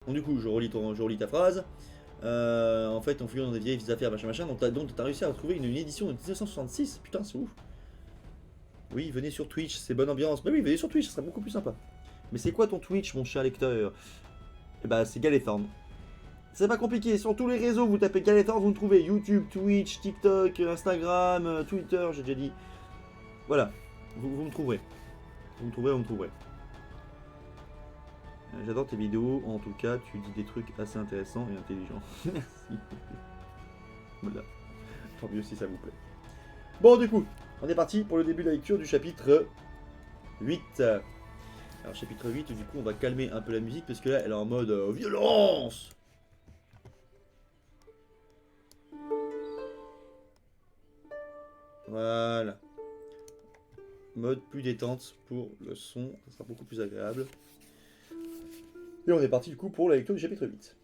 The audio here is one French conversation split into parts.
Donc du coup, je relis ta phrase. En fait, en fouillant dans des vieilles affaires, machin machin, donc t'as réussi à retrouver une édition de 1966. Putain, c'est ouf. Oui, venez sur Twitch, c'est bonne ambiance. Bah oui, venez sur Twitch, ça serait beaucoup plus sympa. Mais c'est quoi ton Twitch, mon cher lecteur? Eh bah, c'est Galethorn. C'est pas compliqué, sur tous les réseaux, vous tapez Galethorn, vous me trouvez. YouTube, Twitch, TikTok, Instagram, Twitter, j'ai déjà dit. Voilà, vous me trouverez. Vous me trouverez, vous me trouverez. J'adore tes vidéos, en tout cas, tu dis des trucs assez intéressants et intelligents. Merci. Voilà, tant mieux si ça vous plaît. Bon, du coup, on est parti pour le début de la lecture du chapitre 8. Alors, chapitre 8, du coup, on va calmer un peu la musique parce que là, elle est en mode violence. Voilà. Mode plus détente pour le son, ça sera beaucoup plus agréable. Et on est parti du coup pour la lecture du chapitre 8.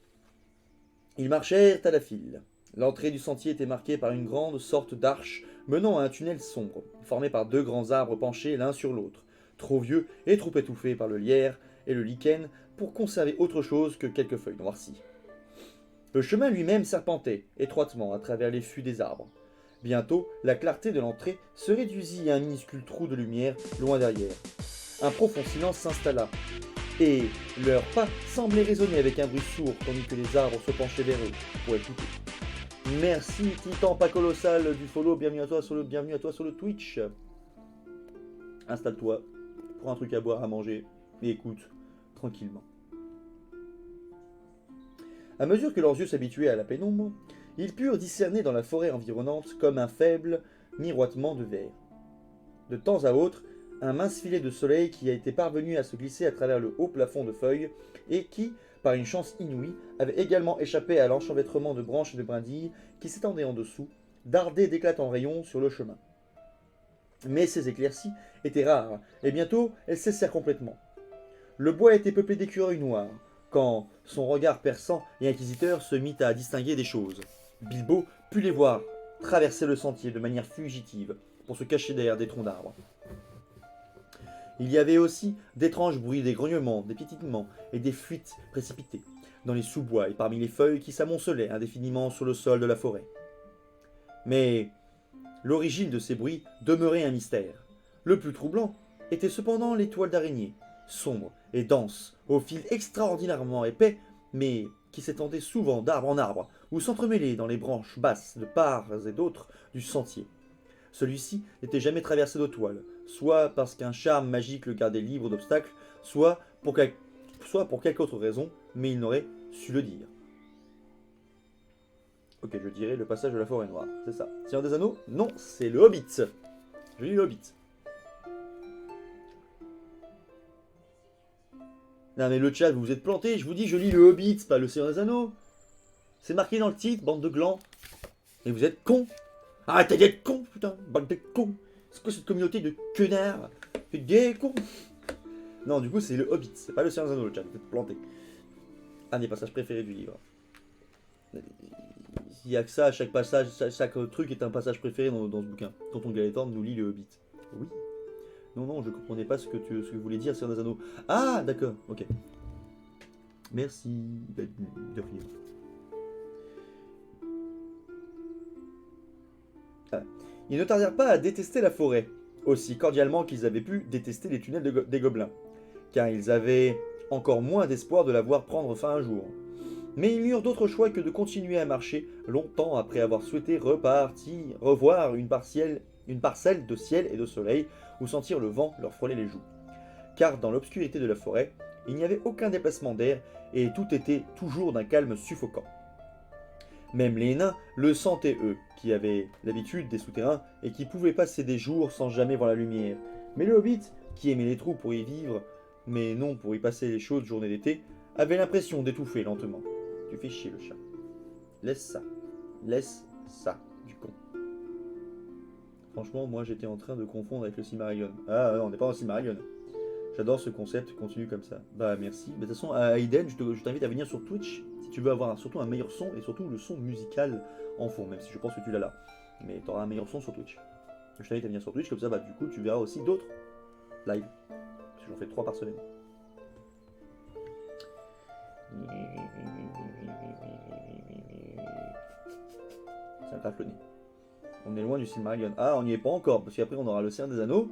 Ils marchèrent à la file. L'entrée du sentier était marquée par une grande sorte d'arche menant à un tunnel sombre, formé par deux grands arbres penchés l'un sur l'autre, trop vieux et trop étouffés par le lierre et le lichen pour conserver autre chose que quelques feuilles noircies. Le chemin lui-même serpentait étroitement à travers les fûts des arbres. Bientôt, la clarté de l'entrée se réduisit à un minuscule trou de lumière loin derrière. Un profond silence s'installa, et leurs pas semblaient résonner avec un bruit sourd tandis que les arbres se penchaient vers eux pour écouter. Merci Titan pas colossal du follow, bienvenue à toi sur le Twitch. Installe-toi, prends un truc à boire, à manger, et écoute tranquillement. À mesure que leurs yeux s'habituaient à la pénombre, ils purent discerner dans la forêt environnante comme un faible miroitement de verre. De temps à autre, un mince filet de soleil qui a été parvenu à se glisser à travers le haut plafond de feuilles et qui, par une chance inouïe, avait également échappé à l'enchevêtrement de branches et de brindilles qui s'étendaient en dessous, dardait d'éclatants rayons sur le chemin. Mais ces éclaircies étaient rares, et bientôt elles cessèrent complètement. Le bois était peuplé d'écureuils noirs, quand son regard perçant et inquisiteur se mit à distinguer des choses. Bilbo put les voir traverser le sentier de manière fugitive, pour se cacher derrière des troncs d'arbres. Il y avait aussi d'étranges bruits, des grognements, des piétinements et des fuites précipitées, dans les sous-bois et parmi les feuilles qui s'amoncelaient indéfiniment sur le sol de la forêt. Mais l'origine de ces bruits demeurait un mystère. Le plus troublant était cependant les toiles d'araignée, sombres et denses, au fil extraordinairement épais, mais qui s'étendaient souvent d'arbre en arbre, ou s'entremêlaient dans les branches basses de part et d'autre du sentier. Celui-ci n'était jamais traversé de toile, soit parce qu'un charme magique le gardait libre d'obstacles, soit pour quelque autre raison, mais il n'aurait su le dire. Ok, je dirais le passage de la forêt noire, c'est ça. Seigneur des Anneaux? Non, c'est le Hobbit. Je lis le Hobbit. Non mais le chat, vous vous êtes planté, je vous dis je lis le Hobbit, pas le Seigneur des Anneaux. C'est marqué dans le titre, bande de glands. Et vous êtes cons. Arrêtez d'être cons, putain, bande de cons. C'est quoi cette communauté de connards? C'est des cons. Non, du coup, c'est le Hobbit, c'est pas le Seigneur des Anneaux, le chat, vous êtes planté. Un des passages préférés du livre. Il y a que ça, chaque passage, chaque truc est un passage préféré dans ce bouquin. Tonton Gaëtan nous lit le Hobbit. Oui. Non, non, je comprenais pas ce que vous voulez dire, Seigneur des Anneaux. Ah, d'accord, ok. Merci, de rien. Ah. Ils ne tardèrent pas à détester la forêt, aussi cordialement qu'ils avaient pu détester les tunnels des gobelins, car ils avaient encore moins d'espoir de la voir prendre fin un jour. Mais ils n'eurent d'autre choix que de continuer à marcher longtemps après avoir souhaité revoir une parcelle de ciel et de soleil où sentir le vent leur frôler les joues. Car dans l'obscurité de la forêt, il n'y avait aucun déplacement d'air et tout était toujours d'un calme suffocant. Même les nains le sentaient eux, qui avaient l'habitude des souterrains et qui pouvaient passer des jours sans jamais voir la lumière. Mais le hobbit, qui aimait les trous pour y vivre, mais non pour y passer les chaudes journées d'été, avait l'impression d'étouffer lentement. Tu fais chier le chat. Laisse ça. Laisse ça, du con. Franchement, moi j'étais en train de confondre avec le Silmarillion. Ah, on n'est pas en Silmarillion. J'adore ce concept, continue comme ça. Bah merci. De toute façon, à Aiden, je t'invite à venir sur Twitch si tu veux avoir surtout un meilleur son et surtout le son musical en fond, même si je pense que tu l'as là. Mais tu auras un meilleur son sur Twitch. Je t'invite à venir sur Twitch, comme ça, bah du coup, tu verras aussi d'autres lives. Parce que j'en fais 3 par semaine. Ça gratte le nez. On est loin du Silmarillion. Ah, on n'y est pas encore, parce qu'après on aura le Seigneur des Anneaux,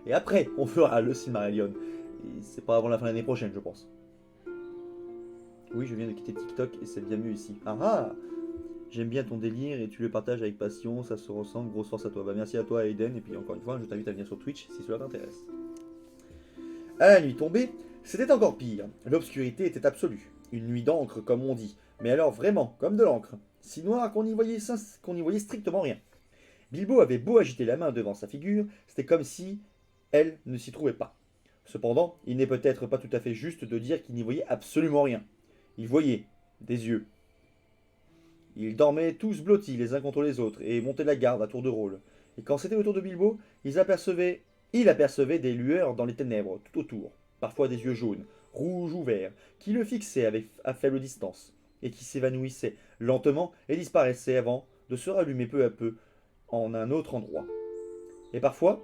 et après on fera le Silmarillion. Et c'est pas avant la fin de l'année prochaine, je pense. Oui, je viens de quitter TikTok et c'est bien mieux ici. Ah ah! J'aime bien ton délire et tu le partages avec passion, ça se ressent, grosse force à toi. Bah merci à toi Aiden, et puis encore une fois, je t'invite à venir sur Twitch si cela t'intéresse. À la nuit tombée, c'était encore pire. L'obscurité était absolue. Une nuit d'encre, comme on dit. Mais alors vraiment, comme de l'encre. Si noir qu'on n'y voyait strictement rien. Bilbo avait beau agiter la main devant sa figure, c'était comme si elle ne s'y trouvait pas. Cependant, il n'est peut-être pas tout à fait juste de dire qu'il n'y voyait absolument rien. Il voyait des yeux. Ils dormaient tous blottis les uns contre les autres et montaient la garde à tour de rôle. Et quand c'était au tour de Bilbo, il apercevait des lueurs dans les ténèbres tout autour, parfois des yeux jaunes, rouges ou verts, qui le fixaient à faible distance, et qui s'évanouissaient lentement et disparaissaient avant de se rallumer peu à peu en un autre endroit. Et parfois,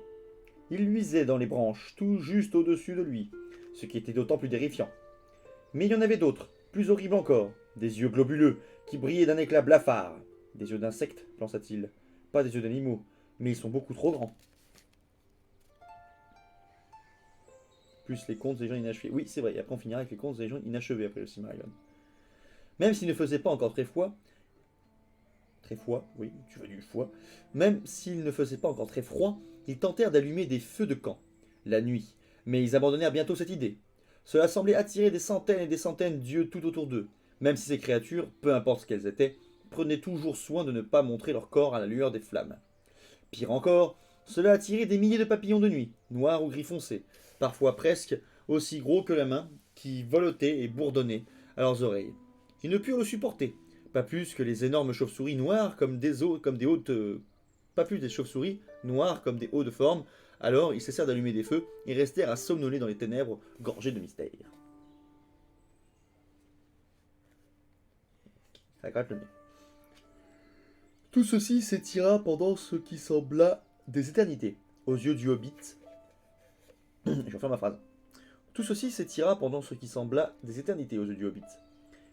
il luisait dans les branches tout juste au-dessus de lui, ce qui était d'autant plus terrifiant. Mais il y en avait d'autres, plus horribles encore, des yeux globuleux, qui brillaient d'un éclat blafard. Des yeux d'insectes, pensa-t-il. Pas des yeux d'animaux, mais ils sont beaucoup trop grands. Plus les contes des gens inachevés. Oui, c'est vrai, et après on finira avec les contes des gens inachevés après le Silmarillion. Même s'il ne faisait pas encore très froid, oui, tu veux du foie. Même s'il ne faisait pas encore très froid, ils tentèrent d'allumer des feux de camp, la nuit. Mais ils abandonnèrent bientôt cette idée. Cela semblait attirer des centaines et des centaines d'yeux tout autour d'eux, même si ces créatures, peu importe ce qu'elles étaient, prenaient toujours soin de ne pas montrer leur corps à la lueur des flammes. Pire encore, cela attirait des milliers de papillons de nuit, noirs ou gris foncé, parfois presque aussi gros que la main, qui voletaient et bourdonnaient à leurs oreilles. Ils ne purent le supporter, pas plus que les énormes chauves-souris noires comme des hautes... pas plus des chauves-souris noires comme des hauts de forme. Alors ils cessèrent d'allumer des feux et restèrent à somnoler dans les ténèbres gorgées de mystère. Ça gratte le nez. Tout ceci s'étira pendant ce qui sembla des éternités, aux yeux du hobbit. Je referme ma phrase. Tout ceci s'étira pendant ce qui sembla des éternités aux yeux du hobbit.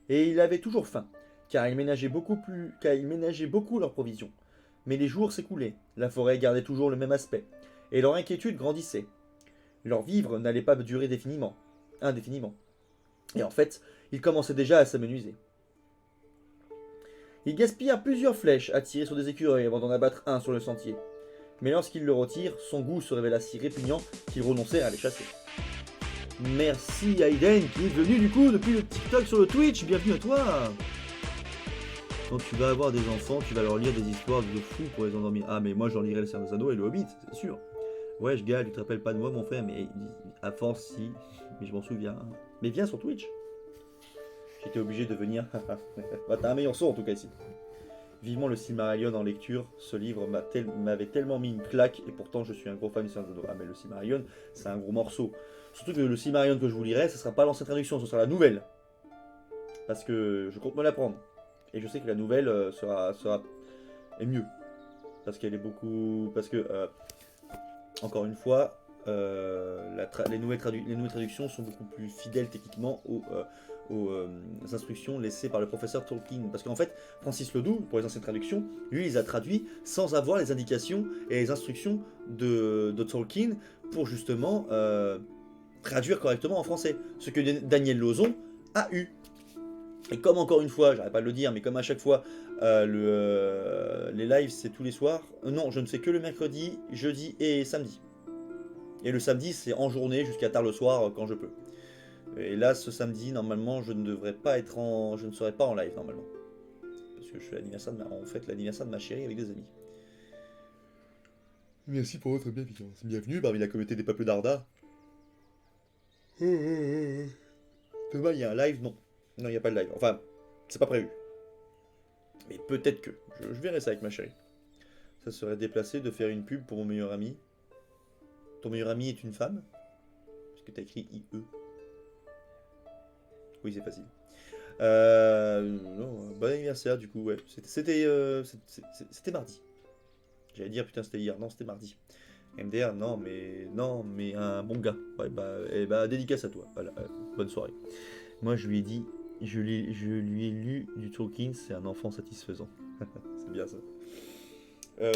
Et il avait toujours faim, car ils ménageaient beaucoup leurs provisions. Mais les jours s'écoulaient, la forêt gardait toujours le même aspect, et leur inquiétude grandissait. Leur vivre n'allait pas durer indéfiniment. Et en fait, ils commençaient déjà à s'amenuiser. Ils gaspillèrent plusieurs flèches à tirer sur des écureuils avant d'en abattre un sur le sentier. Mais lorsqu'ils le retirent, son goût se révéla si répugnant qu'ils renoncèrent à les chasser. Merci Aiden qui est venu du coup depuis le TikTok sur le Twitch, bienvenue à toi. Quand tu vas avoir des enfants, tu vas leur lire des histoires de fous pour les endormir. Ah mais moi j'en lirai le Seigneur des Anneaux et le Hobbit, c'est sûr. Ouais je gale, tu te rappelles pas de moi mon frère, mais à force si, mais je m'en souviens. Mais viens sur Twitch. J'étais obligé de venir. Bah, t'as un meilleur son en tout cas ici. Vivement le Silmarillion en lecture, ce livre m'avait tellement mis une claque et pourtant je suis un gros fan du Seigneur des Anneaux. Ah mais le Silmarillion, c'est un gros morceau. Surtout que le Silmarillion que je vous lirai, ce sera pas l'ancienne traduction, ce sera la nouvelle. Parce que je compte me la prendre. Et je sais que la nouvelle est mieux. Parce qu'elle est beaucoup... Parce que, encore une fois, les nouvelles traductions sont beaucoup plus fidèles techniquement aux instructions laissées par le professeur Tolkien. Parce qu'en fait, Francis Ledoux, pour les anciennes traductions, lui, il les a traduits sans avoir les indications et les instructions de Tolkien pour justement traduire correctement en français. Ce que Daniel Lauzon a eu. Et comme encore une fois, j'arrête pas de le dire, mais comme à chaque fois, les lives c'est tous les soirs. Non, je ne fais que le mercredi, jeudi et samedi. Et le samedi c'est en journée jusqu'à tard le soir quand je peux. Et là ce samedi normalement je ne devrais pas être je ne serai pas en live normalement. Parce que je suis l'anniversaire de ma chérie avec des amis. Merci pour votre bienveillance. Bienvenue parmi la communauté des peuples d'Arda. Demain il y a un live, non. Non, il n'y a pas de live. Enfin, c'est pas prévu. Mais peut-être que. Je verrai ça avec ma chérie. Ça serait déplacé de faire une pub pour mon meilleur ami. Ton meilleur ami est une femme? Parce que t'as écrit IE. Oui, c'est facile. Non, bon anniversaire du coup, ouais. C'était mardi. J'allais dire putain c'était hier. Non, c'était mardi. MDR, non, mais un bon gars. Ouais, bah dédicace à toi. Voilà, bonne soirée. Moi, je lui ai dit Je lui ai lu du Tolkien, c'est un enfant satisfaisant. C'est bien ça.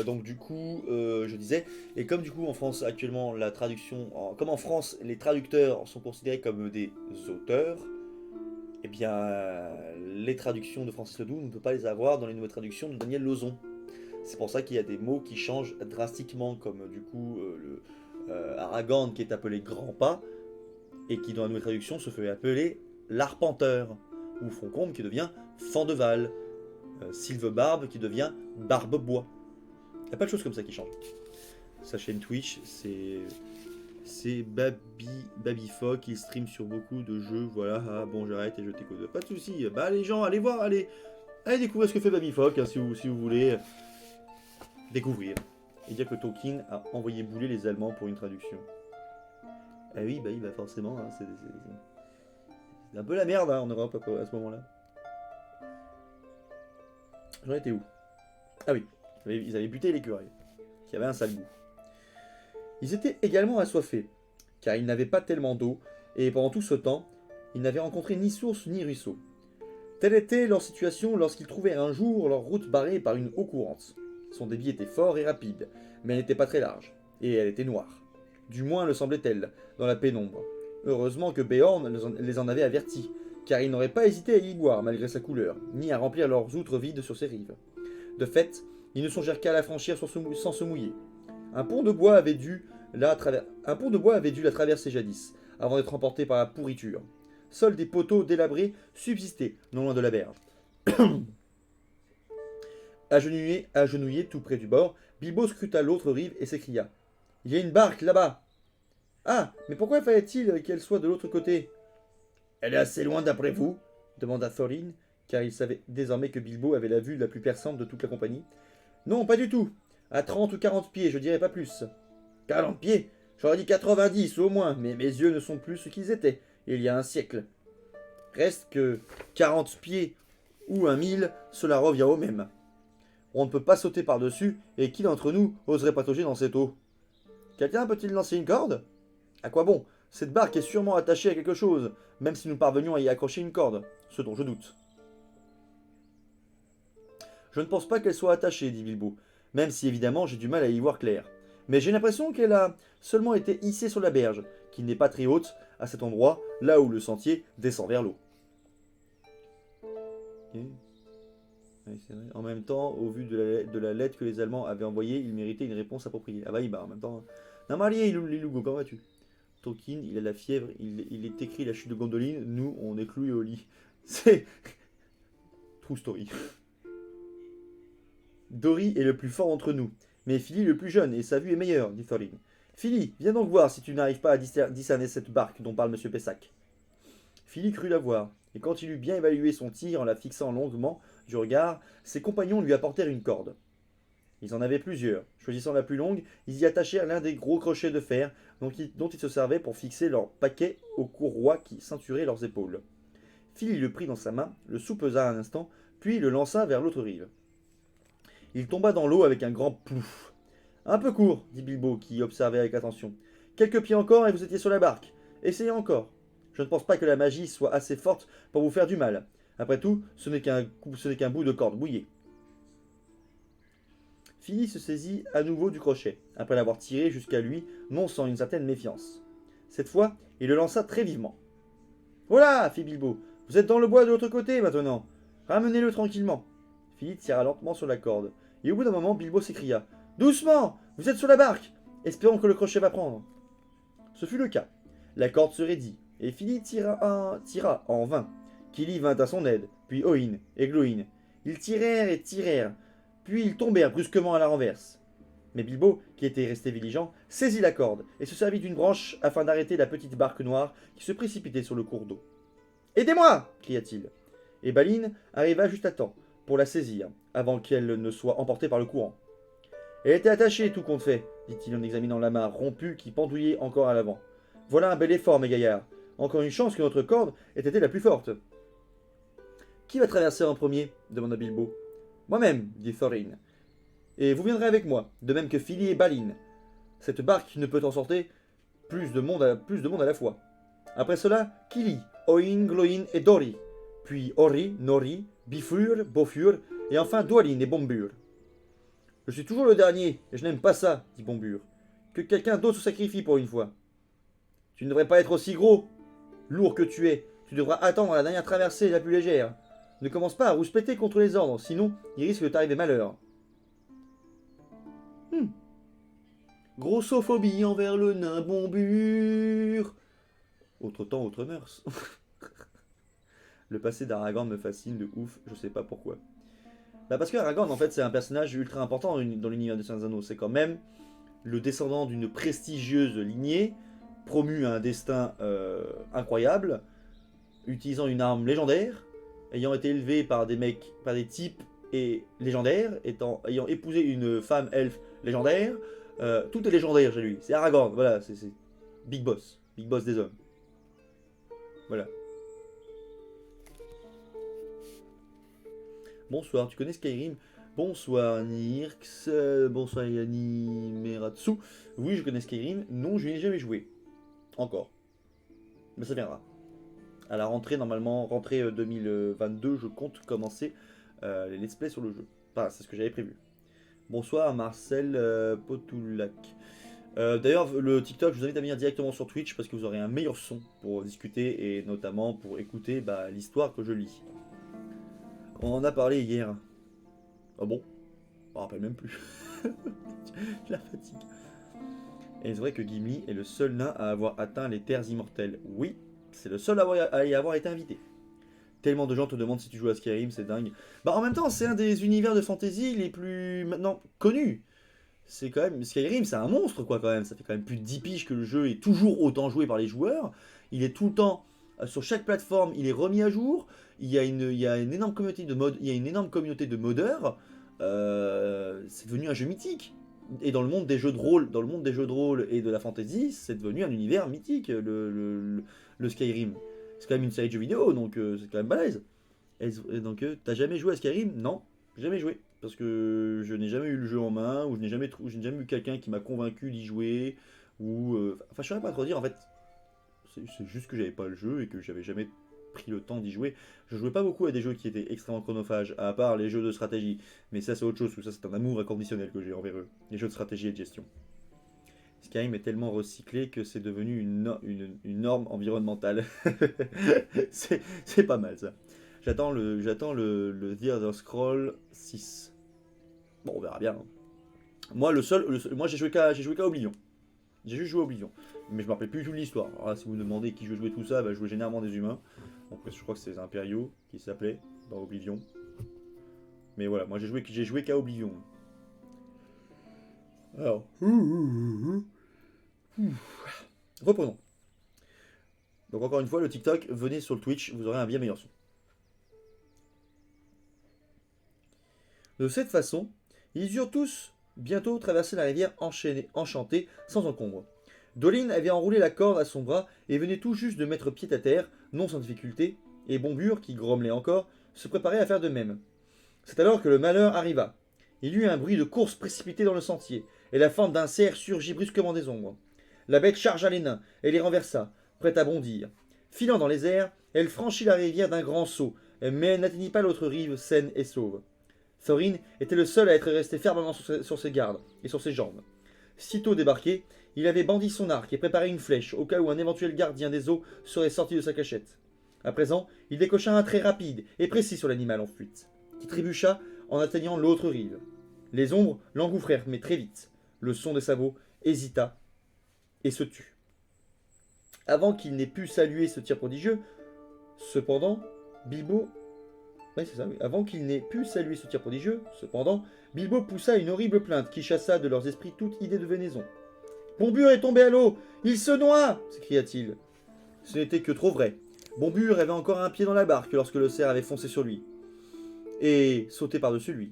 Donc du coup, je disais, et comme du coup en France actuellement la traduction, comme en France les traducteurs sont considérés comme des auteurs, eh bien les traductions de Francis Ledoux, on ne peut pas les avoir dans les nouvelles traductions de Daniel Lauzon. C'est pour ça qu'il y a des mots qui changent drastiquement, comme du coup le Aragorn qui est appelé Grand Pas, et qui dans la nouvelle traduction se fait appeler l'Arpenteur, ou Foncombe qui devient Fandeval, Sylvebarbe qui devient Barbe-Bois. Il n'y a pas de choses comme ça qui changent. Sa chaîne Twitch, c'est Babyfoc, il stream sur beaucoup de jeux, voilà, ah, bon j'arrête et je t'écoute. Pas de soucis, bah les gens, allez voir, allez découvrir ce que fait Babyfoc, hein, si vous voulez découvrir. Et dire que Tolkien a envoyé bouler les Allemands pour une traduction. Ah oui, bah forcément, hein, c'est un peu la merde hein, en Europe à ce moment-là. J'en étais où? Ah oui, ils avaient buté l'écureuil, qui avait un sale goût. Ils étaient également assoiffés, car ils n'avaient pas tellement d'eau, et pendant tout ce temps, ils n'avaient rencontré ni source ni ruisseau. Telle était leur situation lorsqu'ils trouvèrent un jour leur route barrée par une eau courante. Son débit était fort et rapide, mais elle n'était pas très large, et elle était noire. Du moins le semblait-elle, dans la pénombre. Heureusement que Béorn les en avait avertis, car ils n'auraient pas hésité à y boire malgré sa couleur, ni à remplir leurs outres vides sur ses rives. De fait, ils ne songèrent qu'à la franchir sans se mouiller. Un pont de bois avait dû la traverser jadis, avant d'être emporté par la pourriture. Seuls des poteaux délabrés subsistaient non loin de la berge. Agenouillé tout près du bord, Bilbo scruta l'autre rive et s'écria « Il y a une barque là-bas !»« Ah, mais pourquoi fallait-il qu'elle soit de l'autre côté ?»« Elle est assez loin d'après vous ?» demanda Thorin, car il savait désormais que Bilbo avait la vue la plus perçante de toute la compagnie. « Non, pas du tout. À 30 ou 40 pieds, je dirais pas plus. »« 40 pieds? J'aurais dit 90 au moins, mais mes yeux ne sont plus ce qu'ils étaient, il y a un siècle. Reste que 40 pieds ou 1000, cela revient au même. On ne peut pas sauter par-dessus, et qui d'entre nous oserait patauger dans cette eau? Quelqu'un peut-il lancer une corde? À quoi bon? Cette barque est sûrement attachée à quelque chose, même si nous parvenions à y accrocher une corde, ce dont je doute. Je ne pense pas qu'elle soit attachée, dit Bilbo, même si évidemment j'ai du mal à y voir clair. Mais j'ai l'impression qu'elle a seulement été hissée sur la berge, qui n'est pas très haute, à cet endroit, là où le sentier descend vers l'eau. Okay. Oui, en même temps, au vu de la lettre que les Allemands avaient envoyée, il méritait une réponse appropriée. Ah bah oui, bah en même temps... Non mais allez, les loups, comment vas-tu? Tolkien, il a la fièvre, il est écrit la chute de Gondolin, nous, on est cloués au lit. C'est... True story. Dori est le plus fort d'entre nous, mais Fili le plus jeune, et sa vue est meilleure, dit Thorin. Fili, viens donc voir si tu n'arrives pas à discerner cette barque dont parle M. Pessac. Fili crut la voir, et quand il eut bien évalué son tir en la fixant longuement du regard, ses compagnons lui apportèrent une corde. Ils en avaient plusieurs. Choisissant la plus longue, ils y attachèrent l'un des gros crochets de fer dont ils se servaient pour fixer leur paquet aux courroies qui ceinturaient leurs épaules. Fili le prit dans sa main, le soupesa un instant, puis le lança vers l'autre rive. Il tomba dans l'eau avec un grand plouf. Un peu court, dit Bilbo, qui observait avec attention. Quelques pieds encore et vous étiez sur la barque. Essayez encore. Je ne pense pas que la magie soit assez forte pour vous faire du mal. Après tout, ce n'est qu'un bout de corde mouillée. Fili se saisit à nouveau du crochet, après l'avoir tiré jusqu'à lui, non sans une certaine méfiance. Cette fois, il le lança très vivement. Voilà, fit Bilbo, vous êtes dans le bois de l'autre côté maintenant. Ramenez-le tranquillement. Fili tira lentement sur la corde, et au bout d'un moment, Bilbo s'écria. Doucement, vous êtes sur la barque. Espérons que le crochet va prendre. Ce fut le cas. La corde se raidit, et Fili tira en vain. Kili vint à son aide, puis Oin et Glóin. Ils tirèrent et tirèrent, puis ils tombèrent brusquement à la renverse. Mais Bilbo, qui était resté vigilant, saisit la corde et se servit d'une branche afin d'arrêter la petite barque noire qui se précipitait sur le cours d'eau. Aidez-moi cria-t-il. Et Balin arriva juste à temps pour la saisir, avant qu'elle ne soit emportée par le courant. Elle était attachée, tout compte fait, dit-il en examinant l'amarre rompue qui pendouillait encore à l'avant. Voilà un bel effort, mes gaillards. Encore une chance que notre corde ait été la plus forte. Qui va traverser en premier demanda Bilbo. Moi-même, dit Thorin. Et vous viendrez avec moi, de même que Fili et Balin. Cette barque ne peut en sortir plus de monde à la fois. Après cela, Kili, Oin, Glóin et Dori. puis Ori, Nori, Bifur, Bofur, et enfin Dwalin et Bombur. Je suis toujours le dernier, et je n'aime pas ça, dit Bombur. Que quelqu'un d'autre se sacrifie pour une fois. Tu ne devrais pas être aussi gros, lourd que tu es. Tu devras attendre la dernière traversée la plus légère. Ne commence pas à rouspéter contre les ordres, sinon il risque de t'arriver malheur. Grossophobie envers le nain Bombur. Autre temps, autre mœurs. Le passé d'Aragorn me fascine de ouf, je sais pas pourquoi. Bah parce que Aragorn en fait c'est un personnage ultra important dans l'univers des Seigneur des Anneaux. C'est quand même le descendant d'une prestigieuse lignée, promu à un destin incroyable, utilisant une arme légendaire, ayant été élevé par des mecs, par des types et légendaires, ayant épousé une femme elfe légendaire. Tout est légendaire chez lui. C'est Aragorn, voilà, c'est Big Boss des hommes. Voilà. Bonsoir, tu connais Skyrim? Bonsoir Nirx, bonsoir Yani Meratsu. Oui, je connais Skyrim. Non, je n'y ai jamais joué. Encore. Mais ça viendra. À la rentrée, normalement, rentrée 2022, je compte commencer les let's play sur le jeu. Enfin, c'est ce que j'avais prévu. Bonsoir Marcel Potoulac. D'ailleurs, le TikTok, je vous invite à venir directement sur Twitch parce que vous aurez un meilleur son pour discuter et notamment pour écouter l'histoire que je lis. On en a parlé hier. Ah bon? Je me rappelle même plus. La fatigue. Et c'est vrai que Gimli est le seul nain à avoir atteint les terres immortelles. Oui, c'est le seul à y avoir été invité. Tellement de gens te demandent si tu joues à Skyrim, c'est dingue. Bah en même temps, c'est un des univers de fantasy les plus maintenant connus. C'est quand même Skyrim, c'est un monstre quoi quand même. Ça fait quand même plus de 10 piges que le jeu est toujours autant joué par les joueurs. Il est tout le temps sur chaque plateforme, il est remis à jour. Il y a une énorme communauté de mod, il y a une énorme communauté de modeurs. C'est devenu un jeu mythique. Et dans le monde des jeux de rôle, et de la fantasy, c'est devenu un univers mythique le Skyrim. C'est quand même une série de jeux vidéo, donc c'est quand même balèze. Et donc t'as jamais joué à Skyrim? Non, jamais joué. Parce que je n'ai jamais eu le jeu en main, ou je n'ai jamais eu quelqu'un qui m'a convaincu d'y jouer, ou... Enfin, je saurais pas trop dire, en fait. C'est juste que j'avais pas le jeu et que j'avais jamais pris le temps d'y jouer. Je jouais pas beaucoup à des jeux qui étaient extrêmement chronophages, à part les jeux de stratégie. Mais ça, c'est autre chose, ça, c'est un amour inconditionnel que j'ai envers eux. Les jeux de stratégie et de gestion. Skyrim est tellement recyclé que c'est devenu une norme environnementale. c'est pas mal, ça. J'attends le The Elder Scroll 6. Bon, on verra bien. Moi, moi j'ai joué qu'à Oblivion. J'ai juste joué à Oblivion. Mais je me rappelle plus du tout de l'histoire. Alors là, si vous me demandez qui je jouais tout ça, je jouais généralement des humains. Donc je crois que c'est les Impériaux qui s'appelaient dans Oblivion. Mais voilà, moi j'ai joué qu'à Oblivion. Alors. Reprenons. Donc encore une fois, le TikTok, venez sur le Twitch, vous aurez un bien meilleur son. De cette façon, ils eurent tous bientôt traversé la rivière enchantée sans encombre. Dolin avait enroulé la corde à son bras et venait tout juste de mettre pied à terre, non sans difficulté, et Bombur, qui grommelait encore, se préparait à faire de même. C'est alors que le malheur arriva. Il y eut un bruit de course précipitée dans le sentier, et la forme d'un cerf surgit brusquement des ombres. La bête chargea les nains et les renversa, prête à bondir. Filant dans les airs, elle franchit la rivière d'un grand saut, mais elle n'atteignit pas l'autre rive saine et sauve. Thorin était le seul à être resté fermement sur ses gardes et sur ses jambes. Sitôt débarqué, il avait bandit son arc et préparé une flèche au cas où un éventuel gardien des eaux serait sorti de sa cachette. À présent, il décocha un trait rapide et précis sur l'animal en fuite, qui trébucha en atteignant l'autre rive. Les ombres l'engouffrèrent, mais très vite. Le son des sabots hésita et se tut. Avant qu'il n'ait pu saluer ce tir prodigieux, cependant, Bilbo poussa une horrible plainte qui chassa de leurs esprits toute idée de venaison. Bombur est tombé à l'eau! Il se noie! S'écria-t-il. Ce n'était que trop vrai. Bombur avait encore un pied dans la barque lorsque le cerf avait foncé sur lui et sauté par-dessus lui.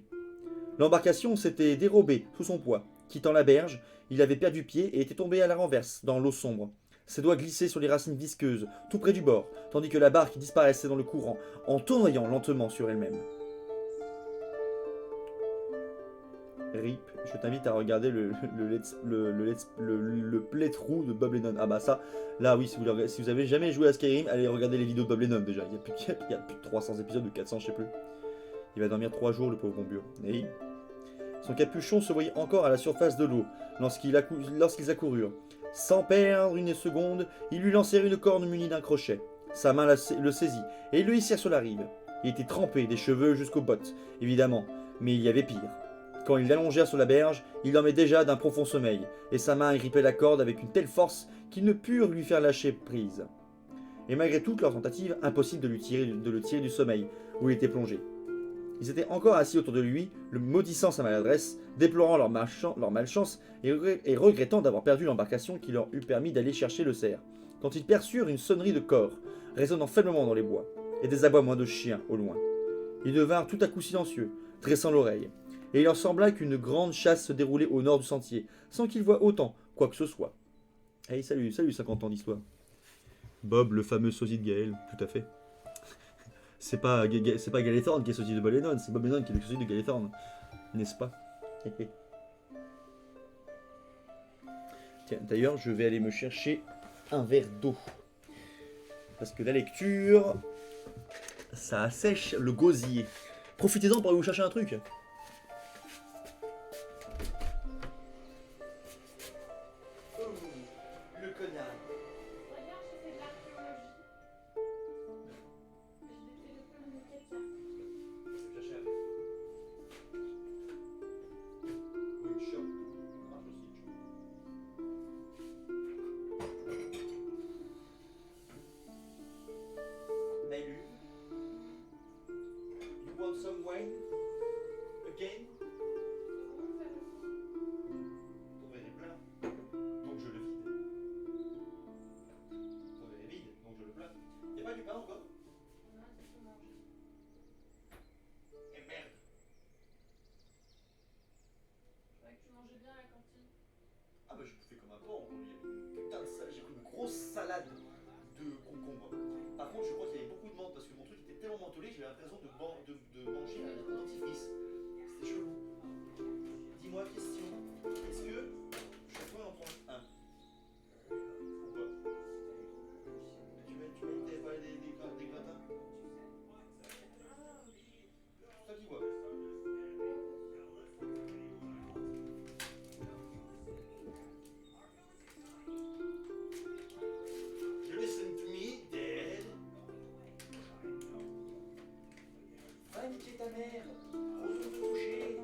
L'embarcation s'était dérobée sous son poids. Quittant la berge, il avait perdu pied et était tombé à la renverse dans l'eau sombre. Ses doigts glissaient sur les racines visqueuses, tout près du bord, tandis que la barque disparaissait dans le courant, en tournoyant lentement sur elle-même. RIP, je t'invite à regarder le playthrough de Bob Lennon. Ah bah ça, là oui, si vous avez jamais joué à Skyrim, allez regarder les vidéos de Bob Lennon déjà. Il y a plus de 300 épisodes, de 400, je sais plus. Il va dormir 3 jours, le pauvre bon Dieu. Et son capuchon se voyait encore à la surface de l'eau lorsqu'ils accoururent. Sans perdre une seconde, ils lui lancèrent une corne munie d'un crochet. Sa main le saisit et ils le hissèrent sur la rive. Il était trempé des cheveux jusqu'aux bottes, évidemment, mais il y avait pire. Quand ils l'allongèrent sur la berge, il dormait déjà d'un profond sommeil, et sa main agrippait la corde avec une telle force qu'ils ne purent lui faire lâcher prise. Et malgré toutes leurs tentatives, impossible de le tirer du sommeil, où il était plongé. Ils étaient encore assis autour de lui, le maudissant sa maladresse, déplorant leur malchance et regrettant d'avoir perdu l'embarcation qui leur eût permis d'aller chercher le cerf, quand ils perçurent une sonnerie de cor, résonnant faiblement dans les bois, et des aboiements de chiens au loin. Ils devinrent tout à coup silencieux, dressant l'oreille, et il leur sembla qu'une grande chasse se déroulait au nord du sentier, sans qu'ils voient autant, quoi que ce soit. Hey, salut 50 ans d'histoire. Bob, le fameux sosie de Gaël, tout à fait. C'est pas Galethorn qui est sosie de Bob Lennon, c'est Bob Lennon qui est le sosie de Galethorn, n'est-ce pas? Tiens, d'ailleurs, je vais aller me chercher un verre d'eau. Parce que la lecture, ça assèche le gosier. Profitez-en pour aller vous chercher un truc. Ah bah j'ai bouffé comme un porc, il y avait une putain de salade, j'ai pris une grosse salade de concombre. Par contre je crois qu'il y avait beaucoup de menthe parce que mon truc était tellement mentholé que j'avais l'impression de manger un dentifrice. C'était chelou. Dis-moi question, est-ce que je peux en prendre un? Ou pas? Tu m'as dit que t'avais parlé des gratins? C'est toi qui vois. Ta mère, retourne te coucher.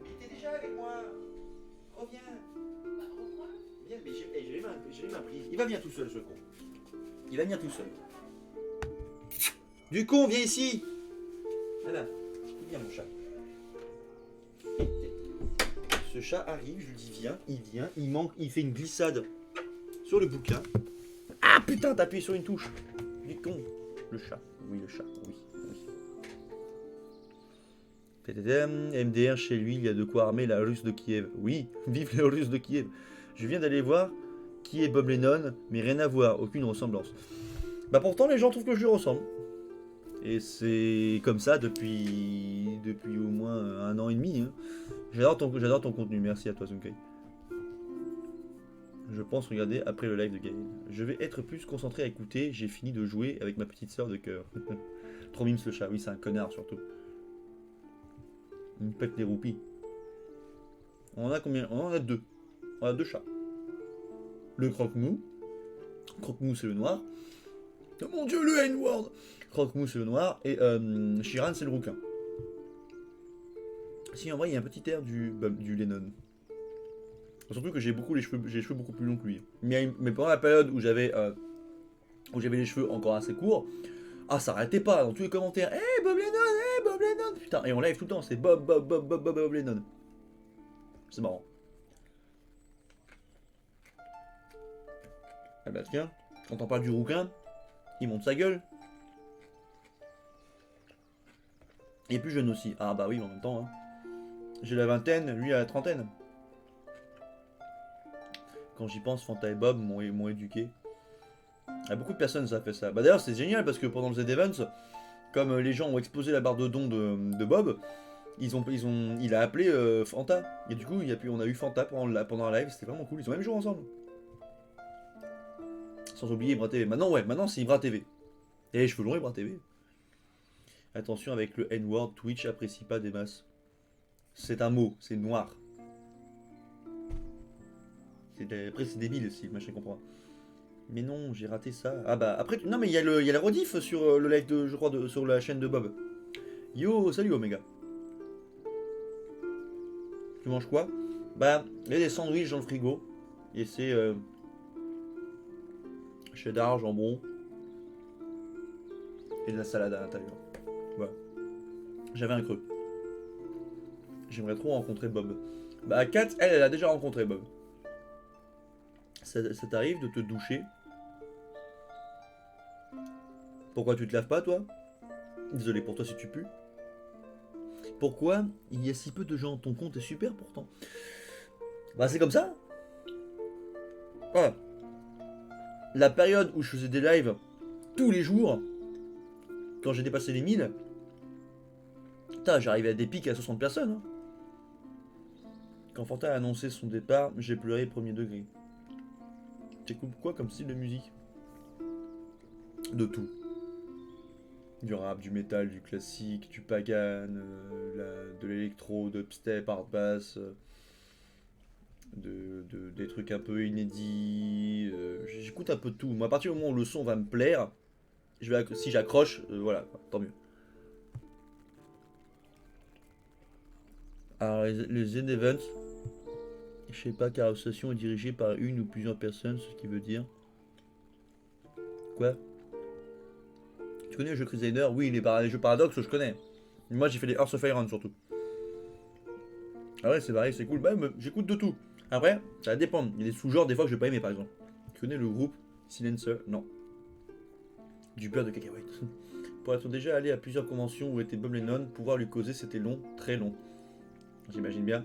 Mais t'es déjà avec moi. Reviens. Viens, mais j'ai les mains prises. Il va venir tout seul, ce con. Il va venir tout seul. Du con, viens ici. Voilà. Viens, mon chat. Ce chat arrive, je lui dis viens, il fait une glissade sur le bouquin. Ah putain, t'as appuyé sur une touche. Du con. Le chat. Oui, le chat, oui. MDR, chez lui, il y a de quoi armer la Russe de Kiev. Oui, vive les Russes de Kiev. Je viens d'aller voir qui est Bob Lennon, mais rien à voir, aucune ressemblance. Bah pourtant, les gens trouvent que je lui ressemble. Et c'est comme ça depuis au moins 1 an et demi. Hein. J'adore ton contenu, merci à toi, Zunkai. Je pense regarder après le live de Gaël. Je vais être plus concentré à écouter, j'ai fini de jouer avec ma petite sœur de cœur. Trop mimes le chat, oui c'est un connard surtout. Il me pète les roupies. On en a combien? On en a 2. On a 2 chats. Le croque-mou. Croque-mou c'est le noir. Oh mon dieu le N-word. Croque-mou c'est le noir. Et Chiran c'est le rouquin. Si en vrai il y a un petit air du Lennon. Surtout que j'ai les cheveux beaucoup plus longs que lui. Mais pendant la période où j'avais les cheveux encore assez courts, ah ça arrêtait pas dans tous les commentaires. Hey Bob Lennon, hey Bob Lennon. Putain, et on live tout le temps, c'est Bob Lennon. C'est marrant. Ah bah tiens, quand on parle du rouquin, il monte sa gueule. Il est plus jeune aussi. Ah bah oui en même temps. Hein. J'ai la vingtaine, lui a la trentaine. Quand j'y pense, Fanta et Bob m'ont éduqué. Il y a beaucoup de personnes ça fait ça. Bah d'ailleurs c'est génial parce que pendant le Z-Events, comme les gens ont exposé la barre de dons de Bob, Il a appelé Fanta. Et du coup, on a eu Fanta pendant la live, c'était vraiment cool. Ils ont même joué ensemble. Sans oublier Ibra TV. Maintenant c'est Ibra TV. Et les cheveux longs, Ibra TV. Attention avec le N-word, Twitch apprécie pas des masses. C'est un mot, c'est noir. Après, c'est débile si le machin comprend. Mais non, j'ai raté ça. Ah bah, après, non, mais il y a la rediff sur le live de, je crois, sur la chaîne de Bob. Yo, salut Omega. Tu manges quoi? Bah, il y a des sandwichs dans le frigo. Et c'est cheddar, jambon. Et de la salade à l'intérieur. Voilà. J'avais un creux. J'aimerais trop rencontrer Bob. Bah, Kat, elle a déjà rencontré Bob. Ça t'arrive de te doucher? Pourquoi tu te laves pas, toi? Désolé pour toi si tu pues. Pourquoi il y a si peu de gens? Ton compte est super pourtant. Bah, c'est comme ça. Voilà. La période où je faisais des lives tous les jours, quand j'ai dépassé les 1000, j'arrivais à des pics à 60 personnes. Hein. Quand Fanta a annoncé son départ, j'ai pleuré premier degré. T'écoutes quoi comme style de musique? De tout. Du rap, du métal, du classique, du pagan, de l'électro, de dubstep, hard bass, des trucs un peu inédits. J'écoute un peu de tout. Moi, à partir du moment où le son va me plaire, si j'accroche, voilà, tant mieux. Alors, les Z-Events, je sais pas, car l'association est dirigée par une ou plusieurs personnes, ce qui veut dire. Quoi? Tu connais le jeu Crusader? Oui, les jeux Paradox, je connais. Moi, j'ai fait les Hearts of Iron surtout. Ah ouais, c'est pareil, c'est cool. Bah, j'écoute de tout. Après, ça va dépendre. Il y a des sous-genres, des fois, que je vais pas aimer, par exemple. Tu connais le groupe Silencer? Non. Du beurre de cacahuète. Pour être déjà allé à plusieurs conventions où était Bob Lennon, pouvoir lui causer, c'était long, très long. J'imagine bien.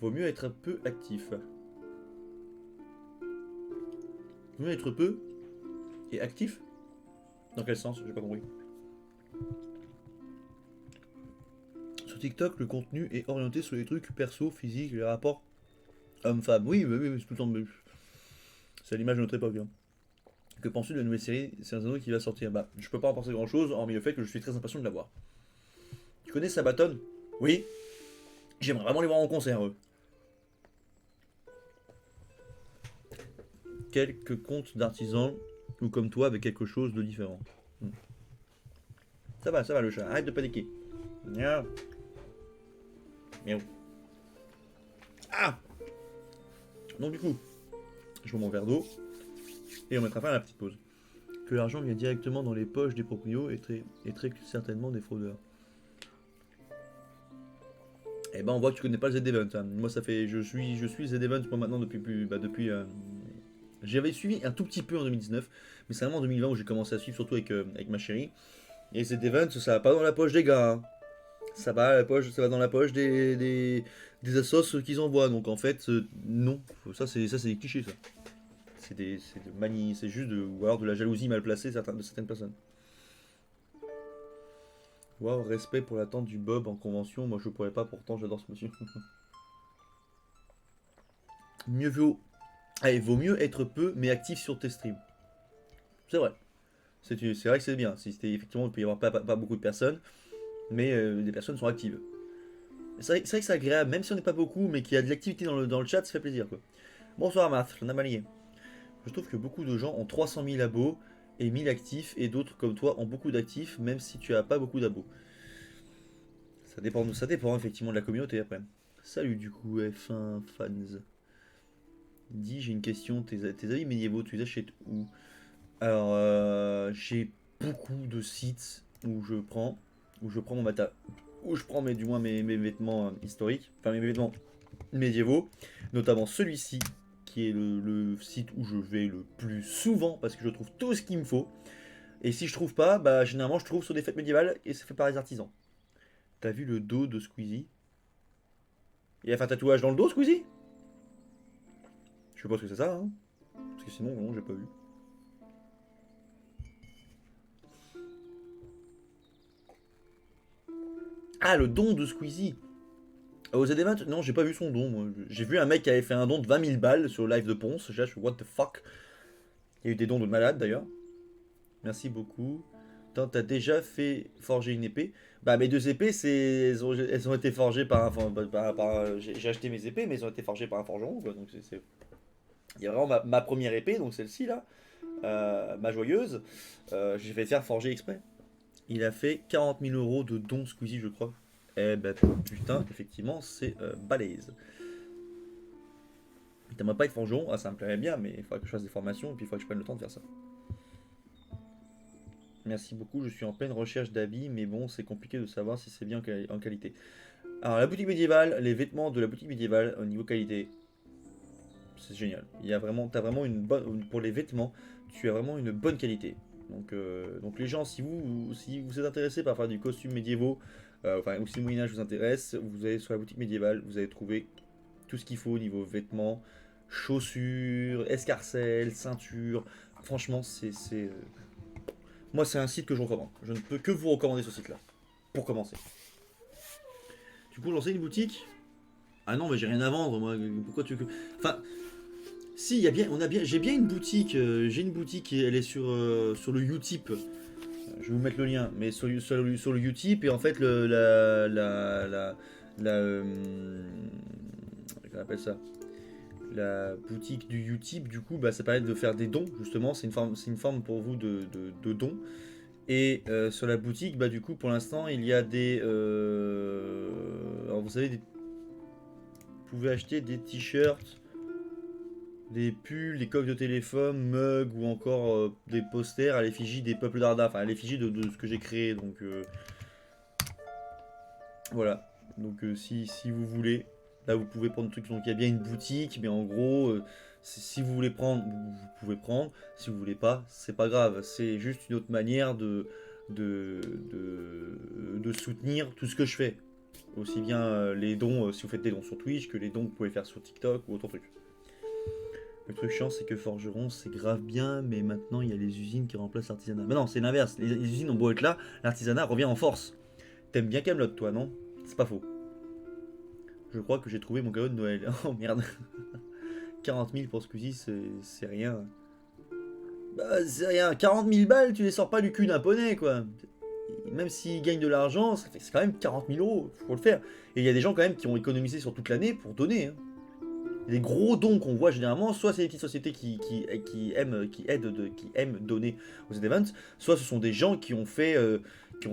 Vaut mieux être un peu actif. Vaut mieux être peu et actif? Dans quel sens? J'ai pas compris. Sur TikTok, le contenu est orienté sur les trucs perso, physiques, les rapports homme-femme. Oui, c'est tout le temps. C'est à l'image de notre époque. Hein. Que penses-tu de la nouvelle série C'est un anneau qui va sortir? Bah, je peux pas en penser grand chose, hormis le fait que je suis très impatient de la voir. Tu connais Sabaton? Oui. J'aimerais vraiment les voir en concert, eux. Quelques contes d'artisans, ou comme toi, avec quelque chose de différent. Ça va le chat, arrête de paniquer. Miaou. Miaou. Ah! Donc du coup, je bois mon verre d'eau, et on mettra fin à la petite pause. Que l'argent vient directement dans les poches des proprios et très certainement des fraudeurs. Eh ben on voit que tu connais pas le Z-Event. Hein. Moi je suis Z-Event moi maintenant depuis j'avais suivi un tout petit peu en 2019, mais c'est vraiment en 2020 où j'ai commencé à suivre surtout avec ma chérie. Et Z-Event ça va pas dans la poche des gars. Hein. Ça va dans la poche des assos qu'ils envoient. Donc en fait non, ça c'est des clichés ça. C'est juste ou alors de la jalousie mal placée de certaines personnes. Waouh, respect pour l'attente du Bob en convention. Moi, je pourrais pas, pourtant, j'adore ce monsieur. Mieux vaut. Allez, vaut mieux être peu, mais actif sur tes streams. C'est vrai. C'est vrai que c'est bien. Effectivement, il peut y avoir pas beaucoup de personnes, mais les personnes sont actives. C'est vrai que c'est agréable, même si on n'est pas beaucoup, mais qu'il y a de l'activité dans le chat, ça fait plaisir. Quoi. Bonsoir, Marthe, j'en ai manié. Je trouve que beaucoup de gens ont 300 000 abos et 1000 actifs, et d'autres comme toi ont beaucoup d'actifs, même si tu as pas beaucoup d'abos. Ça dépend effectivement de la communauté après. Salut du coup F1 fans. Dis, j'ai une question, tes avis médiévaux, tu les achètes où? Alors j'ai beaucoup de sites où je prends mon matin, où je prends du moins mes vêtements historiques, enfin mes vêtements médiévaux, notamment celui-ci qui est le site où je vais le plus souvent parce que je trouve tout ce qu'il me faut. Et si je trouve pas, bah généralement je trouve sur des fêtes médiévales et c'est fait par les artisans. T'as vu le dos de Squeezie? Il a fait un tatouage dans le dos, Squeezie? Je suppose que c'est ça, hein? Parce que sinon, non, j'ai pas vu. Ah, le don de Squeezie. Aux Z20, non, j'ai pas vu son don. Moi. J'ai vu un mec qui avait fait un don de 20 000 balles sur le live de Ponce. Là, je suis what the fuck. Il y a eu des dons de malades d'ailleurs. Merci beaucoup. T'as déjà fait forger une épée? Bah, mes deux épées, elles ont été forgées par un. J'ai acheté mes épées, mais elles ont été forgées par un forgeron. Quoi. Donc, il y a vraiment ma première épée, donc celle-ci là, ma joyeuse. J'ai fait faire forger exprès. Il a fait 40 000 euros de dons Squeezie, je crois. Eh ben putain, effectivement, c'est balèze. T'aimerais pas être forgeron? Ah, ça me plairait bien, mais il faudra que je fasse des formations et puis il faudra que je prenne le temps de faire ça. Merci beaucoup, je suis en pleine recherche d'habits, mais bon, c'est compliqué de savoir si c'est bien en qualité. Alors, la boutique médiévale, les vêtements de la boutique médiévale, au niveau qualité, c'est génial. Il y a vraiment, t'as vraiment une bonne. Pour les vêtements, tu as vraiment une bonne qualité. Donc les gens, si vous êtes intéressés par faire du costume médiévaux, enfin, ou si le Moyen-Âge vous intéresse, vous allez sur la boutique médiévale, vous allez trouver tout ce qu'il faut au niveau vêtements, chaussures, escarcelles, ceintures. Franchement, moi, c'est un site que je recommande. Je ne peux que vous recommander ce site-là. Pour commencer. Du coup, lancer une boutique. Ah non, mais j'ai rien à vendre, moi. Pourquoi tu. Enfin. Si, il y a bien, j'ai bien une boutique. J'ai une boutique et elle est sur le Utip. Je vais vous mettre le lien, mais sur le Utip et en fait comment on appelle ça, la boutique du Utip, du coup, bah, ça permet de faire des dons, justement. C'est une forme pour vous de dons. Et sur la boutique, bah, du coup, pour l'instant, il y a des. Alors, vous savez, vous pouvez acheter des t-shirts, des pulls, des coques de téléphone, mugs ou encore des posters à l'effigie des peuples d'Arda, enfin à l'effigie de ce que j'ai créé. Donc voilà. Donc si vous voulez, là vous pouvez prendre le truc. Donc il y a bien une boutique, mais en gros, si vous voulez prendre, vous pouvez prendre. Si vous voulez pas, c'est pas grave. C'est juste une autre manière de, de soutenir tout ce que je fais. Aussi bien les dons, si vous faites des dons sur Twitch, que les dons que vous pouvez faire sur TikTok ou autre truc. Le truc chiant, c'est que forgeron, c'est grave bien, mais maintenant il y a les usines qui remplacent l'artisanat. Mais non, c'est l'inverse. Les usines ont beau être là, l'artisanat revient en force. T'aimes bien Camelot, toi, non? C'est pas faux. Je crois que j'ai trouvé mon cadeau de Noël. Oh merde. 40 000 pour Squeezie, c'est rien. Bah, c'est rien. 40 000 balles, tu les sors pas du cul d'un poney, quoi. Même s'ils gagnent de l'argent, c'est quand même 40 000 euros. Faut le faire. Et il y a des gens, quand même, qui ont économisé sur toute l'année pour donner. Hein. Les gros dons qu'on voit généralement, soit c'est des petites sociétés qui aiment donner aux events, soit ce sont des gens qui ont fait qu'on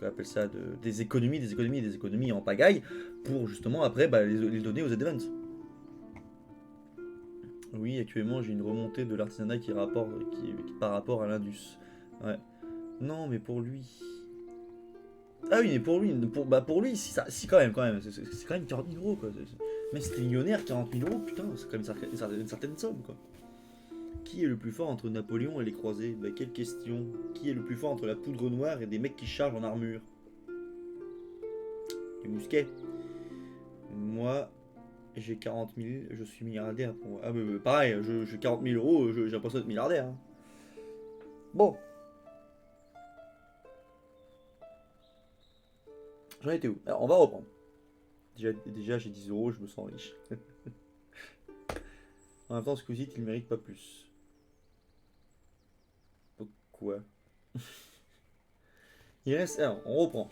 appelle ça, des économies en pagaille pour justement après bah, les donner aux events. Oui, actuellement j'ai une remontée de l'artisanat par rapport à l'Indus. Ouais. Non, mais pour lui. Ah oui, mais pour lui, si quand même, c'est quand même 40 000 euros quoi. Mais si t'es millionnaire, 40 000 euros, putain, c'est quand même une certaine somme quoi. Qui est le plus fort entre Napoléon et les croisés? Bah, quelle question. Qui est le plus fort entre la poudre noire et des mecs qui chargent en armure? Les mousquets. Moi, j'ai 40 000, je suis milliardaire. Ah, mais pareil, j'ai 40 000 euros, j'ai l'impression d'être milliardaire. Hein. Bon, j'en étais où? Alors, on va reprendre. Déjà j'ai 10 euros, je me sens riche. En même temps, Squeezie, il mérite pas plus. Pourquoi? Il reste. Alors, on reprend.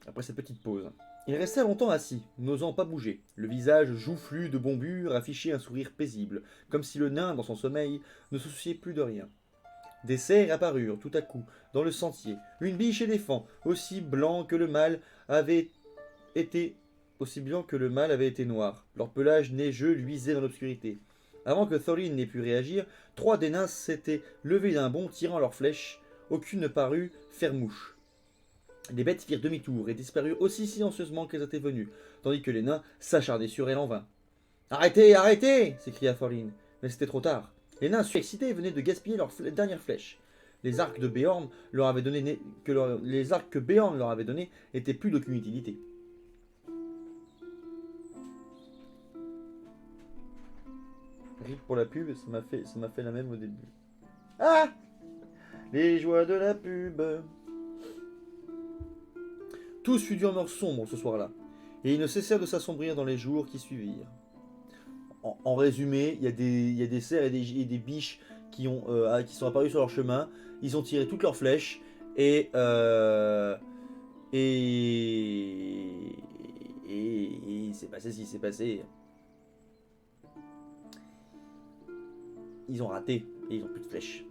Après cette petite pause. Il restait longtemps assis, n'osant pas bouger, le visage joufflu de Bombure affichait un sourire paisible, comme si le nain, dans son sommeil, ne se souciait plus de rien. Des cerfs apparurent tout à coup dans le sentier, une biche éléphant, aussi blanc que le mâle avait été noir. Leur pelage neigeux luisait dans l'obscurité. Avant que Thorin n'ait pu réagir, trois des nains s'étaient levés d'un bond tirant leurs flèches. Aucune ne parut faire mouche. Les bêtes firent demi-tour et disparurent aussi silencieusement qu'elles étaient venues, tandis que les nains s'acharnaient sur elles en vain. Arrêtez, arrêtez s'écria Thorin. Mais c'était trop tard. Les nains surexcités venaient de gaspiller leurs dernières flèches. Les arcs de Béorn leur avaient donné les arcs que Béorn leur avait donnés n'étaient plus d'aucune utilité. Rip pour la pub, ça m'a fait la même au début. Ah! Les joies de la pub. Tous fut d'humeur sombre ce soir-là, et ils ne cessèrent de s'assombrir dans les jours qui suivirent. En résumé, il y a des cerfs et des biches qui sont apparus sur leur chemin. Ils ont tiré toutes leurs flèches et et, et il s'est passé ce qui s'est passé. Ils ont raté et ils ont plus de flèches.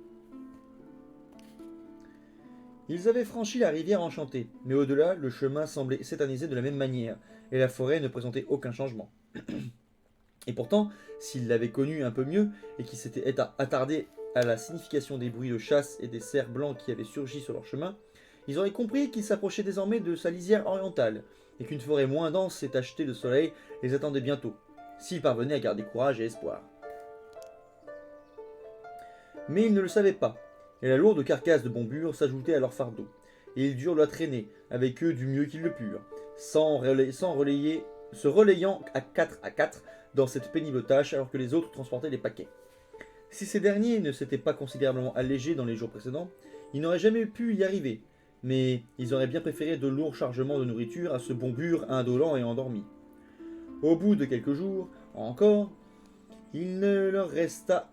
Ils avaient franchi la rivière enchantée, mais au-delà, le chemin semblait s'éterniser de la même manière, et la forêt ne présentait aucun changement. Et pourtant, s'ils l'avaient connu un peu mieux, et qu'ils s'étaient attardés à la signification des bruits de chasse et des cerfs blancs qui avaient surgi sur leur chemin, ils auraient compris qu'ils s'approchaient désormais de sa lisière orientale, et qu'une forêt moins dense et tachetée de soleil les attendait bientôt, s'ils parvenaient à garder courage et espoir. Mais ils ne le savaient pas, et la lourde carcasse de Bombure s'ajoutait à leur fardeau, et ils durent la traîner avec eux du mieux qu'ils le purent, se relayant à 4 dans cette pénible tâche alors que les autres transportaient les paquets. Si ces derniers ne s'étaient pas considérablement allégés dans les jours précédents, ils n'auraient jamais pu y arriver, mais ils auraient bien préféré de lourds chargements de nourriture à ce Bombure indolent et endormi. Au bout de quelques jours, encore, il ne leur resta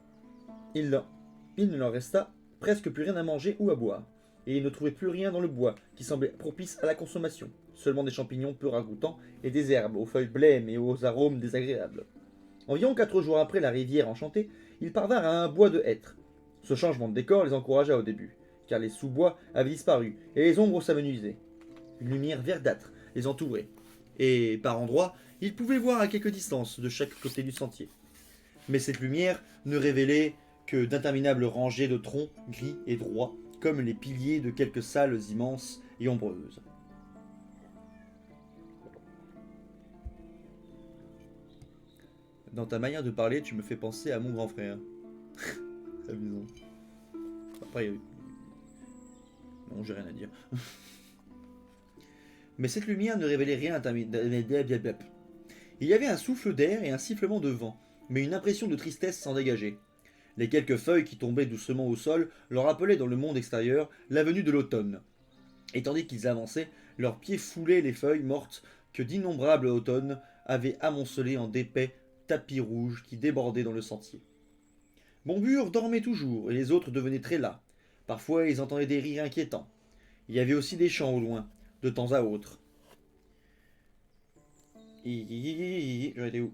presque plus rien à manger ou à boire, et ils ne trouvaient plus rien dans le bois qui semblait propice à la consommation, seulement des champignons peu ragoûtants et des herbes aux feuilles blêmes et aux arômes désagréables. Environ 4 jours après la rivière enchantée, ils parvinrent à un bois de hêtres. Ce changement de décor les encouragea au début, car les sous-bois avaient disparu et les ombres s'amenuisaient. Une lumière verdâtre les entourait, et par endroits, ils pouvaient voir à quelque distance de chaque côté du sentier. Mais cette lumière ne révélait que d'interminables rangées de troncs gris et droits, comme les piliers de quelques salles immenses et ombreuses. Dans ta manière de parler, tu me fais penser à mon grand frère. Amusant. Après, non, j'ai rien à dire. Mais cette lumière ne révélait rien. Il y avait un souffle d'air et un sifflement de vent, mais une impression de tristesse s'en dégageait. Les quelques feuilles qui tombaient doucement au sol leur rappelaient dans le monde extérieur la venue de l'automne. Et tandis qu'ils avançaient, leurs pieds foulaient les feuilles mortes que d'innombrables automnes avaient amoncelées en d'épais tapis rouges qui débordaient dans le sentier. Bombure dormait toujours, et les autres devenaient très las. Parfois, ils entendaient des rires inquiétants. Il y avait aussi des chants au loin, de temps à autre. J'en étais où?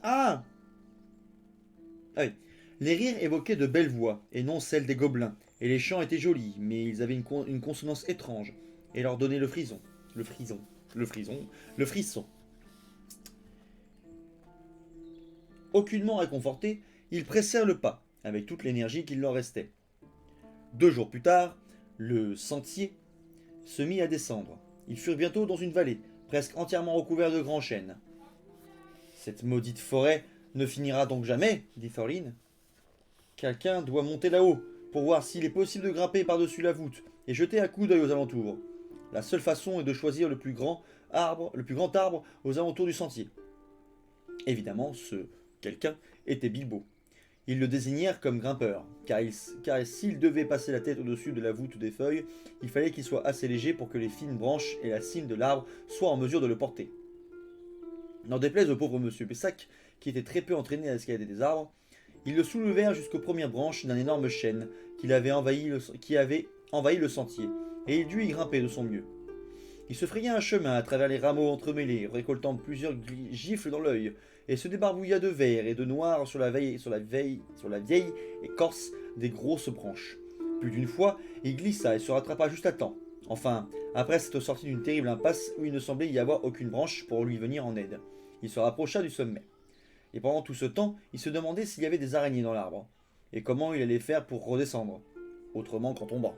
Ah oui. Les rires évoquaient de belles voix, et non celles des gobelins, et les chants étaient jolis, mais ils avaient une consonance étrange, et leur donnaient le frisson. Le frisson. Aucunement réconfortés, ils pressèrent le pas, avec toute l'énergie qu'il leur restait. 2 jours plus tard, le sentier se mit à descendre. Ils furent bientôt dans une vallée, presque entièrement recouverte de grands chênes. Cette maudite forêt ne finira donc jamais, dit Thorlin. Quelqu'un doit monter là-haut, pour voir s'il est possible de grimper par-dessus la voûte, et jeter un coup d'œil aux alentours. La seule façon est de choisir le plus grand arbre aux alentours du sentier. Évidemment, ce quelqu'un était Bilbo. Ils le désignèrent comme grimpeur, car s'il devait passer la tête au-dessus de la voûte des feuilles, il fallait qu'il soit assez léger pour que les fines branches et la cime de l'arbre soient en mesure de le porter. N'en déplaise au pauvre monsieur Pessac, qui était très peu entraîné à escalader des arbres, ils le soulevèrent jusqu'aux premières branches d'un énorme chêne qui avait envahi le sentier, et il dut y grimper de son mieux. Il se fraya un chemin à travers les rameaux entremêlés, récoltant plusieurs gifles dans l'œil, et se débarbouilla de vert et de noir sur la vieille écorce des grosses branches. Plus d'une fois, il glissa et se rattrapa juste à temps. Enfin, après s'être sorti d'une terrible impasse où il ne semblait y avoir aucune branche pour lui venir en aide, il se rapprocha du sommet. Et pendant tout ce temps, il se demandait s'il y avait des araignées dans l'arbre, et comment il allait faire pour redescendre, autrement qu'en tombant.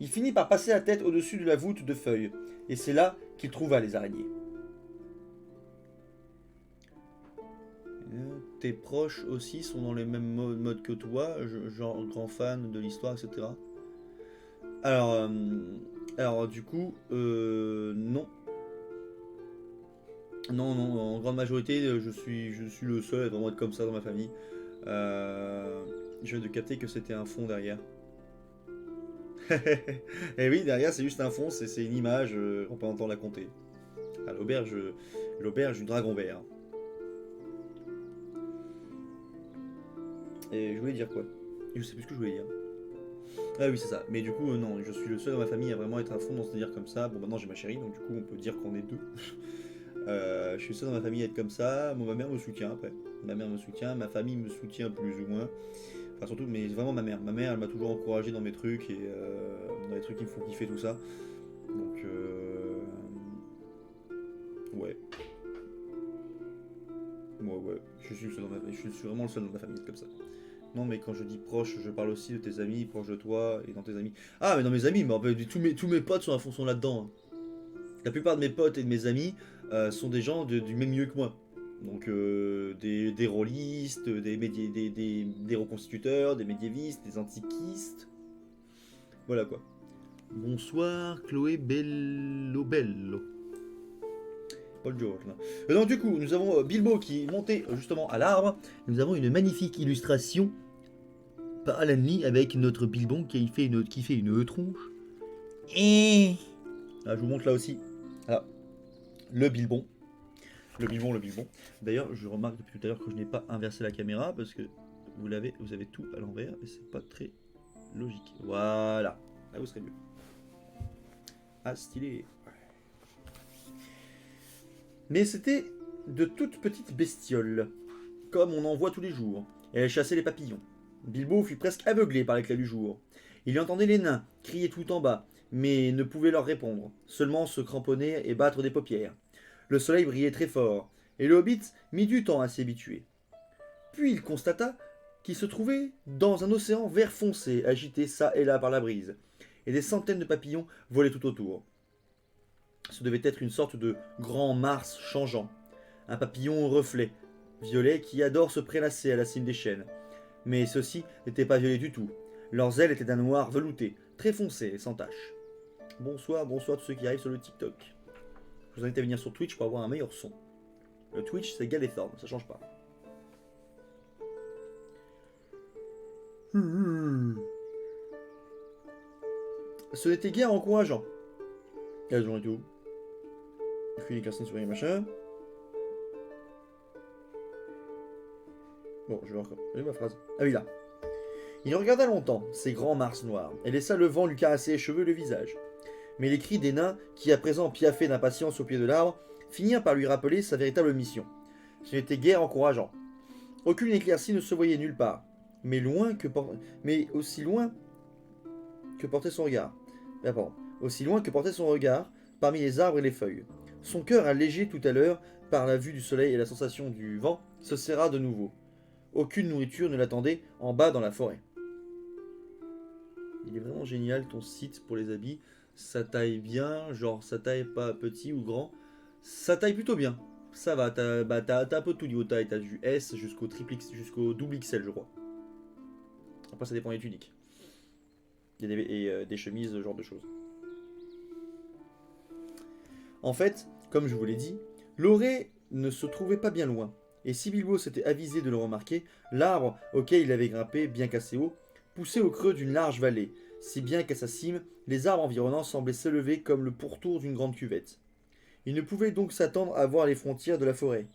Il finit par passer la tête au-dessus de la voûte de feuilles, et c'est là qu'il trouva les araignées. Tes proches aussi sont dans les mêmes modes que toi, genre grand fan de l'histoire, etc. Alors du coup, non. Non, en grande majorité, je suis le seul à vraiment être comme ça dans ma famille. Je viens de capter que c'était un fond derrière. Et oui, derrière, c'est juste un fond, c'est une image, on peut entendre la compter. Ah, l'auberge du dragon vert. Et je voulais dire quoi? Je sais plus ce que je voulais dire. Ah oui, c'est ça. Mais du coup, non, je suis le seul dans ma famille à vraiment être à fond dans ce délire comme ça. Bon, maintenant j'ai ma chérie, donc du coup, on peut dire qu'on est deux. Je suis le seul dans ma famille à être comme ça. Bon, ma mère me soutient après. Ma mère me soutient, ma famille me soutient plus ou moins. Enfin, surtout, mais vraiment ma mère. Ma mère, elle m'a toujours encouragé dans mes trucs et dans les trucs qui me font kiffer, tout ça. Donc, ouais. Ouais. Je suis, le seul dans je suis vraiment le seul dans ma famille comme ça. Non, mais quand je dis proche, je parle aussi de tes amis, proche de toi et dans tes amis. Ah, mais dans mes amis, mais en fait, tous mes potes sont à fond sont là-dedans, hein. La plupart de mes potes et de mes amis sont des gens du même milieu que moi. Donc des rôlistes, des reconstituteurs, des médiévistes, des antiquistes. Voilà quoi. Bonsoir Chloé Bello Bello. Paul George. Là. Et donc du coup, nous avons Bilbo qui est monté justement à l'arbre. Nous avons une magnifique illustration par Alan Lee avec notre Bilbon qui fait une tronche. Et ah, je vous montre là aussi. Ah, le Bilbon. Le Bilbon. D'ailleurs, je remarque depuis tout à l'heure que je n'ai pas inversé la caméra parce que vous avez tout à l'envers et c'est pas très logique. Voilà. Là, vous serez mieux. Ah, stylé. Mais c'était de toutes petites bestioles, comme on en voit tous les jours. Et elle chassait les papillons. Bilbo fut presque aveuglé par l'éclat du jour. Il entendait les nains crier tout en bas, mais ne pouvait leur répondre, seulement se cramponner et battre des paupières. Le soleil brillait très fort, et le hobbit mit du temps à s'y habituer. Puis il constata qu'il se trouvait dans un océan vert foncé, agité çà et là par la brise, et des centaines de papillons volaient tout autour. Ce devait être une sorte de grand Mars changeant, un papillon au reflet, violet qui adore se prélasser à la cime des chênes. Mais ceux-ci n'étaient pas violets du tout. Leurs ailes étaient d'un noir velouté, très foncé et sans tache. Bonsoir tous ceux qui arrivent sur le TikTok. Je vous invite à venir sur Twitch pour avoir un meilleur son. Le Twitch, c'est Galethorn, ça change pas. Ce n'était guère encourageant. Elles ont été où? Puis les Kerstin sur les machins. Bon, je vais encore. J'ai ma phrase. Ah oui, là. Il regarda longtemps ces grands mars noirs et laissa le vent lui caresser les cheveux et le visage. Mais les cris des nains, qui à présent piaffaient d'impatience au pied de l'arbre, finirent par lui rappeler sa véritable mission. Ce n'était guère encourageant. Aucune éclaircie ne se voyait nulle part, mais aussi loin que portait son regard. Aussi loin que portait son regard, parmi les arbres et les feuilles. Son cœur, allégé tout à l'heure par la vue du soleil et la sensation du vent, se serra de nouveau. Aucune nourriture ne l'attendait en bas dans la forêt. Il est vraiment génial ton site pour les habits. Ça taille bien, genre ça taille pas petit ou grand. Ça taille plutôt bien. Ça va, t'as un peu tout niveau taille. T'as du S jusqu'au triple X, jusqu'au double XL, je crois. Après, ça dépend des tuniques. Il y a des chemises, ce genre de choses. En fait, comme je vous l'ai dit, l'orée ne se trouvait pas bien loin. Et si Bilbo s'était avisé de le remarquer, l'arbre auquel il avait grimpé, bien qu'assez haut, poussait au creux d'une large vallée, si bien qu'à sa cime, les arbres environnants semblaient s'élever comme le pourtour d'une grande cuvette. Il ne pouvait donc s'attendre à voir les frontières de la forêt.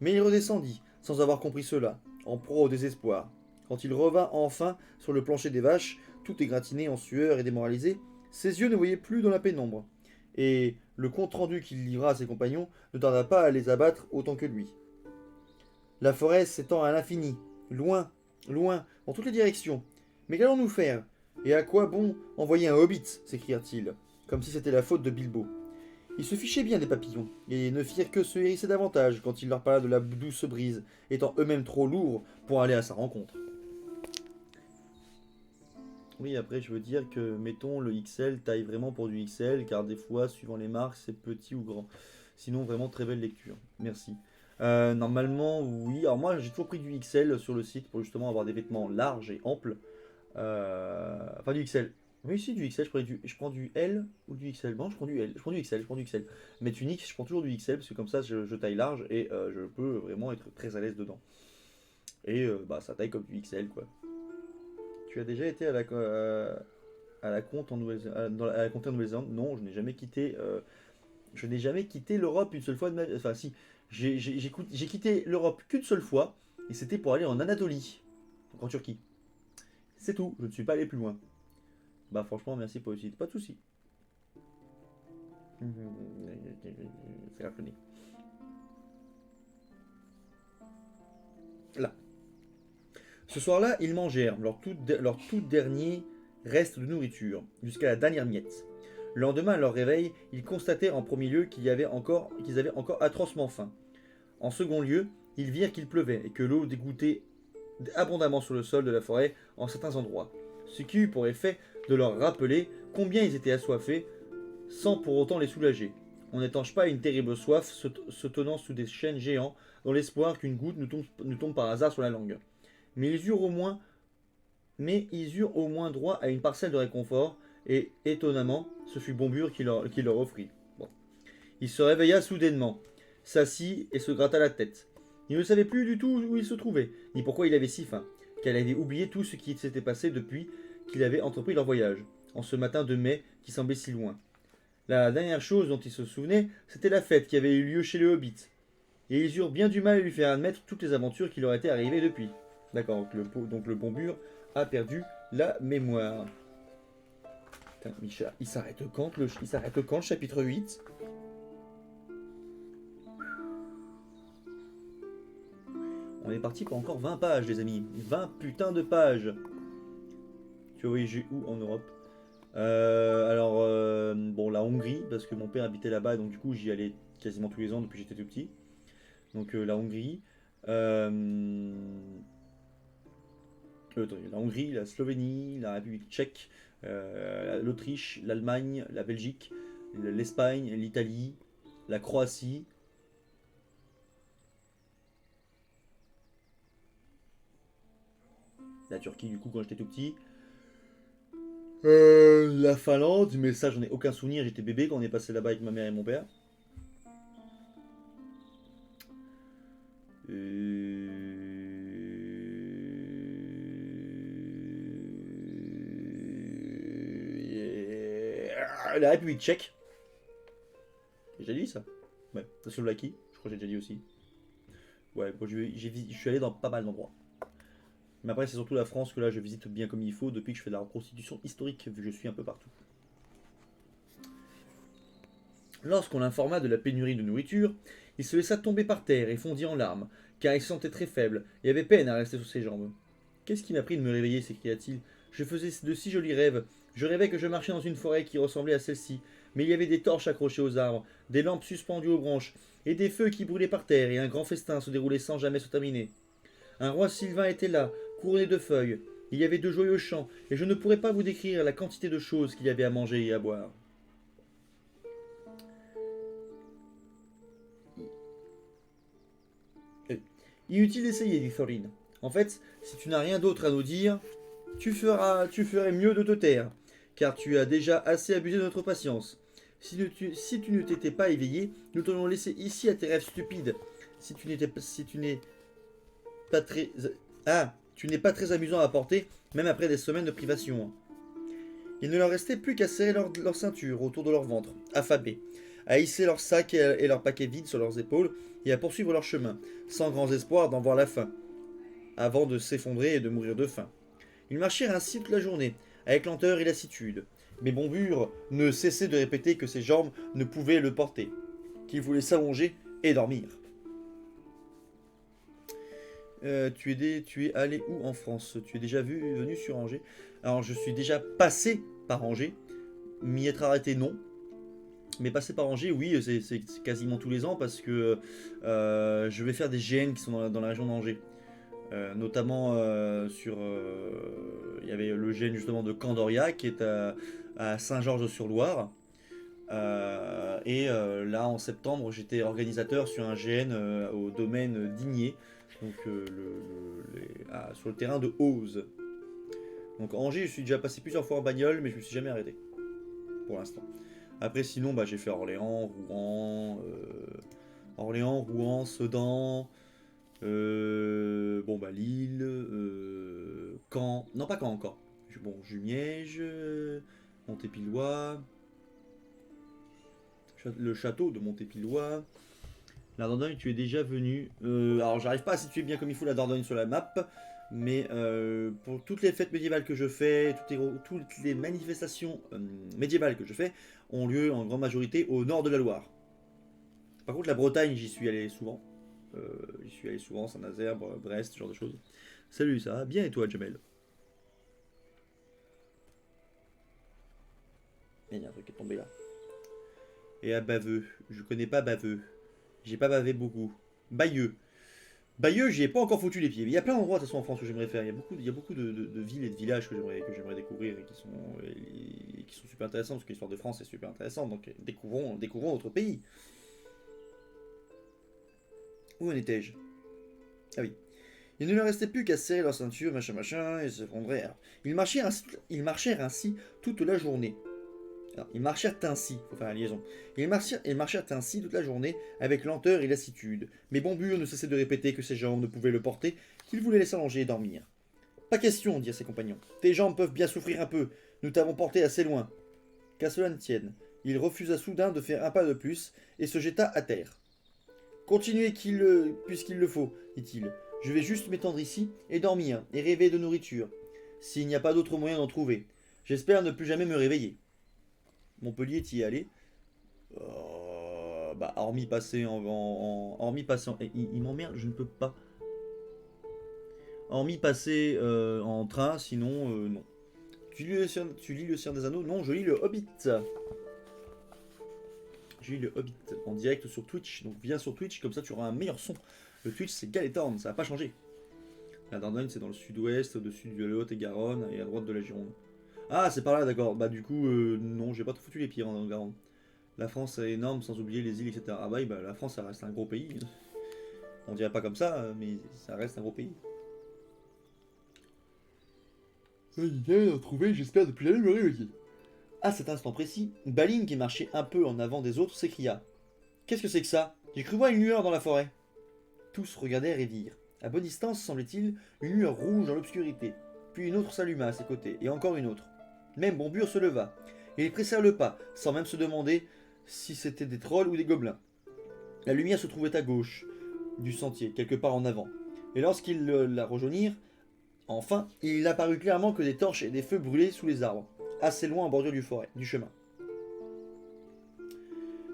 Mais il redescendit, sans avoir compris cela, en proie au désespoir. Quand il revint enfin sur le plancher des vaches, tout égratigné en sueur et démoralisé, ses yeux ne voyaient plus dans la pénombre. Et le compte-rendu qu'il livra à ses compagnons ne tarda pas à les abattre autant que lui. La forêt s'étend à l'infini, loin, loin, dans toutes les directions. Mais qu'allons-nous faire? Et à quoi bon envoyer un hobbit s'écria-t-il, comme si c'était la faute de Bilbo. Ils se fichaient bien des papillons, et ne firent que se hérisser davantage quand il leur parla de la douce brise, étant eux-mêmes trop lourds pour aller à sa rencontre. Oui, après, je veux dire que, mettons, le XL taille vraiment pour du XL, car des fois, suivant les marques, c'est petit ou grand. Sinon, vraiment très belle lecture. Merci. Normalement, oui. Alors moi, j'ai toujours pris du XL sur le site pour justement avoir des vêtements larges et amples. Enfin, du XL. Oui, si, du XL, je prends du L ou du XL. Bon, je prends du L. Je prends du XL. Mais tunique, je prends toujours du XL parce que comme ça, je taille large et je peux vraiment être très à l'aise dedans. Et bah, ça taille comme du XL, quoi. Tu as déjà été à à la compte en à la comté en Nouvelle-Zélande. Non, je n'ai jamais quitté l'Europe une seule fois de ma vie. Enfin, si, j'ai quitté l'Europe qu'une seule fois, et c'était pour aller en Anatolie, donc en Turquie. C'est tout, je ne suis pas allé plus loin. Bah franchement, merci pour le site, pas de soucis. C'est rappelé. Là. Ce soir-là, ils mangèrent leur tout dernier reste de nourriture, jusqu'à la dernière miette. Le lendemain, à leur réveil, ils constatèrent en premier lieu qu'ils avaient encore atrocement faim. En second lieu, ils virent qu'il pleuvait et que l'eau dégouttait abondamment sur le sol de la forêt en certains endroits, ce qui eut pour effet de leur rappeler combien ils étaient assoiffés sans pour autant les soulager. On n'étanche pas une terrible soif se tenant sous des chênes géants dans l'espoir qu'une goutte ne tombe par hasard sur la langue. Mais ils eurent au moins droit à une parcelle de réconfort, et étonnamment, ce fut Bombure qui leur offrit. Bon. Il se réveilla soudainement, s'assit et se gratta la tête. Il ne savait plus du tout où il se trouvait, ni pourquoi il avait si faim, car il avait oublié tout ce qui s'était passé depuis qu'il avait entrepris leur voyage, en ce matin de mai qui semblait si loin. La dernière chose dont il se souvenait, c'était la fête qui avait eu lieu chez le Hobbit, et ils eurent bien du mal à lui faire admettre toutes les aventures qui leur étaient arrivées depuis. D'accord, donc le Bombure a perdu la mémoire. Putain, Micha, il s'arrête quand le chapitre 8? On est parti pour encore 20 pages, les amis. 20 putains de pages. Tu vois, j'ai où en Europe? Bon, la Hongrie, parce que mon père habitait là-bas, donc du coup, j'y allais quasiment tous les ans depuis que j'étais tout petit. Donc, la Hongrie. La Hongrie, la Slovénie, la République tchèque, l'Autriche, l'Allemagne, la Belgique, l'Espagne, l'Italie, la Croatie. La Turquie, du coup, quand j'étais tout petit. La Finlande, mais ça, j'en ai aucun souvenir. J'étais bébé quand on est passé là-bas avec ma mère et mon père. La République tchèque. J'ai déjà dit ça? Ouais. La Slovaquie, je crois que j'ai déjà dit aussi. Ouais, bon, je suis allé dans pas mal d'endroits. Mais après, c'est surtout la France que là, je visite bien comme il faut depuis que je fais de la reconstitution historique, vu que je suis un peu partout. Lorsqu'on l'informa de la pénurie de nourriture, il se laissa tomber par terre et fondit en larmes, car il se sentait très faible et avait peine à rester sur ses jambes. Qu'est-ce qui m'a pris de me réveiller s'écria-t-il. Je faisais de si jolis rêves. Je rêvais que je marchais dans une forêt qui ressemblait à celle-ci, mais il y avait des torches accrochées aux arbres, des lampes suspendues aux branches, et des feux qui brûlaient par terre, et un grand festin se déroulait sans jamais se terminer. Un roi sylvain était là, couronné de feuilles. Il y avait de joyeux chants, et je ne pourrais pas vous décrire la quantité de choses qu'il y avait à manger et à boire. Inutile d'essayer, dit Thorin. En fait, si tu n'as rien d'autre à nous dire, tu ferais mieux de te taire, car tu as déjà assez abusé de notre patience. Si tu ne t'étais pas éveillé, nous t'aurions laissé ici à tes rêves stupides. Si tu n'es pas très... Ah, tu n'es pas très amusant à porter, même après des semaines de privation. Il ne leur restait plus qu'à serrer leur ceinture autour de leur ventre, affabés, à hisser leurs sacs et leurs paquets vides sur leurs épaules, et à poursuivre leur chemin, sans grands espoirs d'en voir la fin, avant de s'effondrer et de mourir de faim. Ils marchèrent ainsi toute la journée, avec lenteur et lassitude, mais Bombure ne cessait de répéter que ses jambes ne pouvaient le porter, qu'il voulait s'allonger et dormir. Tu es allé où en France? Tu es déjà venu sur Angers? Alors je suis déjà passé par Angers, m'y être arrêté non, mais passer par Angers, oui, c'est quasiment tous les ans parce que je vais faire des GN qui sont dans la région d'Angers. Notamment il y avait le GN justement de Candoria qui est à Saint-Georges-sur-Loire. Là en septembre, j'étais organisateur sur un GN au domaine d'Igné, donc sur le terrain de Auze. Donc Angers, je suis déjà passé plusieurs fois en bagnole, mais je me suis jamais arrêté pour l'instant. Après, sinon, j'ai fait Orléans, Rouen, Sedan, Lille, Caen. Non, pas Caen encore. bon, Jumièges, Montépillois, le château de Montépillois. La Dordogne, tu es déjà venu. Alors, j'arrive pas à situer bien comme il faut la Dordogne sur la map, mais pour toutes les fêtes médiévales que je fais, toutes les manifestations médiévales que je fais, ont lieu en grande majorité au nord de la Loire. Par contre, la Bretagne, j'y suis allé souvent. Saint-Nazaire, Brest, ce genre de choses. Salut, ça va bien et toi, Jamel? Il y a un truc qui est tombé là. Et à Baveux, je connais pas Baveux. J'ai pas bavé beaucoup. Bayeux. Bayeux, j'y ai pas encore foutu les pieds. Il y a plein d'endroits de toute façon en France que j'aimerais faire. Il y a beaucoup de villes et de villages que j'aimerais découvrir et qui sont super intéressants parce que l'histoire de France est super intéressante. Donc découvrons notre pays. Où en étais-je? Ah oui. Il ne leur restait plus qu'à serrer leur ceinture, machin, et s'effondrer. Ils marchèrent ainsi toute la journée. Alors, ils marchèrent ainsi, faut faire la liaison. Ils marchèrent ainsi toute la journée, avec lenteur et lassitude. Mais Bombure ne cessait de répéter que ses jambes ne pouvaient le porter, qu'il voulait les allonger et dormir. Pas question, dirent ses compagnons. Tes jambes peuvent bien souffrir un peu. Nous t'avons porté assez loin. Qu'à cela ne tienne. Il refusa soudain de faire un pas de plus, et se jeta à terre. Continuez puisqu'il le faut, dit-il. Je vais juste m'étendre ici, et dormir, et rêver de nourriture. S'il n'y a pas d'autre moyen d'en trouver. J'espère ne plus jamais me réveiller. Montpellier, t'y es allé? Hormis passer il m'emmerde, je ne peux pas. Hormis passer en train, sinon, non. Tu lis le Seigneur des Anneaux? Non, je lis le Hobbit. Je lis le Hobbit en direct sur Twitch. Donc viens sur Twitch, comme ça tu auras un meilleur son. Le Twitch, c'est Galétorn, ça n'a pas changé. La Dordogne, c'est dans le sud-ouest, au-dessus de la Haute-Garonne et à droite de la Gironde. Ah, c'est par là, d'accord. Bah, du coup, non, j'ai pas trop foutu les pieds en Garonne. La France est énorme, sans oublier les îles, etc. Ah, bah, la France, ça reste un gros pays. On dirait pas comme ça, mais ça reste un gros pays. Il a trouvé, j'espère, depuis jamais me réveiller. À cet instant précis, Balin, qui marchait un peu en avant des autres, s'écria. Qu'est-ce que c'est que ça? J'ai cru voir une lueur dans la forêt. Tous regardèrent et virent. À bonne distance, semblait-il, une lueur rouge dans l'obscurité. Puis une autre s'alluma à ses côtés, et encore une autre. Même Bombure se leva, et ils pressèrent le pas, sans même se demander si c'était des trolls ou des gobelins. La lumière se trouvait à gauche du sentier, quelque part en avant, et lorsqu'ils la rejoignirent, enfin, il apparut clairement que des torches et des feux brûlaient sous les arbres, assez loin en bordure du chemin.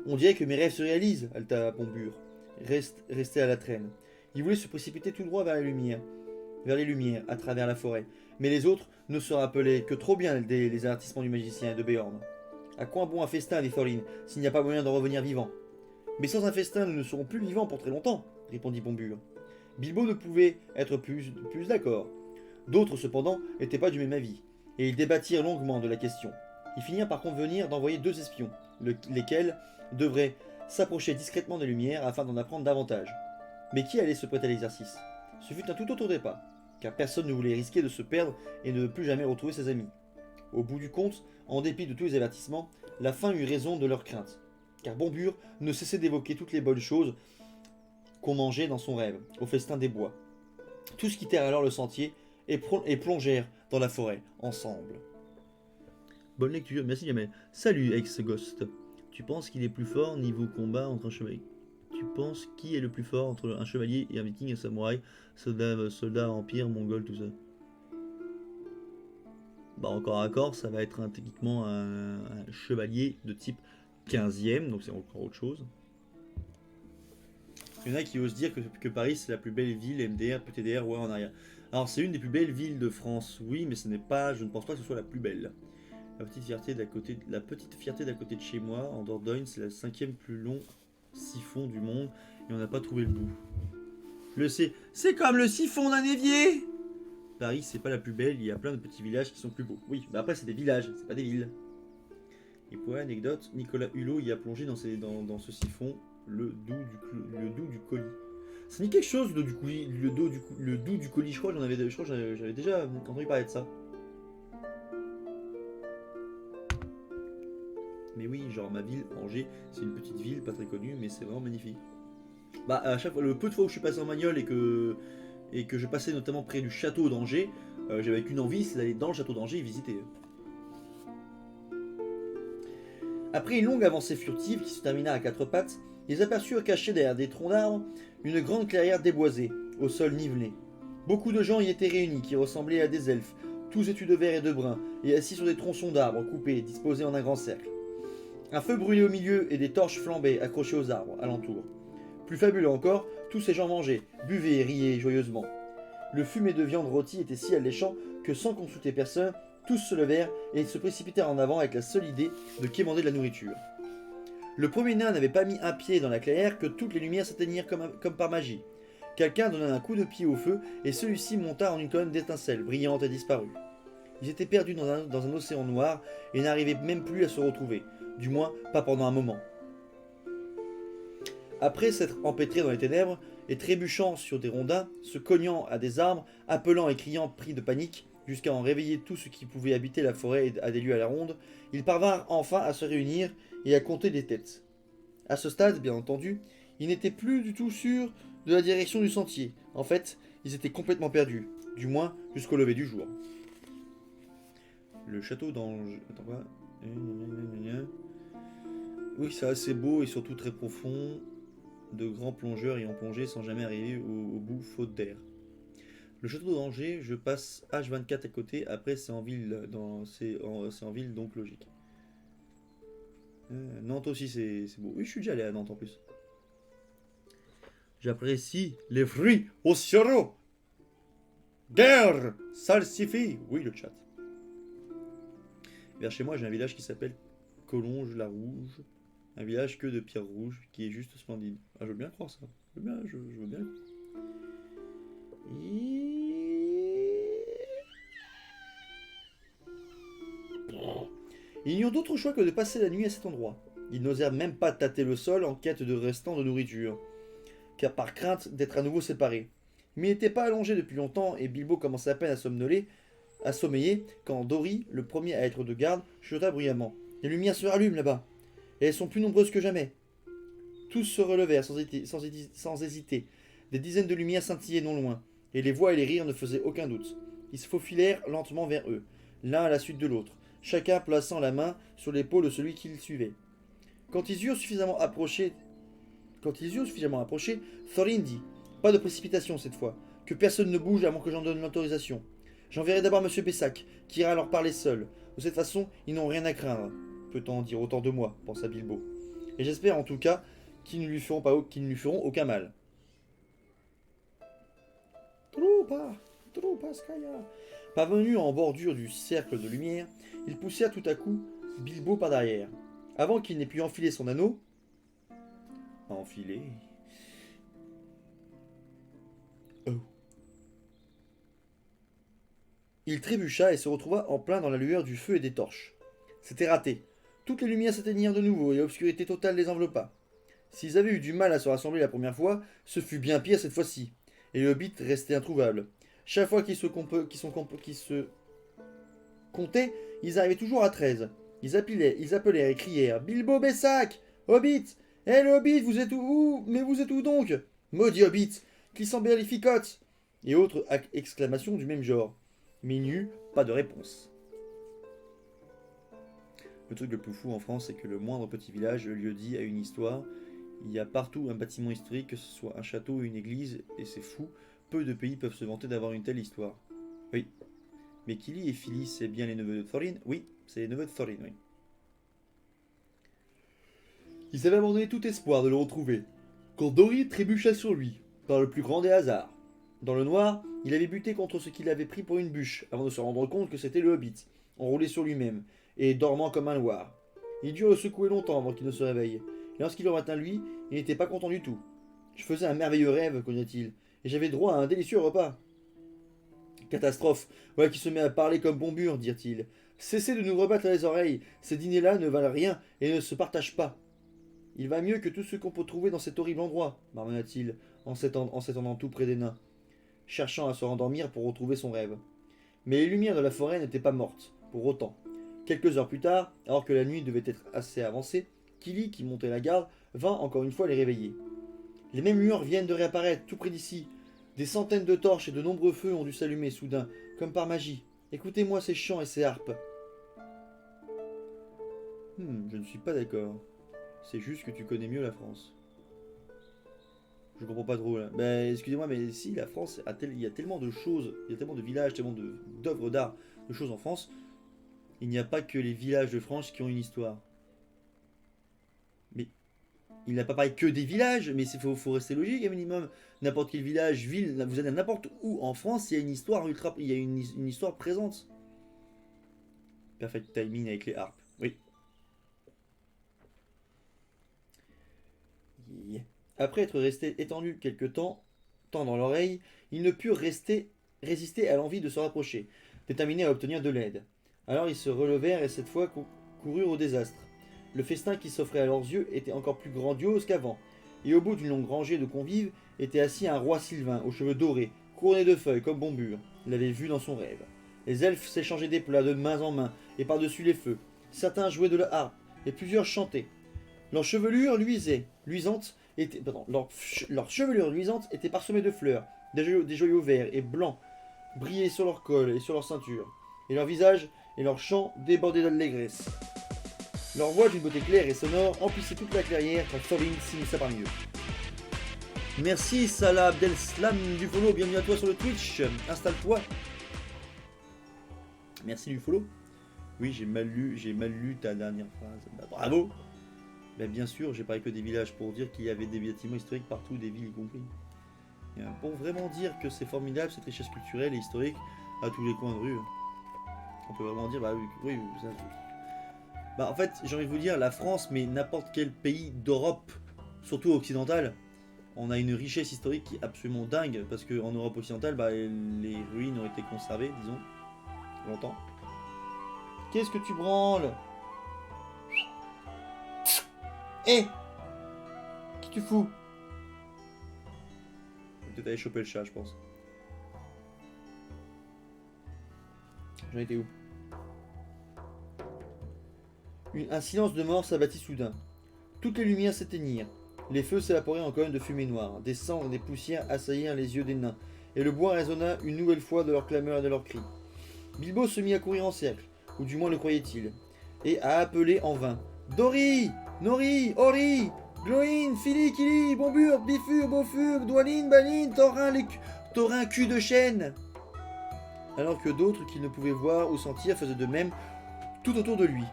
On dirait que mes rêves se réalisent, halta Bombure, resté à la traîne. Il voulait se précipiter tout droit vers les lumières, à travers la forêt. Mais les autres ne se rappelaient que trop bien les avertissements du magicien et de Béorn. À quoi bon un festin, dit Thorlin, s'il n'y a pas moyen d'en revenir vivant? Mais sans un festin, nous ne serons plus vivants pour très longtemps, répondit Bombure. Bilbo ne pouvait être plus d'accord. D'autres, cependant, n'étaient pas du même avis, et ils débattirent longuement de la question. Ils finirent par convenir d'envoyer 2 espions, lesquels devraient s'approcher discrètement des lumières afin d'en apprendre davantage. Mais qui allait se prêter à l'exercice? Ce fut un tout autre débat, car personne ne voulait risquer de se perdre et ne plus jamais retrouver ses amis. Au bout du compte, en dépit de tous les avertissements, la faim eut raison de leurs craintes, car Bombure ne cessait d'évoquer toutes les bonnes choses qu'on mangeait dans son rêve, au festin des bois. Tous quittèrent alors le sentier et plongèrent dans la forêt, ensemble. Bonne lecture, merci Jamel. Salut ex-ghost. Tu penses qu'il est plus fort niveau combat entre un chevalier? Tu penses qui est le plus fort entre un chevalier et un viking, un samouraï, soldat empire, mongol, tout ça? Bah encore à corps, ça va être techniquement un chevalier de type 15e, donc c'est encore autre chose. Il y en a qui osent dire que Paris c'est la plus belle ville, MDR, PTDR, ouais en arrière. Alors c'est une des plus belles villes de France, oui, mais je ne pense pas que ce soit la plus belle. La petite fierté d'à côté de chez moi, en Dordogne, c'est la 5e plus long siphon du monde, et on n'a pas trouvé le bout. C'est comme le siphon d'un évier! Paris, c'est pas la plus belle, il y a plein de petits villages qui sont plus beaux. Oui, mais après c'est des villages, c'est pas des villes. Et pour anecdote, Nicolas Hulot y a plongé dans ce siphon le doux du colis. Ça dit quelque chose, le doux du colis, je crois que j'avais déjà entendu parler de ça. Mais oui, genre ma ville, Angers, c'est une petite ville, pas très connue, mais c'est vraiment magnifique. Bah à chaque fois, le peu de fois où je suis passé en bagnole et que je passais notamment près du château d'Angers, J'avais qu'une envie, c'est d'aller dans le château d'Angers et visiter. Après une longue avancée furtive qui se termina à quatre pattes, ils aperçurent cachés derrière des troncs d'arbres une grande clairière déboisée, au sol nivelé. Beaucoup de gens y étaient réunis qui ressemblaient à des elfes, tous vêtus de vert et de brun, et assis sur des tronçons d'arbres coupés, disposés en un grand cercle. Un feu brûlait au milieu et des torches flambaient accrochées aux arbres alentour. Plus fabuleux encore, tous ces gens mangeaient, buvaient et riaient joyeusement. Le fumet de viande rôtie était si alléchant que sans consulter personne, tous se levèrent et se précipitèrent en avant avec la seule idée de quémander de la nourriture. Le premier nain n'avait pas mis un pied dans la clairière que toutes les lumières s'éteignirent comme par magie. Quelqu'un donna un coup de pied au feu et celui-ci monta en une colonne d'étincelles brillante et disparut. Ils étaient perdus dans un océan noir et n'arrivaient même plus à se retrouver, du moins pas pendant un moment. Après s'être empêtrés dans les ténèbres et trébuchant sur des rondins, se cognant à des arbres, appelant et criant pris de panique, jusqu'à en réveiller tout ce qui pouvait habiter la forêt à des lieux à la ronde, ils parvinrent enfin à se réunir et à compter des têtes. À ce stade, bien entendu, ils n'étaient plus du tout sûrs de la direction du sentier. En fait, ils étaient complètement perdus, du moins jusqu'au lever du jour. Le château d'Angers... Attends quoi? Oui, c'est assez beau et surtout très profond. De grands plongeurs y ont plongé sans jamais arriver au bout faute d'air. Le château d'Angers, je passe H24 à côté, après c'est en ville, c'est en ville donc logique. Nantes aussi c'est beau. Oui, je suis déjà allé à Nantes en plus. J'apprécie les fruits au sirop. Guerre, salsifie. Oui, le chat. Vers chez moi, j'ai un village qui s'appelle Collonges-la-Rouge. Un village que de pierres rouges qui est juste splendide. Ah, je veux bien croire ça. Je veux bien. Ils n'eurent d'autre choix que de passer la nuit à cet endroit. Ils n'osèrent même pas tâter le sol en quête de restants de nourriture, car par crainte d'être à nouveau séparés. Mais ils n'étaient pas allongés depuis longtemps et Bilbo commençait à peine à sommeiller quand Dory, le premier à être de garde, chuchota bruyamment. Les lumières se rallument là-bas, et elles sont plus nombreuses que jamais. Tous se relevèrent sans hésiter. Des dizaines de lumières scintillaient non loin, et les voix et les rires ne faisaient aucun doute. Ils se faufilèrent lentement vers eux, l'un à la suite de l'autre, chacun plaçant la main sur l'épaule de celui qui le suivait. Quand ils eurent suffisamment approché, Thorin dit « Pas de précipitation cette fois, que personne ne bouge avant que j'en donne l'autorisation. J'enverrai d'abord M. Pessac, qui ira leur parler seul. De cette façon, ils n'ont rien à craindre. Peut-on en dire autant de moi, pensa Bilbo. Et j'espère en tout cas qu'ils ne lui feront aucun mal. Troupa, Skaya. Parvenus en bordure du cercle de lumière, ils poussèrent tout à coup Bilbo par derrière. Avant qu'il n'ait pu enfiler son anneau... Enfiler... Oh. Il trébucha et se retrouva en plein dans la lueur du feu et des torches. C'était raté. Toutes les lumières s'éteignirent de nouveau et l'obscurité totale les enveloppa. S'ils avaient eu du mal à se rassembler la première fois, ce fut bien pire cette fois-ci. Et le hobbit restait introuvable. Chaque fois qu'ils se comptaient, ils arrivaient toujours à 13. Ils appelèrent et crièrent « Bilbo Bessac, Hobbit! Hé le Hobbit, vous êtes où? Mais vous êtes où donc? Maudit Hobbit, qui s'embellificote !» Et autres exclamations du même genre. Mais il n'y eut pas de réponse. Le truc le plus fou en France, c'est que le moindre petit village, lieu-dit, a une histoire. Il y a partout un bâtiment historique, que ce soit un château ou une église, et c'est fou. Peu de pays peuvent se vanter d'avoir une telle histoire. Oui. Mais Kili et Fili, c'est bien les neveux de Thorin? Oui, c'est les neveux de Thorin, oui. Ils avaient abandonné tout espoir de le retrouver, quand Dory trébucha sur lui, par le plus grand des hasards. Dans le noir, il avait buté contre ce qu'il avait pris pour une bûche, avant de se rendre compte que c'était le Hobbit, enroulé sur lui-même, et dormant comme un loir. Il dut le secouer longtemps avant qu'il ne se réveille, et lorsqu'il le matin lui, il n'était pas content du tout. Je faisais un merveilleux rêve, cogna-t-il, et j'avais droit à un délicieux repas. Catastrophe, voilà qui se met à parler comme bon mûr, dirent-ils. Cessez de nous rebattre les oreilles, ces dîners-là ne valent rien et ne se partagent pas. Il va mieux que tout ce qu'on peut trouver dans cet horrible endroit, marmonna-t-il, en s'étendant tout près des nains, cherchant à se rendormir pour retrouver son rêve. Mais les lumières de la forêt n'étaient pas mortes, pour autant. Quelques heures plus tard, alors que la nuit devait être assez avancée, Kili, qui montait la garde, vint encore une fois les réveiller. Les mêmes lueurs viennent de réapparaître tout près d'ici. Des centaines de torches et de nombreux feux ont dû s'allumer soudain, comme par magie. Écoutez-moi ces chants et ces harpes. Je ne suis pas d'accord. C'est juste que tu connais mieux la France. Je comprends pas trop là. Ben, excusez-moi, mais si la France, il y a tellement de choses, il y a tellement de villages, tellement d'œuvres d'art, de choses en France, il n'y a pas que les villages de France qui ont une histoire. Mais il n'a pas parlé que des villages, mais il faut rester logique un minimum. N'importe quel village, ville, vous allez à n'importe où en France, il y a une histoire il y a une histoire présente. Perfect timing avec les harpes. Oui. Yeah. Après être resté étendu quelque temps dans l'oreille, il ne put résister à l'envie de se rapprocher, déterminé à obtenir de l'aide. Alors ils se relevèrent et cette fois coururent au désastre. Le festin qui s'offrait à leurs yeux était encore plus grandiose qu'avant, et au bout d'une longue rangée de convives était assis un roi sylvain aux cheveux dorés, couronné de feuilles comme Bombure. Il l'avait vu dans son rêve. Les elfes s'échangeaient des plats de main en main et par-dessus les feux. Certains jouaient de la harpe et plusieurs chantaient. Leur chevelure luisante était parsemée de fleurs, des joyaux verts et blancs brillaient sur leur col et sur leur ceinture, et leur visage et leurs chants débordaient d'allégresse. Leur voix d'une beauté claire et sonore emplissait toute la clairière quand Thorin s'immisça parmi eux. Merci Salah Abdelslam du follow, bienvenue à toi sur le Twitch, installe-toi. Merci du follow. Oui, j'ai mal lu ta dernière phrase. Bah, bravo. Ben, bien sûr, j'ai parlé que des villages pour dire qu'il y avait des bâtiments historiques partout, des villes y compris. Pour vraiment dire que c'est formidable cette richesse culturelle et historique à tous les coins de rue. On peut vraiment dire, bah oui, ça. Bah en fait, j'ai envie de vous dire, la France, mais n'importe quel pays d'Europe, surtout occidentale, on a une richesse historique qui est absolument dingue, parce qu'en Europe occidentale, bah, les ruines ont été conservées, disons, longtemps. Qu'est-ce que tu branles? Hé, qui tu fous? Peut-être aller choper le chat, je pense. J'en étais où? Un silence de mort s'abattit soudain. Toutes les lumières s'éteignirent. Les feux s'évaporèrent en colonnes de fumée noire. Des cendres et des poussières assaillirent les yeux des nains, et le bois résonna une nouvelle fois de leurs clameurs et de leurs cris. Bilbo se mit à courir en cercle, ou du moins le croyait-il, et à appeler en vain. Dori, Nori, Ori, Gloin, Fili, Kili, Bombure, Bifur, Bofur, Dwalin, Balin, Thorin, cul de chêne. Alors que d'autres qu'il ne pouvait voir ou sentir faisaient de même tout autour de lui,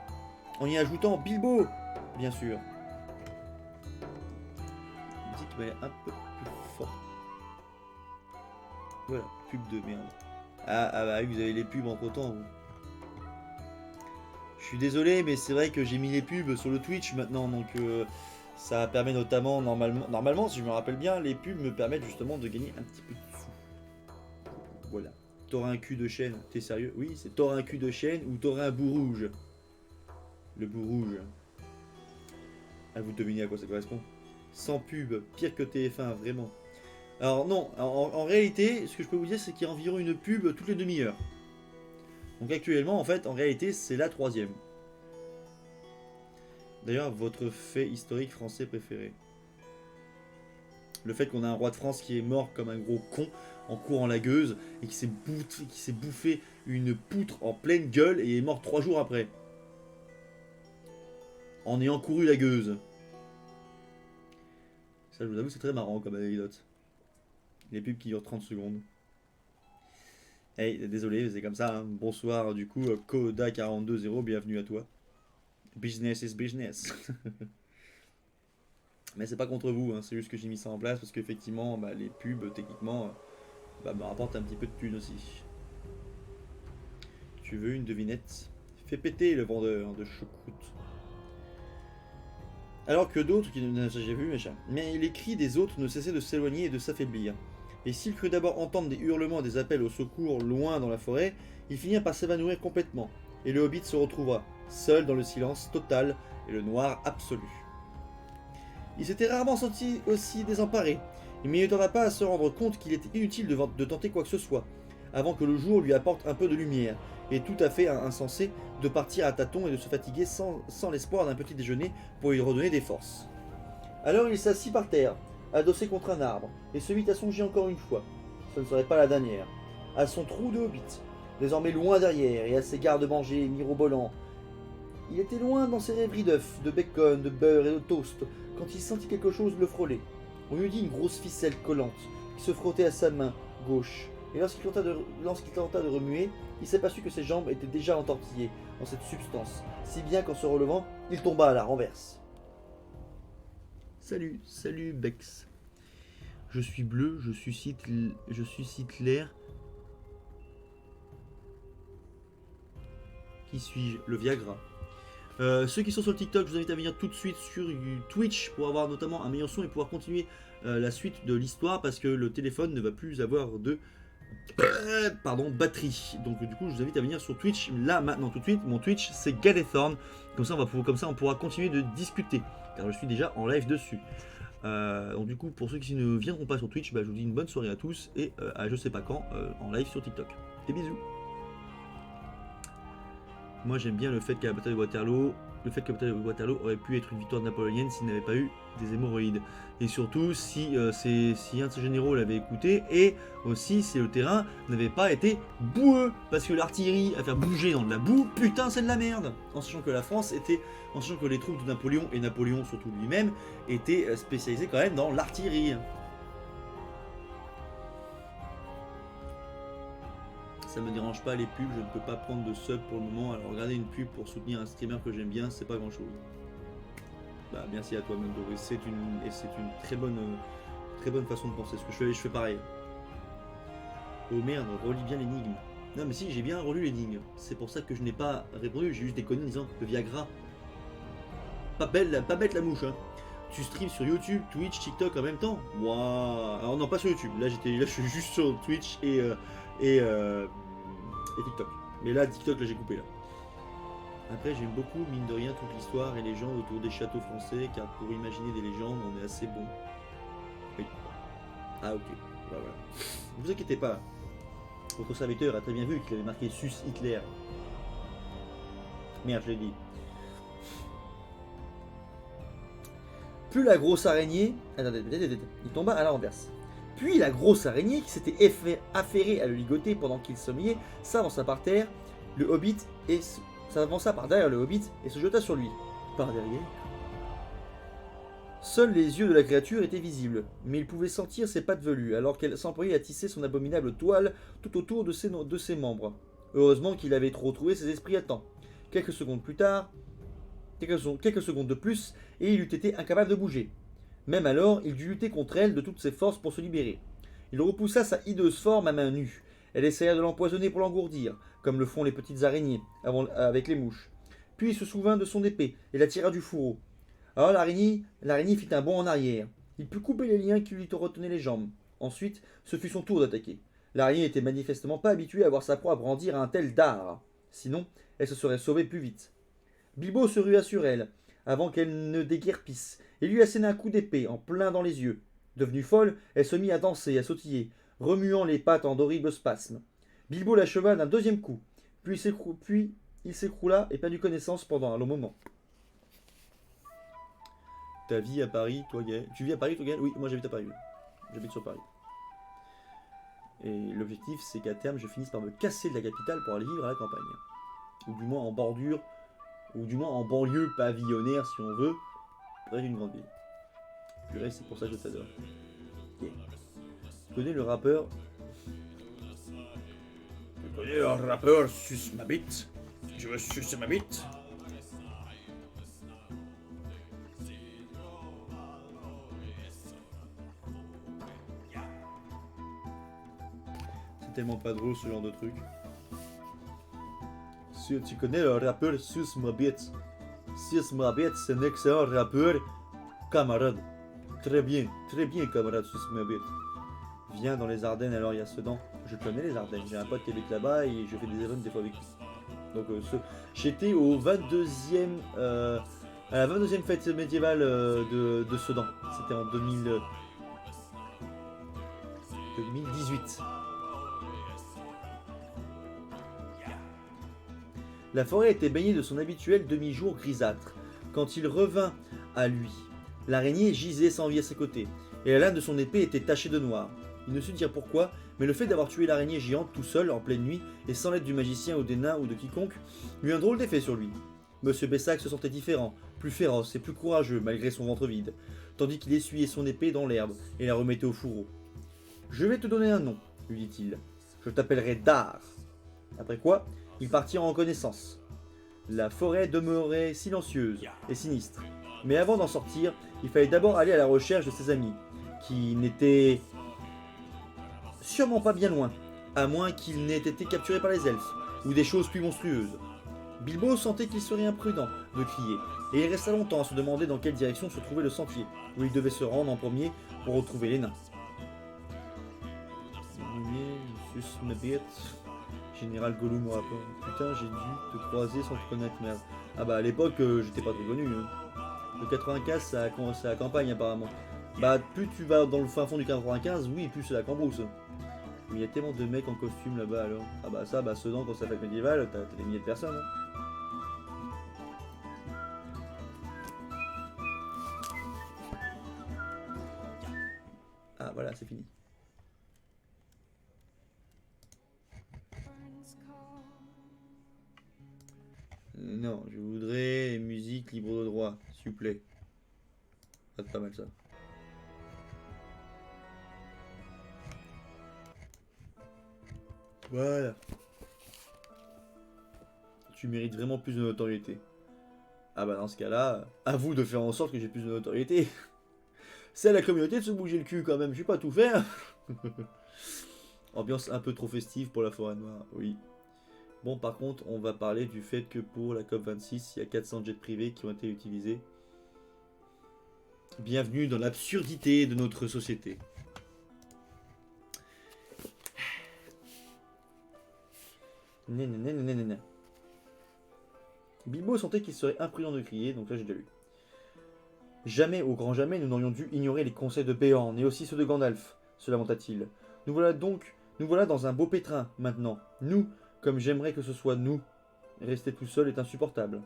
en y ajoutant Bilbo, bien sûr. La musique va être un peu plus fort. Voilà, pub de merde. Ah bah vous avez les pubs entre temps. Je suis désolé, mais c'est vrai que j'ai mis les pubs sur le Twitch maintenant, donc ça permet notamment, normalement, si je me rappelle bien, les pubs me permettent justement de gagner un petit peu de sous. Voilà. T'auras un cul de chêne, t'es sérieux? Oui, c'est t'auras un cul de chêne ou t'auras un bout rouge. Le bout rouge. Ah, vous devinez à quoi ça correspond? Sans pub, pire que TF1, vraiment. Alors non, en réalité, ce que je peux vous dire, c'est qu'il y a environ une pub toutes les demi-heures. Donc actuellement, en fait, en réalité, c'est la 3e. D'ailleurs, votre fait historique français préféré? Le fait qu'on a un roi de France qui est mort comme un gros con en courant la gueuse et qui s'est bouffé une poutre en pleine gueule et est mort 3 jours après. En ayant couru la gueuse. Ça, je vous avoue, c'est très marrant comme anecdote. Les pubs qui durent 30 secondes. Hey, désolé, c'est comme ça. Hein. Bonsoir, du coup, Koda420, bienvenue à toi. Business is business. Mais c'est pas contre vous, hein, c'est juste que j'ai mis ça en place parce qu'effectivement, bah, les pubs, techniquement, me rapportent un petit peu de thunes aussi. Tu veux une devinette? Fais péter le vendeur de choucroute. Alors que d'autres, qui ne j'ai vu, mais les cris des autres ne cessaient de s'éloigner et de s'affaiblir. Et s'il crut d'abord entendre des hurlements et des appels au secours loin dans la forêt, ils finirent par s'évanouir complètement, et le hobbit se retrouva, seul dans le silence total et le noir absolu. Il s'était rarement senti aussi désemparé, mais il ne tarda pas à se rendre compte qu'il était inutile de tenter quoi que ce soit, avant que le jour lui apporte un peu de lumière, et tout à fait insensé de partir à tâtons et de se fatiguer sans l'espoir d'un petit déjeuner pour lui redonner des forces. Alors il s'assit par terre, adossé contre un arbre, et se mit à songer encore une fois, ce ne serait pas la dernière, à son trou de hobbit, désormais loin derrière et à ses garde-manger mirobolants. Il était loin dans ses rêveries d'œufs, de bacon, de beurre et de toast, quand il sentit quelque chose le frôler. On eût dit une grosse ficelle collante qui se frottait à sa main gauche, et lorsqu'il tenta de remuer, il s'aperçut que ses jambes étaient déjà entortillées dans cette substance, si bien qu'en se relevant, il tomba à la renverse. Salut Bex. Je suis bleu, je suscite l'air. Qui suis-je? Le Viagra. Ceux qui sont sur le TikTok, je vous invite à venir tout de suite sur Twitch pour avoir notamment un meilleur son et pouvoir continuer la suite de l'histoire parce que le téléphone ne va plus avoir de batterie. Donc du coup, je vous invite à venir sur Twitch là maintenant tout de suite. Mon Twitch c'est Galethorn. Comme ça on pourra continuer de discuter car je suis déjà en live dessus. Donc du coup, pour ceux qui ne viendront pas sur Twitch, je vous dis une bonne soirée à tous et à je sais pas quand en live sur TikTok. Des bisous. Moi j'aime bien le fait qu'à la bataille de Waterloo, aurait pu être une victoire napoléonienne s'il n'avait pas eu des hémorroïdes. Et surtout si un de ses généraux l'avait écouté et aussi si le terrain n'avait pas été boueux. Parce que l'artillerie à faire bouger dans de la boue, putain c'est de la merde. En sachant que en sachant que les troupes de Napoléon et Napoléon surtout lui-même étaient spécialisés quand même dans l'artillerie. Ça me dérange pas les pubs, je ne peux pas prendre de sub pour le moment, alors regarder une pub pour soutenir un streamer que j'aime bien, c'est pas grand chose. Bah merci à toi Mendo, et c'est une très bonne façon de penser, ce que je fais pareil. Oh merde, relis bien l'énigme. Non mais si, j'ai bien relu l'énigme, c'est pour ça que je n'ai pas répondu, j'ai juste déconné en disant le Viagra. Pas bête la mouche hein. Tu streams sur YouTube, Twitch, TikTok en même temps. Waouh. Alors non pas sur YouTube, là je suis juste sur Twitch et TikTok. Mais là, TikTok, là, j'ai coupé là. Après, j'aime beaucoup, mine de rien, toute l'histoire et les gens autour des châteaux français, car pour imaginer des légendes, on est assez bon. Oui. Ah, ok. Bah voilà. Ne vous inquiétez pas. Votre serviteur a très bien vu qu'il avait marqué Sus Hitler. Merde, je l'ai dit. Plus la grosse araignée. Attendez, il tomba à la renverse. Puis la grosse araignée, qui s'était affairée à le ligoter pendant qu'il sommeillait, s'avança par derrière le Hobbit et se jeta sur lui. Par derrière. Seuls les yeux de la créature étaient visibles, mais il pouvait sentir ses pattes velues, alors qu'elle s'employait à tisser son abominable toile tout autour de ses membres. Heureusement qu'il avait retrouvé ses esprits à temps. Quelques secondes de plus, et il eût été incapable de bouger. Même alors, il dut lutter contre elle de toutes ses forces pour se libérer. Il repoussa sa hideuse forme à main nue. Elle essaya de l'empoisonner pour l'engourdir, comme le font les petites araignées, avec les mouches. Puis il se souvint de son épée et la tira du fourreau. Alors l'araignée fit un bond en arrière. Il put couper les liens qui lui retenaient les jambes. Ensuite, ce fut son tour d'attaquer. L'araignée n'était manifestement pas habituée à voir sa proie brandir un tel dard. Sinon, elle se serait sauvée plus vite. Bilbo se rua sur elle, avant qu'elle ne déguerpisse, et lui asséna un coup d'épée en plein dans les yeux. Devenue folle, elle se mit à danser et à sautiller, remuant les pattes en d'horribles spasmes. Bilbo l'acheva d'un deuxième coup, puis il s'écroula et perdit connaissance pendant un long moment. Ta vie à Paris, toi Gaël. Tu vis à Paris, toi Gaël? Oui, moi j'habite à Paris. J'habite sur Paris. Et l'objectif, c'est qu'à terme, je finisse par me casser de la capitale pour aller vivre à la campagne. Ou du moins en bordure, ou du moins en banlieue pavillonnaire si on veut, près d'une grande ville. Purée, c'est pour ça que je t'adore. Okay. Tu connais le rappeur suce ma bite? Je veux sucer ma bite? C'est tellement pas drôle ce genre de truc. Si tu connais le rappeur Suce ma bite? Suce ma bite, c'est un excellent rappeur, camarade. Très bien, camarade Suce ma bite. Viens dans les Ardennes, alors il y a Sedan. Je connais les Ardennes, j'ai un pote qui habite là-bas et je fais des events des fois avec lui. Donc j'étais au 22e, à la 22e fête médiévale de Sedan. C'était en 2018. La forêt était baignée de son habituel demi-jour grisâtre. Quand il revint à lui, l'araignée gisait sans vie à ses côtés, et la lame de son épée était tachée de noir. Il ne sut dire pourquoi, mais le fait d'avoir tué l'araignée géante tout seul, en pleine nuit, et sans l'aide du magicien ou des nains ou de quiconque, eut un drôle d'effet sur lui. Monsieur Bessac se sentait différent, plus féroce et plus courageux malgré son ventre vide, tandis qu'il essuyait son épée dans l'herbe et la remettait au fourreau. « Je vais te donner un nom, lui dit-il. Je t'appellerai Dar. » Après quoi, ils partirent en connaissance. La forêt demeurait silencieuse et sinistre, mais avant d'en sortir, il fallait d'abord aller à la recherche de ses amis, qui n'étaient sûrement pas bien loin, à moins qu'ils n'aient été capturés par les elfes, ou des choses plus monstrueuses. Bilbo sentait qu'il serait imprudent de crier, et il resta longtemps à se demander dans quelle direction se trouvait le sentier, où il devait se rendre en premier pour retrouver les nains. Général Gollum au rapport. Putain, j'ai dû te croiser sans te connaître, merde. Ah bah à l'époque, j'étais pas très connu. Hein. Le 95, c'est la campagne apparemment. Bah, plus tu vas dans le fin fond du 95, oui, plus c'est la cambrousse. Mais il y a tellement de mecs en costume là-bas alors. Ah bah ça, bah Sedan, quand ça fait médiéval, t'as des milliers de personnes. Hein. Ah voilà, c'est fini. Non, je voudrais musique libre de droit, s'il vous plaît. C'est pas mal ça. Voilà. Tu mérites vraiment plus de notoriété. Ah bah dans ce cas-là, à vous de faire en sorte que j'ai plus de notoriété. C'est à la communauté de se bouger le cul quand même, je vais pas tout faire. Ambiance un peu trop festive pour la forêt noire, oui. Bon, par contre, on va parler du fait que pour la COP26, il y a 400 jets privés qui ont été utilisés. Bienvenue dans l'absurdité de notre société. Nénénénénéné. Bilbo sentait qu'il serait imprudent de crier, donc là j'ai déjà lu. Jamais, au grand jamais, nous n'aurions dû ignorer les conseils de Béorn, et aussi ceux de Gandalf, se lamenta-t-il. Nous voilà dans un beau pétrin, maintenant. Nous, comme j'aimerais que ce soit nous. Rester tout seul est insupportable.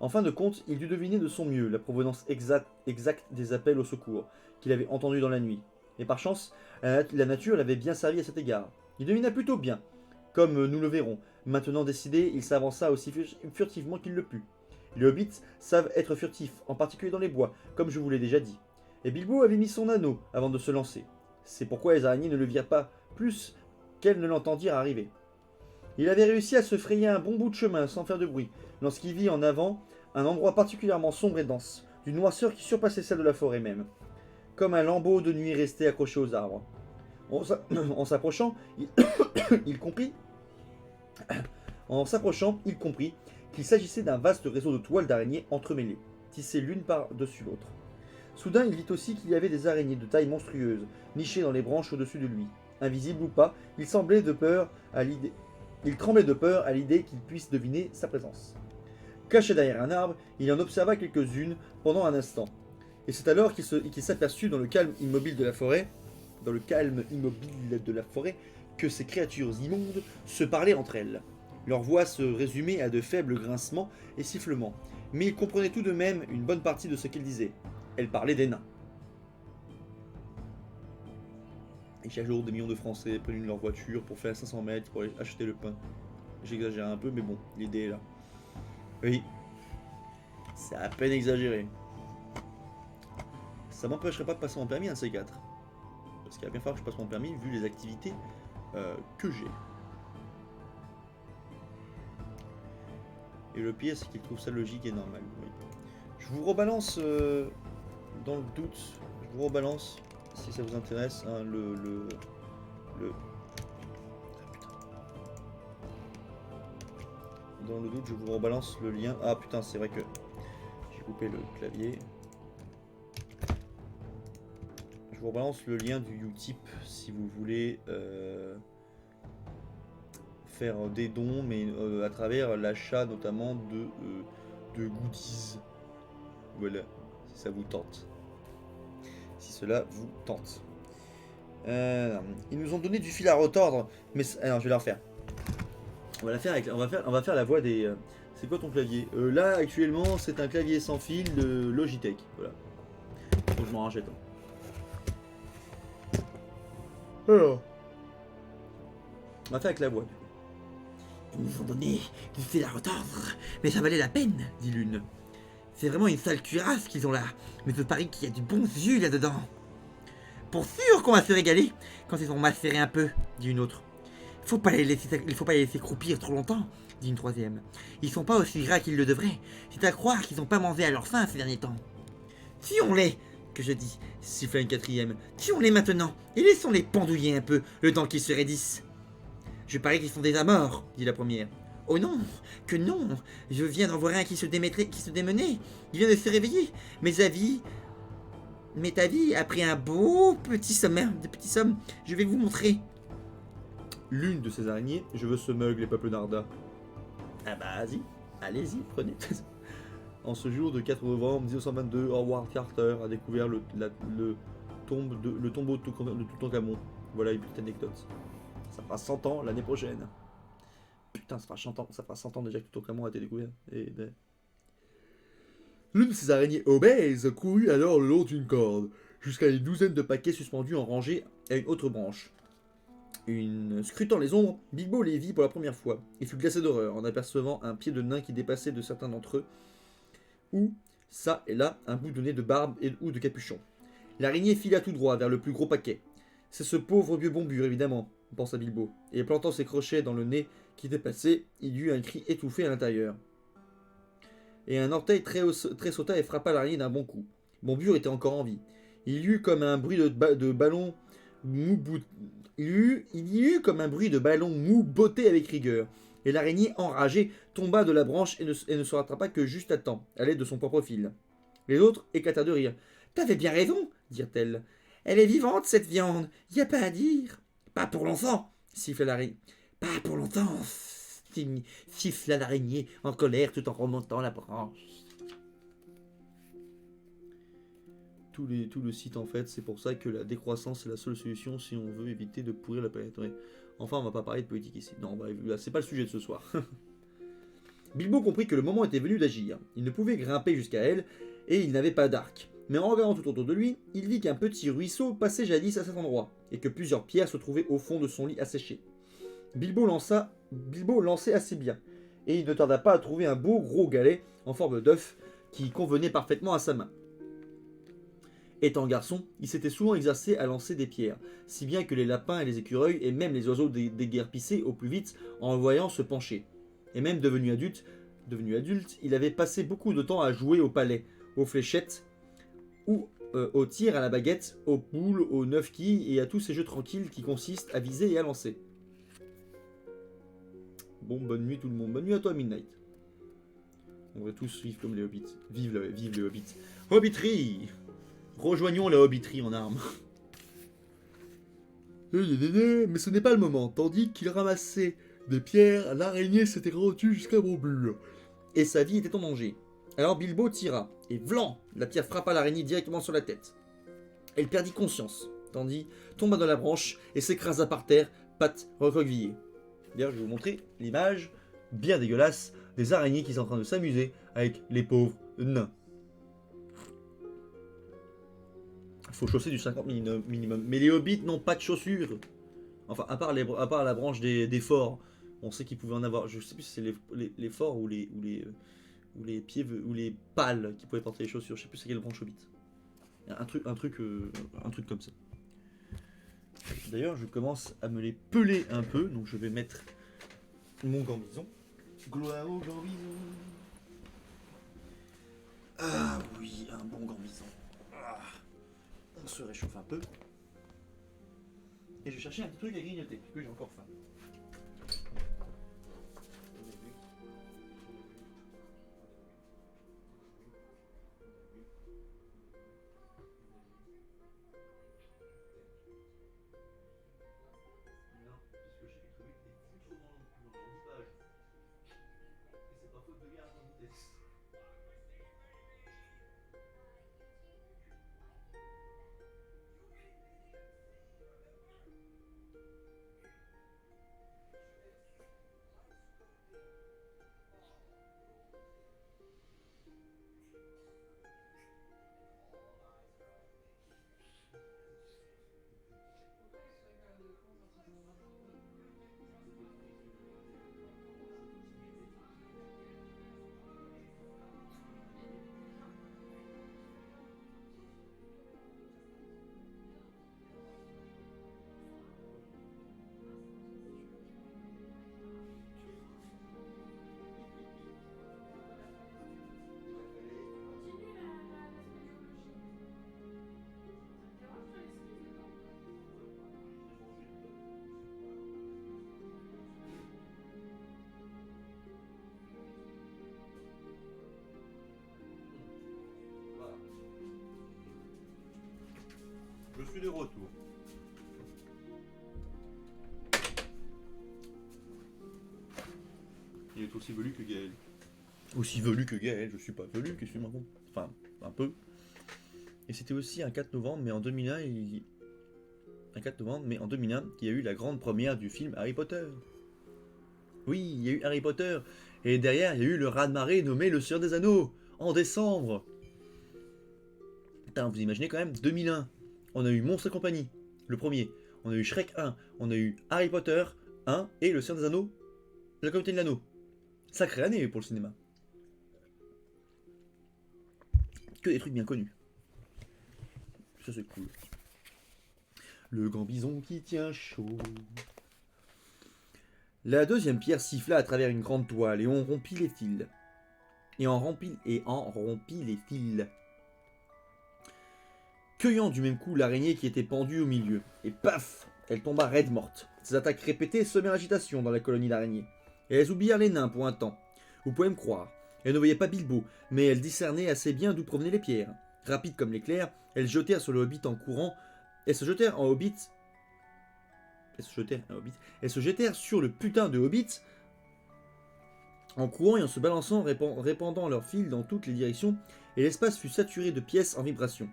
En fin de compte, il dut deviner de son mieux la provenance exacte des appels au secours qu'il avait entendus dans la nuit. Et par chance, la nature l'avait bien servi à cet égard. Il devina plutôt bien. Comme nous le verrons, maintenant décidé, il s'avança aussi furtivement qu'il le put. Les hobbits savent être furtifs, en particulier dans les bois, comme je vous l'ai déjà dit. Et Bilbo avait mis son anneau avant de se lancer. C'est pourquoi les araignées ne le virent pas plus qu'elles ne l'entendirent arriver. Il avait réussi à se frayer un bon bout de chemin sans faire de bruit, lorsqu'il vit en avant un endroit particulièrement sombre et dense, d'une noirceur qui surpassait celle de la forêt même, comme un lambeau de nuit resté accroché aux arbres. En s'approchant, il comprit qu'il s'agissait d'un vaste réseau de toiles d'araignées entremêlées, tissées l'une par-dessus l'autre. Soudain, il vit aussi qu'il y avait des araignées de taille monstrueuse, nichées dans les branches au-dessus de lui. Invisible ou pas, il tremblait de peur à l'idée qu'il puisse deviner sa présence. Caché derrière un arbre, il en observa quelques-unes pendant un instant. Et c'est alors qu'il s'aperçut dans le calme immobile de la forêt, que ces créatures immondes se parlaient entre elles. Leur voix se résumait à de faibles grincements et sifflements, mais il comprenait tout de même une bonne partie de ce qu'elles disaient. Elles parlaient des nains. Et chaque jour, des millions de Français prennent leur voiture pour faire 500 mètres pour aller acheter le pain. J'exagère un peu, mais bon, l'idée est là. Oui, c'est à peine exagéré. Ça m'empêcherait pas de passer mon permis, un C4. Parce qu'il va bien falloir que je passe mon permis, vu les activités que j'ai. Et le pire, c'est qu'il trouve ça logique et normal. Oui. Je vous rebalance, dans le doute, je vous rebalance, si ça vous intéresse, hein, Dans le doute, je vous rebalance le lien. Ah putain, c'est vrai que j'ai coupé le clavier. Je vous rebalance le lien du Utip si vous voulez faire des dons, mais à travers l'achat notamment de goodies. Voilà, si ça vous tente. Si cela vous tente. Ils nous ont donné du fil à retordre, mais alors je vais la refaire. On va faire la voix des. C'est quoi ton clavier? Là actuellement c'est un clavier sans fil de Logitech. Voilà. Faut que je m'en rachète. Alors, on va faire avec la voix. Ils nous ont donné du fil à retordre, mais ça valait la peine, dit l'une. C'est vraiment une sale cuirasse qu'ils ont là, mais je parie qu'il y a du bon jus là-dedans. Pour sûr qu'on va se régaler quand ils ont macéré un peu, dit une autre. Il faut pas les laisser croupir trop longtemps, dit une troisième. Ils sont pas aussi gras qu'ils le devraient. C'est à croire qu'ils n'ont pas mangé à leur faim ces derniers temps. Tuons-les, que je dis, siffla une quatrième. Tuons-les maintenant, et laissons-les pendouiller un peu, le temps qu'ils se raidissent. Je parie qu'ils sont déjà morts, dit la première. Oh non, que non. Je viens d'en voir un qui se démenait. Il vient de se réveiller. Mais ta vie a pris un beau petit sommeil. Je vais vous montrer. L'une de ces araignées, je veux ce mug, les peuples Narda. Ah bah vas-y, allez-y, prenez. En ce jour de 4 novembre 1922, Howard Carter a découvert le tombeau de Toutankhamon. Voilà une petite anecdote. Ça fera 100 ans l'année prochaine. Putain, ça fera 100 ans déjà que Toutankhamon a été découvert. L'une de ces araignées obèses courut alors le long d'une corde, jusqu'à une douzaine de paquets suspendus en rangée à une autre branche. Scrutant les ombres, Bilbo les vit pour la première fois, et fut glacé d'horreur en apercevant un pied de nain qui dépassait de certains d'entre eux, ou, ça et là, un bout de nez de barbe ou de capuchon. L'araignée fila tout droit vers le plus gros paquet. C'est ce pauvre vieux bombure, évidemment, pensa Bilbo, et plantant ses crochets dans le nez qui dépassait, il y eut un cri étouffé à l'intérieur. Et un orteil très sauta et frappa l'araignée d'un bon coup. Bombure était encore en vie. Il y eut comme un bruit de ballon mou botté avec rigueur, et l'araignée enragée tomba de la branche et ne se rattrapa que juste à temps, à l'aide de son propre fil. Les autres éclatèrent de rire. T'avais bien raison, dirent-elles. Elle est vivante, cette viande, y a pas à dire. Pas pour longtemps, siffla l'araignée. Pas pour longtemps, siffla l'araignée en colère tout en remontant la branche. Tout le site en fait, c'est pour ça que la décroissance est la seule solution si on veut éviter de pourrir la planète. Ouais. Enfin, on va pas parler de politique ici. Non, c'est pas le sujet de ce soir. Bilbo comprit que le moment était venu d'agir. Il ne pouvait grimper jusqu'à elle, et il n'avait pas d'arc. Mais en regardant tout autour de lui, il vit qu'un petit ruisseau passait jadis à cet endroit, et que plusieurs pierres se trouvaient au fond de son lit asséché. Bilbo lançait assez bien, et il ne tarda pas à trouver un beau gros galet en forme d'œuf qui convenait parfaitement à sa main. Étant garçon, il s'était souvent exercé à lancer des pierres, si bien que les lapins et les écureuils et même les oiseaux déguerpissaient au plus vite en le voyant se pencher. Et même devenu adulte, il avait passé beaucoup de temps à jouer au palais, aux fléchettes, ou au tir à la baguette, aux poules, aux 9 quilles et à tous ces jeux tranquilles qui consistent à viser et à lancer. Bon, bonne nuit tout le monde. Bonne nuit à toi, Midnight. On va tous vivre comme les hobbits. Vive les hobbits. Hobbiterie! Rejoignons la hobbiterie en armes. Mais ce n'est pas le moment. Tandis qu'il ramassait des pierres, l'araignée s'était rendue jusqu'à Bombure. Et sa vie était en danger. Alors Bilbo tira, et vlan, la pierre frappa l'araignée directement sur la tête. Elle perdit conscience, tandis tomba dans la branche et s'écrasa par terre, pattes recroquevillées. D'ailleurs, je vais vous montrer l'image bien dégueulasse des araignées qui sont en train de s'amuser avec les pauvres nains. Faut chausser du 50 minimum. Mais les hobbits n'ont pas de chaussures. Enfin, à part la branche des forts. On sait qu'ils pouvaient en avoir. Je sais plus si c'est les forts ou les pieds ou les pales qui pouvaient porter les chaussures. Je sais plus c'est quelle branche hobbit. Un truc comme ça. D'ailleurs, je commence à me les peler un peu. Donc je vais mettre mon gambison. Gloire au gambison. Ah oui, un bon gambison. On se réchauffe un peu. Et je vais chercher un petit truc à grignoter, parce que j'ai encore faim. Non, puisque j'ai trouvé que des foutres dans l'embouteillage. Et c'est pas faute de bien à mon vitesse. Je suis de retour. Il est aussi velu que Gaël. Aussi velu que Gaël, je suis pas velu, qu'est-ce que tu me racontes? Enfin, un peu. Et c'était aussi un 4 novembre, mais en 2001, un 4 novembre, mais en 2001, qu'il y a eu la grande première du film Harry Potter. Oui, il y a eu Harry Potter. Et derrière, il y a eu le raz-de-marée nommé Le Seigneur des Anneaux, en décembre. Putain, vous imaginez quand même, 2001, on a eu Monstres et compagnie, le premier. On a eu Shrek 1, on a eu Harry Potter 1 et Le Seigneur des Anneaux, la communauté de l'anneau. Sacrée année pour le cinéma. Que des trucs bien connus. Ça c'est cool. Le grand bison qui tient chaud. La deuxième pierre siffla à travers une grande toile et on rompit les fils. Et en rompit les fils. Cueillant du même coup l'araignée qui était pendue au milieu. Et paf, elle tomba raide morte. Ces attaques répétées semèrent l'agitation dans la colonie d'araignées. Et elles oublièrent les nains pour un temps. Vous pouvez me croire. Elles ne voyaient pas Bilbo, mais elles discernaient assez bien d'où provenaient les pierres. Rapides comme l'éclair, elles jetèrent sur le hobbit en courant. Elles se jetèrent sur le putain de hobbit en courant et en se balançant, répandant leurs fils dans toutes les directions, et l'espace fut saturé de pièces en vibration.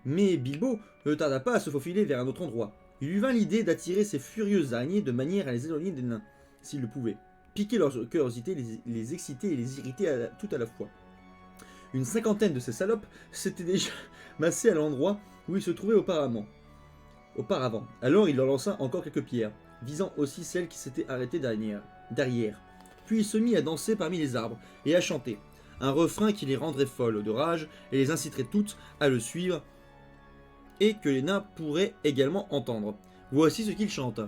Mais Bilbo ne tarda pas à se faufiler vers un autre endroit. Il lui vint l'idée d'attirer ces furieuses araignées de manière à les éloigner des nains, s'il le pouvait. Piquer leur curiosité, les exciter et les irriter tout à la fois. Une cinquantaine de ces salopes s'étaient déjà massées à l'endroit où ils se trouvaient auparavant. Alors il leur lança encore quelques pierres, visant aussi celles qui s'étaient arrêtées derrière. Puis il se mit à danser parmi les arbres et à chanter, un refrain qui les rendrait folles de rage et les inciterait toutes à le suivre et que les nains pourraient également entendre. Voici ce qu'il chante.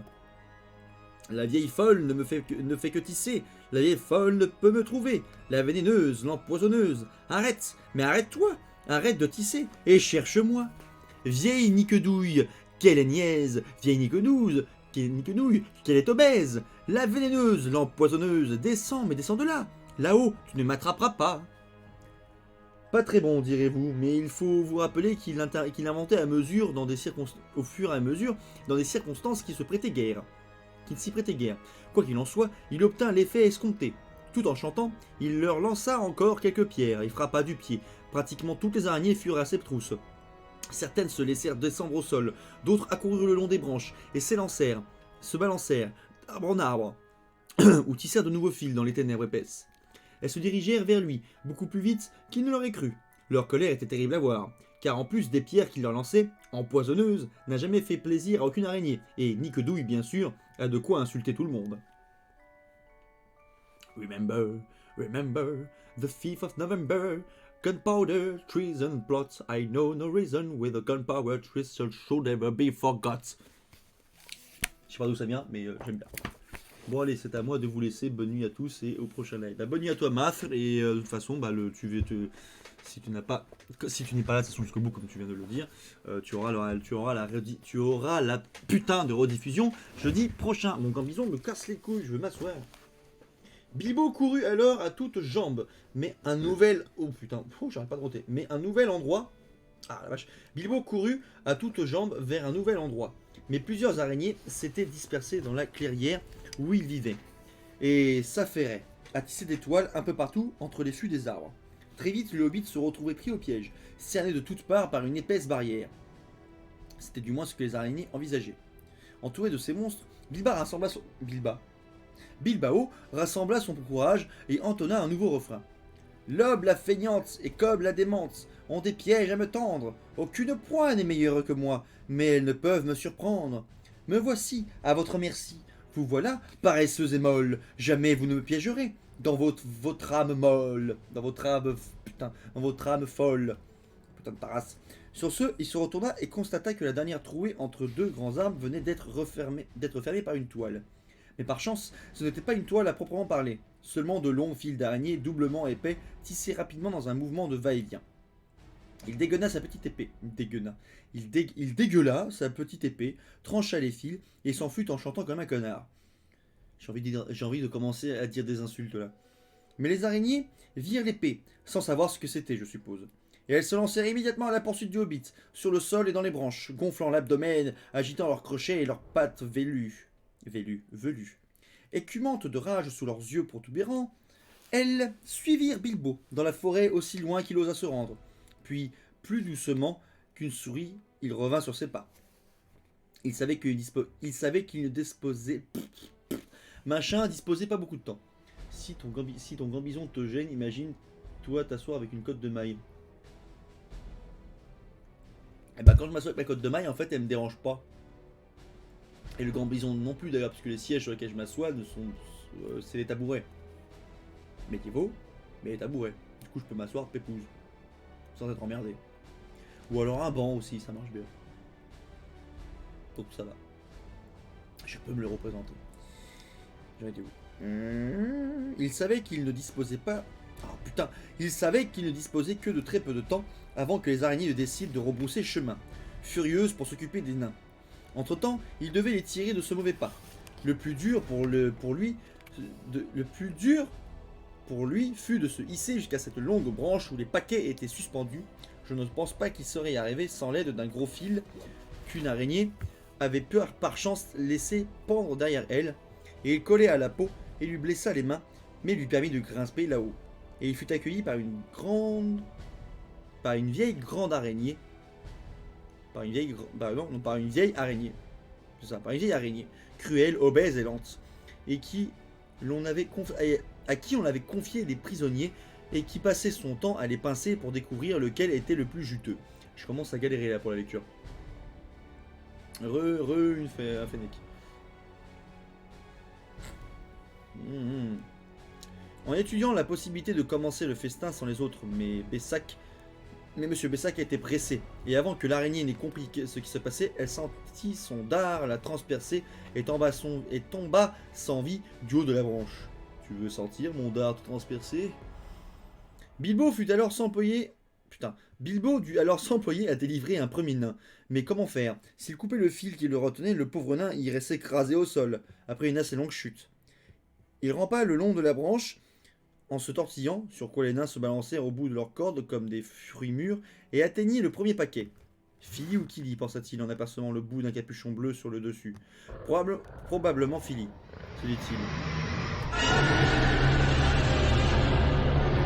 La vieille folle ne fait que tisser, la vieille folle ne peut me trouver, la vénéneuse, l'empoisonneuse, arrête, mais arrête-toi, arrête de tisser et cherche-moi. Vieille niquedouille, qu'elle est niaise, vieille niquenouille, qu'elle est obèse, la vénéneuse, l'empoisonneuse, descends, mais descends de là, là-haut, tu ne m'attraperas pas. Pas très bon, direz-vous, mais il faut vous rappeler qu'il inventait au fur et à mesure, dans des circonstances qui ne s'y prêtaient guère. Quoi qu'il en soit, il obtint l'effet escompté. Tout en chantant, il leur lança encore quelques pierres et frappa du pied. Pratiquement toutes les araignées furent à ses trousses. Certaines se laissèrent descendre au sol, d'autres accoururent le long des branches et se balancèrent, d'arbre en arbre, ou tissèrent de nouveaux fils dans les ténèbres épaisses. Elles se dirigèrent vers lui, beaucoup plus vite qu'il ne l'aurait cru. Leur colère était terrible à voir, car en plus des pierres qu'il leur lançait, empoisonneuse, n'a jamais fait plaisir à aucune araignée, et Niquedouille, bien sûr, a de quoi insulter tout le monde. Remember, the thief of November, gunpowder, treason, plots, I know no reason with a gunpowder treason should ever be forgot. Je sais pas d'où ça vient, mais j'aime bien. Bon allez, c'est à moi de vous laisser, bonne nuit à tous et au prochain live. Bonne nuit à toi Math, et de toute façon, si tu n'es pas là de toute façon jusqu'au bout comme tu viens de le dire, tu auras la putain de rediffusion jeudi prochain. Mon gambison me casse les couilles, je veux m'asseoir. Bilbo courut alors à toutes jambes, mais un nouvel... Oh putain, j'arrête pas de roter. Mais un nouvel endroit... Ah la vache. Bilbo courut à toutes jambes vers un nouvel endroit, mais plusieurs araignées s'étaient dispersées dans la clairière où il vivait, et s'affairaient à tisser des toiles un peu partout entre les fûts des arbres. Très vite, le hobbit se retrouvait pris au piège, cerné de toutes parts par une épaisse barrière. C'était du moins ce que les araignées envisageaient. Entouré de ces monstres, Bilbao rassembla son courage et entonna un nouveau refrain. L'aube la feignante et Cobb la démente ont des pièges à me tendre. Aucune proie n'est meilleure que moi, mais elles ne peuvent me surprendre. Me voici, à votre merci. Vous voilà, paresseuse et molle. Jamais vous ne me piégerez dans votre âme molle. Dans votre âme folle. Putain de tarasse. Sur ce, il se retourna et constata que la dernière trouée entre deux grands arbres venait d'être fermée par une toile. Mais par chance, ce n'était pas une toile à proprement parler, seulement de longs fils d'araignées doublement épais tissés rapidement dans un mouvement de va-et-vient. Il dégueula sa petite épée. Il dégueula sa petite épée, trancha les fils et s'enfuit en chantant comme un connard. J'ai envie de commencer à dire des insultes là. Mais les araignées virent l'épée, sans savoir ce que c'était, je suppose. et elles se lancèrent immédiatement à la poursuite du hobbit, sur le sol et dans les branches, gonflant l'abdomen, agitant leurs crochets et leurs pattes velues. Écumantes de rage sous leurs yeux protubérants, elles suivirent Bilbo dans la forêt aussi loin qu'il osa se rendre. Puis, plus doucement qu'une souris, il revint sur ses pas. Il savait qu'il ne disposait... Machin disposait pas beaucoup de temps. Si ton gambison te gêne, imagine toi t'asseoir avec une côte de maille. Et bah quand je m'assois avec ma côte de maille, en fait, elle me dérange pas. Et le gambison non plus d'ailleurs, parce que les sièges sur lesquels je m'assois c'est les tabourets. Médiévaux, mais les tabourets. Du coup, je peux m'asseoir pépouze, sans être emmerdé. Ou alors un banc aussi, ça marche bien. Donc ça va. Je peux me le représenter. J'en étais où? Il savait qu'il ne disposait pas... Ah putain. Il savait qu'il ne disposait que de très peu de temps avant que les araignées ne décident de rebrousser chemin, furieuses pour s'occuper des nains. Entre-temps, il devait les tirer de ce mauvais pas. Le plus dur pour lui fut de se hisser jusqu'à cette longue branche où les paquets étaient suspendus. Je ne pense pas qu'il serait arrivé sans l'aide d'un gros fil qu'une araignée avait peur par chance laissé pendre derrière elle, et il collait à la peau et lui blessa les mains, mais lui permit de grimper là-haut. Et il fut accueilli par une vieille grande araignée. Par une vieille araignée. C'est ça, par une vieille araignée, cruelle, obèse et lente, et à qui on avait confié des prisonniers et qui passait son temps à les pincer pour découvrir lequel était le plus juteux. Je commence à galérer là pour la lecture. Un fennec. En étudiant la possibilité de commencer le festin sans les autres, mais Monsieur Bessac a été pressé, et avant que l'araignée n'ait compris ce qui se passait, elle sentit son dard la transpercer et tomba sans vie du haut de la branche. Tu veux sentir mon dard te transpercer? Bilbo dut alors s'employer à délivrer un premier nain. Mais comment faire? S'il coupait le fil qui le retenait, le pauvre nain y restait écrasé au sol, après une assez longue chute. Il rampa le long de la branche, en se tortillant, sur quoi les nains se balancèrent au bout de leurs cordes comme des fruits mûrs, et atteignit le premier paquet. Philly ou Killy, pensa-t-il en apercevant le bout d'un capuchon bleu sur le dessus. Probablement Philly, se dit-il.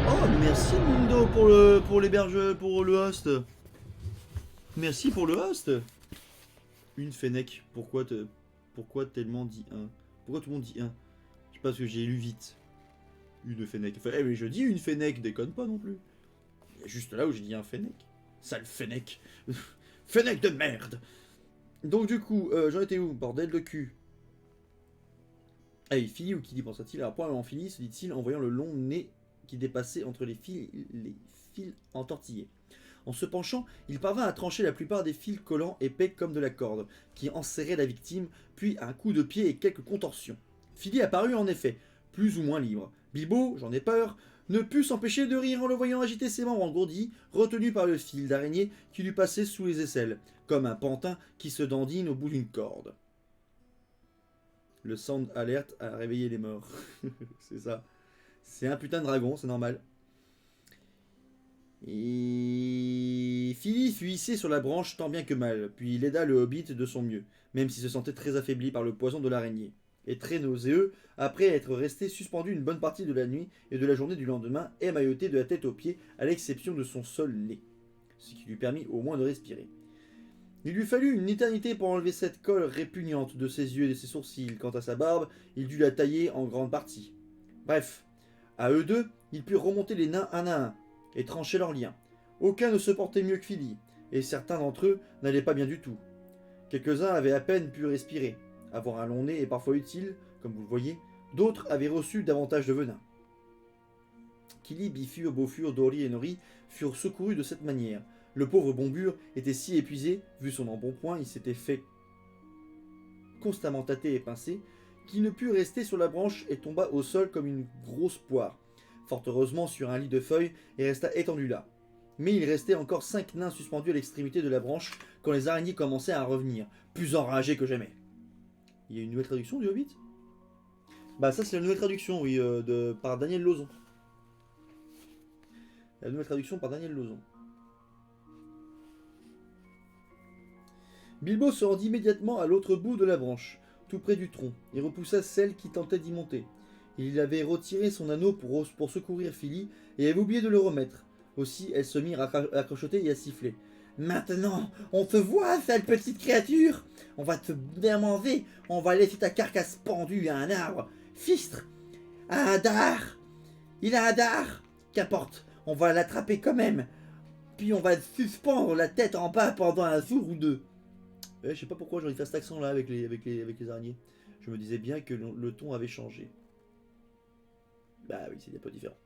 Oh, merci Mundo pour le host. Merci pour le host. Une fennec. Pourquoi tellement dit un? Pourquoi tout le monde dit un? Je sais pas, parce que j'ai lu vite. Une fennec. Enfin, mais je dis une fennec, déconne pas non plus. Il y a juste là où j'ai dit un fennec. Sale fennec. Fennec de merde. Donc du coup, j'en étais où? Bordel de cul. Ah, Philly ou Killy, pensa-t-il. Alors probablement Philly, se dit-il en voyant le long nez qui dépassait entre les fils entortillés. En se penchant, il parvint à trancher la plupart des fils collants épais comme de la corde, qui enserraient la victime, puis un coup de pied et quelques contorsions. Philly apparut en effet, plus ou moins libre. Bilbo, j'en ai peur, ne put s'empêcher de rire en le voyant agiter ses membres engourdis, retenu par le fil d'araignée qui lui passait sous les aisselles, comme un pantin qui se dandine au bout d'une corde. Le sound alert a réveillé les morts. C'est ça. C'est un putain de dragon, c'est normal. Et Philly fut hissé sur la branche tant bien que mal, puis il aida le hobbit de son mieux, même s'il se sentait très affaibli par le poison de l'araignée, et très nauséeux après être resté suspendu une bonne partie de la nuit et de la journée du lendemain, émailloté de la tête aux pieds, à l'exception de son seul nez, ce qui lui permit au moins de respirer. Il lui fallut une éternité pour enlever cette colle répugnante de ses yeux et de ses sourcils. Quant à sa barbe, il dut la tailler en grande partie. Bref, à eux deux, ils purent remonter les nains un à un, et trancher leurs liens. Aucun ne se portait mieux que Philly, et certains d'entre eux n'allaient pas bien du tout. Quelques-uns avaient à peine pu respirer. Avoir un long nez est parfois utile, comme vous le voyez. D'autres avaient reçu davantage de venin. Killy, Bifur, Bofur, Dori et Nori furent secourus de cette manière. Le pauvre Bombur était si épuisé, vu son embonpoint, il s'était fait constamment tâter et pincer, qu'il ne put rester sur la branche et tomba au sol comme une grosse poire, fort heureusement sur un lit de feuilles, et resta étendu là. Mais il restait encore 5 nains suspendus à l'extrémité de la branche quand les araignées commençaient à revenir, plus enragées que jamais. Il y a une nouvelle traduction du Hobbit? Bah ça c'est la nouvelle traduction, oui, par Daniel Lauzon. La nouvelle traduction par Daniel Lauzon. Bilbo se rendit immédiatement à l'autre bout de la branche, tout près du tronc, et repoussa celle qui tentait d'y monter. Il avait retiré son anneau pour secourir Philly, et avait oublié de le remettre. Aussi, elles se mirent à crochoter et à siffler. « Maintenant, on te voit, sale petite créature! On va te bien manger, on va laisser ta carcasse pendue à un arbre. Fistre! Un dard! Il a un dard! Qu'importe, on va l'attraper quand même. Puis on va suspendre la tête en bas pendant un jour ou deux. » Je sais pas pourquoi j'ai envie de faire cet accent là avec les araignées. Je me disais bien que le ton avait changé. Bah oui, c'est un peu différent.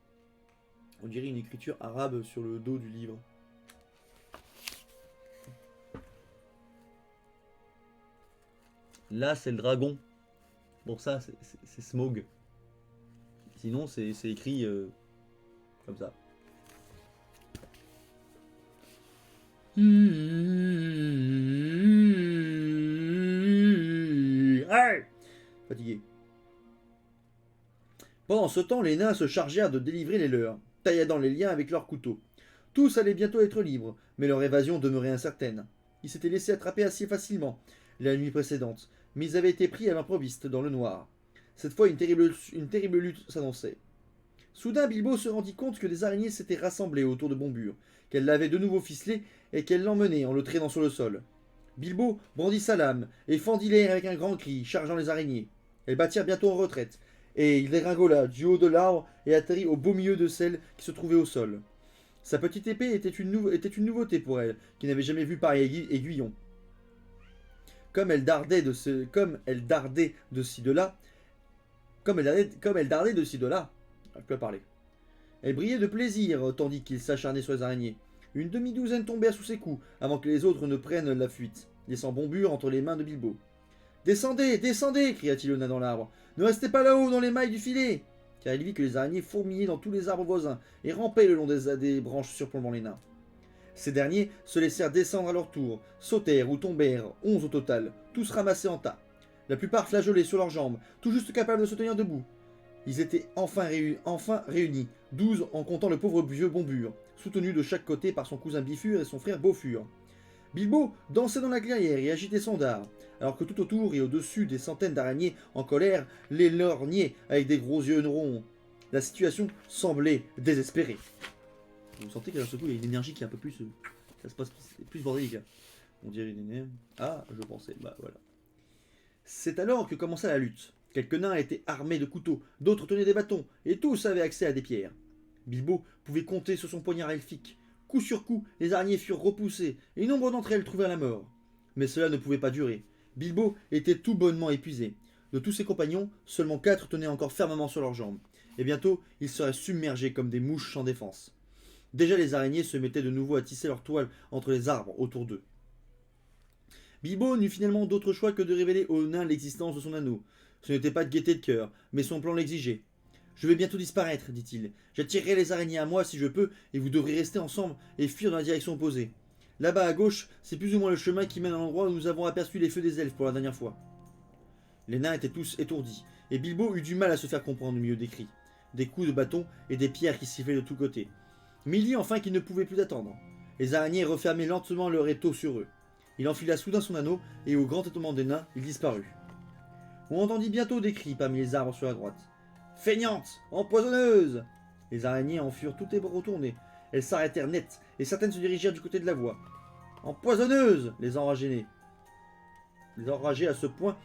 On dirait une écriture arabe sur le dos du livre. Là, c'est le dragon. Bon, ça, c'est Smaug. Sinon, c'est écrit comme ça. Fatigué. Pendant ce temps, les nains se chargèrent de délivrer les leurs, tailladant les liens avec leurs couteaux. Tous allaient bientôt être libres, mais leur évasion demeurait incertaine. Ils s'étaient laissés attraper assez facilement la nuit précédente, mais ils avaient été pris à l'improviste dans le noir. Cette fois, une terrible lutte s'annonçait. Soudain, Bilbo se rendit compte que des araignées s'étaient rassemblées autour de Bombure, qu'elles l'avaient de nouveau ficelé et qu'elles l'emmenaient en le traînant sur le sol. Bilbo brandit sa lame et fendit l'air avec un grand cri, chargeant les araignées. Elles battirent bientôt en retraite, et il dégringola du haut de l'arbre et atterrit au beau milieu de celles qui se trouvaient au sol. Sa petite épée était une nouveauté pour elle, qui n'avait jamais vu pareil aiguillon. Comme elle dardait de ci de là, je peux parler. Elle brillait de plaisir tandis qu'il s'acharnait sur les araignées. Une demi-douzaine tombèrent sous ses coups avant que les autres ne prennent la fuite, laissant Bombure entre les mains de Bilbo. Descendez, descendez, cria-t-il au nain dans l'arbre. Ne restez pas là-haut dans les mailles du filet. Car il vit que les araignées fourmillaient dans tous les arbres voisins et rampaient le long des branches surplombant les nains. Ces derniers se laissèrent descendre à leur tour, sautèrent ou tombèrent, 11 au total, tous ramassés en tas. La plupart flageolaient sur leurs jambes, tout juste capables de se tenir debout. Ils étaient enfin réunis, 12 en comptant le pauvre vieux Bombure, soutenu de chaque côté par son cousin Bifur et son frère Beaufur. Bilbo dansait dans la clairière et agitait son dard, alors que tout autour et au-dessus des centaines d'araignées en colère les lorgnaient avec des gros yeux ronds. La situation semblait désespérée. Vous sentez qu'à ce coup il y a une énergie qui est un peu plus... ça se passe plus bordélique. On dirait une... Ah, je pensais, bah voilà. C'est alors que commença la lutte. Quelques nains étaient armés de couteaux, d'autres tenaient des bâtons, et tous avaient accès à des pierres. Bilbo pouvait compter sur son poignard elfique. Coup sur coup, les araignées furent repoussées, et nombre d'entre elles trouvèrent la mort. Mais cela ne pouvait pas durer. Bilbo était tout bonnement épuisé. De tous ses compagnons, seulement 4 tenaient encore fermement sur leurs jambes, et bientôt ils seraient submergés comme des mouches sans défense. Déjà les araignées se mettaient de nouveau à tisser leurs toiles entre les arbres autour d'eux. Bilbo n'eut finalement d'autre choix que de révéler aux nains l'existence de son anneau. Ce n'était pas de gaieté de cœur, mais son plan l'exigeait. « Je vais bientôt disparaître, dit-il. J'attirerai les araignées à moi si je peux, et vous devrez rester ensemble et fuir dans la direction opposée. Là-bas à gauche, c'est plus ou moins le chemin qui mène à l'endroit où nous avons aperçu les feux des elfes pour la dernière fois. » Les nains étaient tous étourdis, et Bilbo eut du mal à se faire comprendre au milieu des cris, des coups de bâton et des pierres qui sifflaient de tous côtés. Mais il dit enfin qu'il ne pouvait plus attendre. Les araignées refermaient lentement leur étau sur eux. Il enfila soudain son anneau, et au grand étonnement des nains, il disparut. On entendit bientôt des cris parmi les arbres sur la droite. « Feignante! Empoisonneuse !» Les araignées en furent toutes retournées. Elles s'arrêtèrent net, et certaines se dirigèrent du côté de la voie. « Empoisonneuse !» les enrageaient à ce point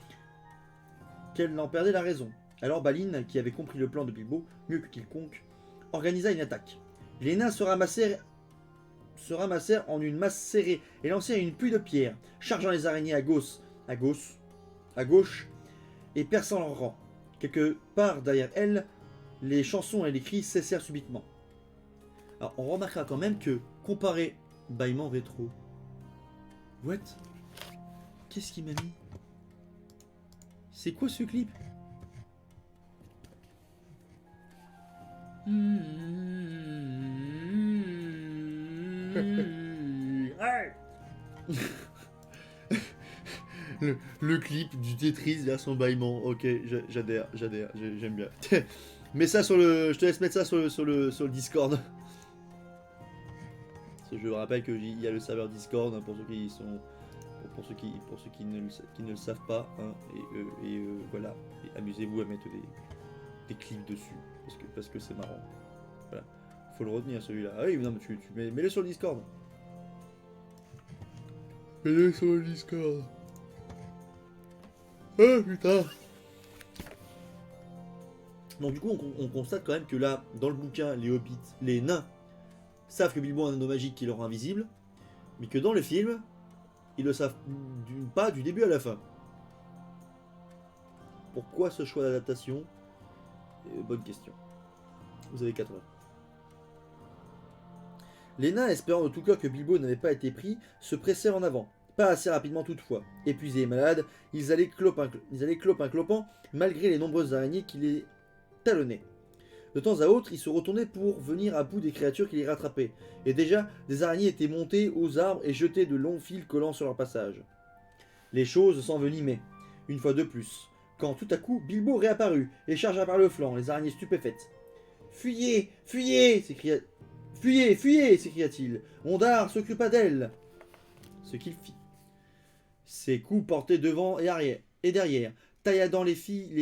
qu'elles en perdaient la raison. Alors Balin, qui avait compris le plan de Bilbo, mieux que quiconque, organisa une attaque. Les nains se ramassèrent en une masse serrée et lancèrent une pluie de pierres, chargeant les araignées à gauche, et perçant leurs rangs. Quelque part derrière elles, les chansons et les cris cessèrent subitement. Alors on remarquera quand même que, comparé bâillement rétro... What? Qu'est-ce qu'il m'a mis? C'est quoi ce clip? le clip du Tetris version bâillement. Ok, j'adhère, j'aime bien. Mets ça sur le... Je te laisse mettre ça sur le Discord. Je vous rappelle qu'il y a le serveur Discord pour ceux qui sont... pour ceux qui ne le savent pas, hein, voilà, et amusez-vous à mettre des clics dessus, parce que c'est marrant. Voilà, faut le retenir celui-là. Ah oui, non, mais mets-le sur le Discord. Mets-le sur le Discord. Ah putain. Donc du coup, on constate quand même que là, dans le bouquin, les hobbits, les nains, savent que Bilbo a un anneau magique qui leur rend invisible, mais que dans le film, ils le savent pas du début à la fin. Pourquoi ce choix d'adaptation? Bonne question. Vous avez 4 heures. Les nains, espérant de tout cœur que Bilbo n'avait pas été pris, se pressèrent en avant. Pas assez rapidement toutefois. Épuisés et malades, ils allaient clopin-clopant, malgré les nombreuses araignées qui les talonnaient. De temps à autre, ils se retournaient pour venir à bout des créatures qui les rattrapaient. Et déjà, des araignées étaient montées aux arbres et jetaient de longs fils collants sur leur passage. Les choses s'envenimaient, une fois de plus, quand tout à coup Bilbo réapparut et chargea par le flanc, les araignées stupéfaites. « Fuyez, fuyez !» s'écria... « Fuyez, fuyez !» s'écria-t-il. « Ondar s'occupa d'elle !» Ce qu'il fit. Ses coups portaient devant et derrière, tailladant les fils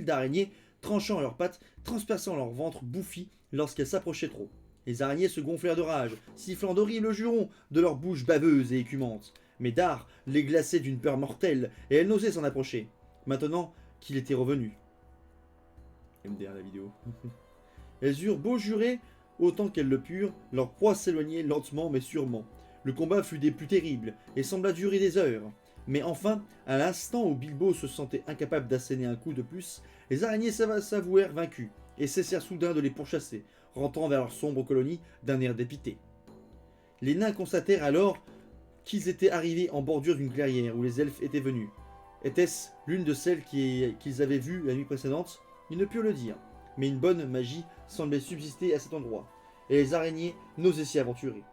d'araignées, tranchant leurs pattes, transperçant leur ventre bouffi lorsqu'elles s'approchaient trop. Les araignées se gonflèrent de rage, sifflant d'horribles jurons de leur bouche baveuse et écumante. Mais Dar les glaçait d'une peur mortelle, et elle n'osait s'en approcher, maintenant qu'il était revenu. MDR la vidéo. Elles eurent beau jurer autant qu'elles le purent, leur proie s'éloignait lentement mais sûrement. Le combat fut des plus terribles, et sembla durer des heures. Mais enfin, à l'instant où Bilbo se sentait incapable d'asséner un coup de plus, les araignées s'avouèrent vaincues, et cessèrent soudain de les pourchasser, rentrant vers leur sombre colonie d'un air dépité. Les nains constatèrent alors qu'ils étaient arrivés en bordure d'une clairière où les elfes étaient venus. Était-ce l'une de celles qu'ils avaient vues la nuit précédente? Ils ne purent le dire, mais une bonne magie semblait subsister à cet endroit, et les araignées n'osaient s'y aventurer.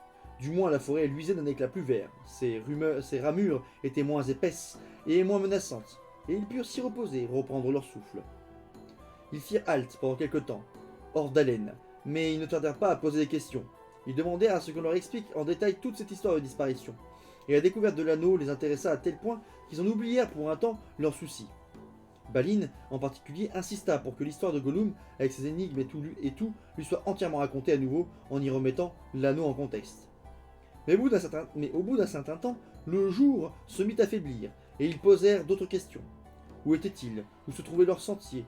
Du moins la forêt luisait d'un éclat plus vert, ses ramures étaient moins épaisses et moins menaçantes, et ils purent s'y reposer et reprendre leur souffle. Ils firent halte pendant quelque temps, hors d'haleine, mais ils ne tardèrent pas à poser des questions. Ils demandèrent à ce qu'on leur explique en détail toute cette histoire de disparition, et la découverte de l'anneau les intéressa à tel point qu'ils en oublièrent pour un temps leurs soucis. Balin, en particulier, insista pour que l'histoire de Gollum, avec ses énigmes et tout, lui soit entièrement racontée à nouveau en y remettant l'anneau en contexte. Mais au bout d'un certain temps, le jour se mit à faiblir, et ils posèrent d'autres questions. Où étaient-ils? Où se trouvait leur sentier?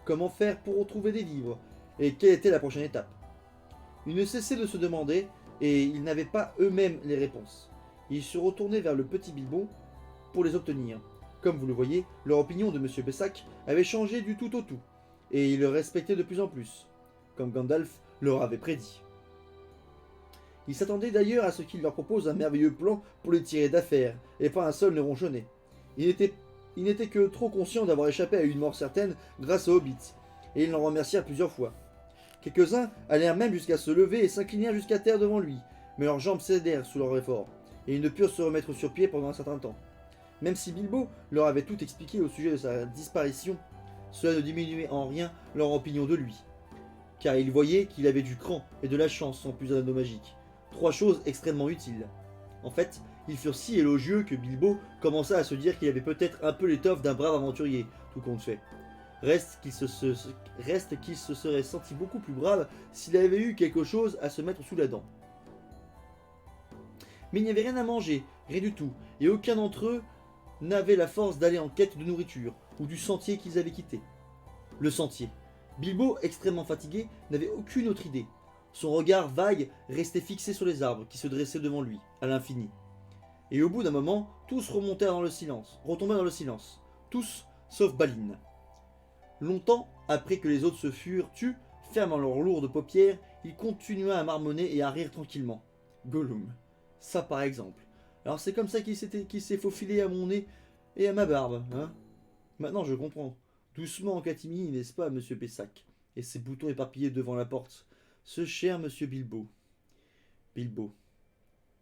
Comment faire pour retrouver des vivres? Et quelle était la prochaine étape? Ils ne cessaient de se demander, et ils n'avaient pas eux-mêmes les réponses. Ils se retournaient vers le petit Bilbo pour les obtenir. Comme vous le voyez, leur opinion de M. Pessac avait changé du tout au tout, et ils le respectaient de plus en plus, comme Gandalf leur avait prédit. Ils s'attendaient d'ailleurs à ce qu'il leur propose un merveilleux plan pour les tirer d'affaire, et pas un seul ne ronchonnait. Ils n'étaient que trop conscients d'avoir échappé à une mort certaine grâce aux hobbits, et ils l'en remercièrent plusieurs fois. Quelques-uns allèrent même jusqu'à se lever et s'inclinèrent jusqu'à terre devant lui, mais leurs jambes cédèrent sous leur effort, et ils ne purent se remettre sur pied pendant un certain temps. Même si Bilbo leur avait tout expliqué au sujet de sa disparition, cela ne diminuait en rien leur opinion de lui, car ils voyaient qu'il avait du cran et de la chance sans plus d'anneau magique. 3 choses extrêmement utiles. En fait, ils furent si élogieux que Bilbo commença à se dire qu'il avait peut-être un peu l'étoffe d'un brave aventurier, tout compte fait. Reste qu'il se serait senti beaucoup plus brave s'il avait eu quelque chose à se mettre sous la dent. Mais il n'y avait rien à manger, rien du tout, et aucun d'entre eux n'avait la force d'aller en quête de nourriture, ou du sentier qu'ils avaient quitté. Le sentier. Bilbo, extrêmement fatigué, n'avait aucune autre idée. Son regard vague restait fixé sur les arbres qui se dressaient devant lui, à l'infini. Et au bout d'un moment, tous retombèrent dans le silence. Tous, sauf Balin. Longtemps après que les autres se furent tus, fermant leurs lourdes paupières, il continua à marmonner et à rire tranquillement. Gollum. Ça par exemple. Alors c'est comme ça qu'il s'est faufilé à mon nez et à ma barbe, hein? Maintenant je comprends. Doucement en catimini, n'est-ce pas, monsieur Pessac? Et ses boutons éparpillés devant la porte. Ce cher monsieur Bilbo. Bilbo.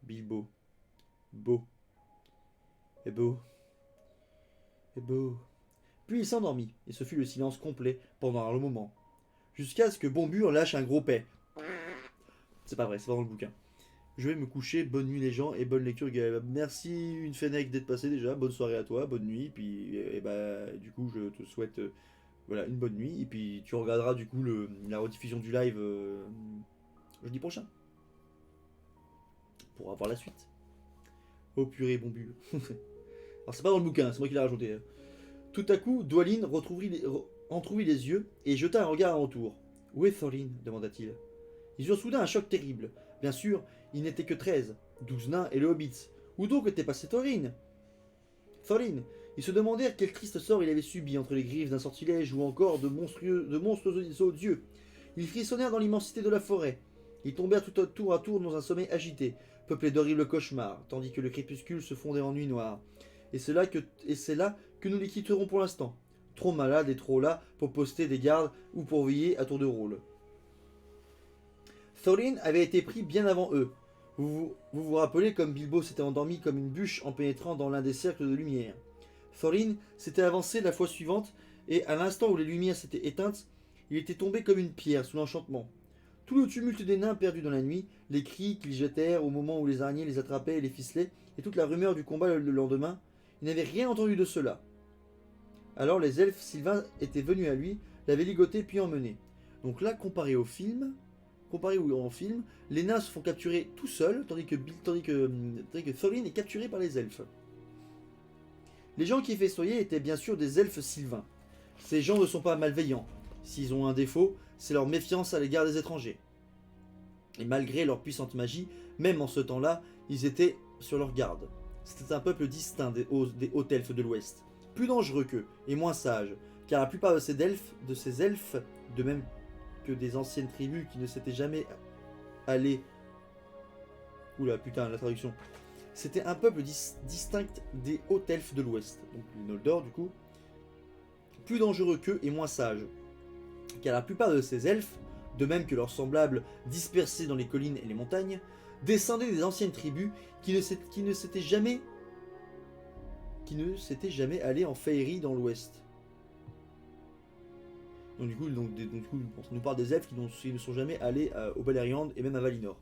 Bilbo. Beau. Et beau. Et beau. Puis il s'endormit, et ce fut le silence complet pendant un long moment. Jusqu'à ce que Bombure lâche un gros paix. C'est pas vrai, c'est pas dans le bouquin. Je vais me coucher, bonne nuit les gens et bonne lecture Gaël. Merci une Fennec d'être passé déjà, bonne soirée à toi, bonne nuit, puis et bah du coup je te souhaite voilà une bonne nuit, et puis tu regarderas du coup la rediffusion du live jeudi prochain pour avoir la suite. Oh purée bon bulle. Alors c'est pas dans le bouquin, c'est moi qui l'ai rajouté. Hein. Tout à coup, Dwalin entrouvrit les yeux et jeta un regard alentour. Où est Thorin demanda-t-il. Ils eurent soudain un choc terrible. Bien sûr, ils n'étaient que 13, 12 nains et le hobbit. Où donc était passé Thorin? Ils se demandèrent quel triste sort il avait subi entre les griffes d'un sortilège ou encore de monstres odieux. Ils frissonnèrent dans l'immensité de la forêt. Ils tombèrent tout tour à tour dans un sommeil agité, peuplé d'horribles cauchemars, tandis que le crépuscule se fondait en nuit noire. Et c'est là que nous les quitterons pour l'instant. Trop malades et trop là pour poster des gardes ou pour veiller à tour de rôle. Thorin avait été pris bien avant eux. Vous rappelez comme Bilbo s'était endormi comme une bûche en pénétrant dans l'un des cercles de lumière. Thorin s'était avancé la fois suivante, et à l'instant où les lumières s'étaient éteintes, il était tombé comme une pierre sous l'enchantement. Tout le tumulte des nains perdus dans la nuit, les cris qu'ils jetèrent au moment où les araignées les attrapaient et les ficelaient, et toute la rumeur du combat le lendemain, il n'avait rien entendu de cela. Alors les elfes sylvains étaient venus à lui, l'avaient ligoté puis emmené. Donc là, comparé en film, les nains se font capturer tout seuls, tandis que Thorin est capturé par les elfes. Les gens qui festoyaient étaient bien sûr des elfes sylvains. Ces gens ne sont pas malveillants. S'ils ont un défaut, c'est leur méfiance à l'égard des étrangers. Et malgré leur puissante magie, même en ce temps-là, ils étaient sur leur garde. C'était un peuple distinct des hautes elfes de l'Ouest, plus dangereux qu'eux et moins sages, car la plupart de ces elfes, de même que des anciennes tribus qui ne s'étaient jamais allées... Oula putain, la traduction. C'était un peuple distinct des hautes elfes de l'Ouest, donc les Noldor du coup, plus dangereux qu'eux et moins sages, car la plupart de ces elfes, de même que leurs semblables dispersés dans les collines et les montagnes, descendaient des anciennes tribus qui ne s'étaient jamais allées en Faerie dans l'Ouest. Donc du coup, on nous parle des elfes qui ne sont jamais allés au Beleriand et même à Valinor.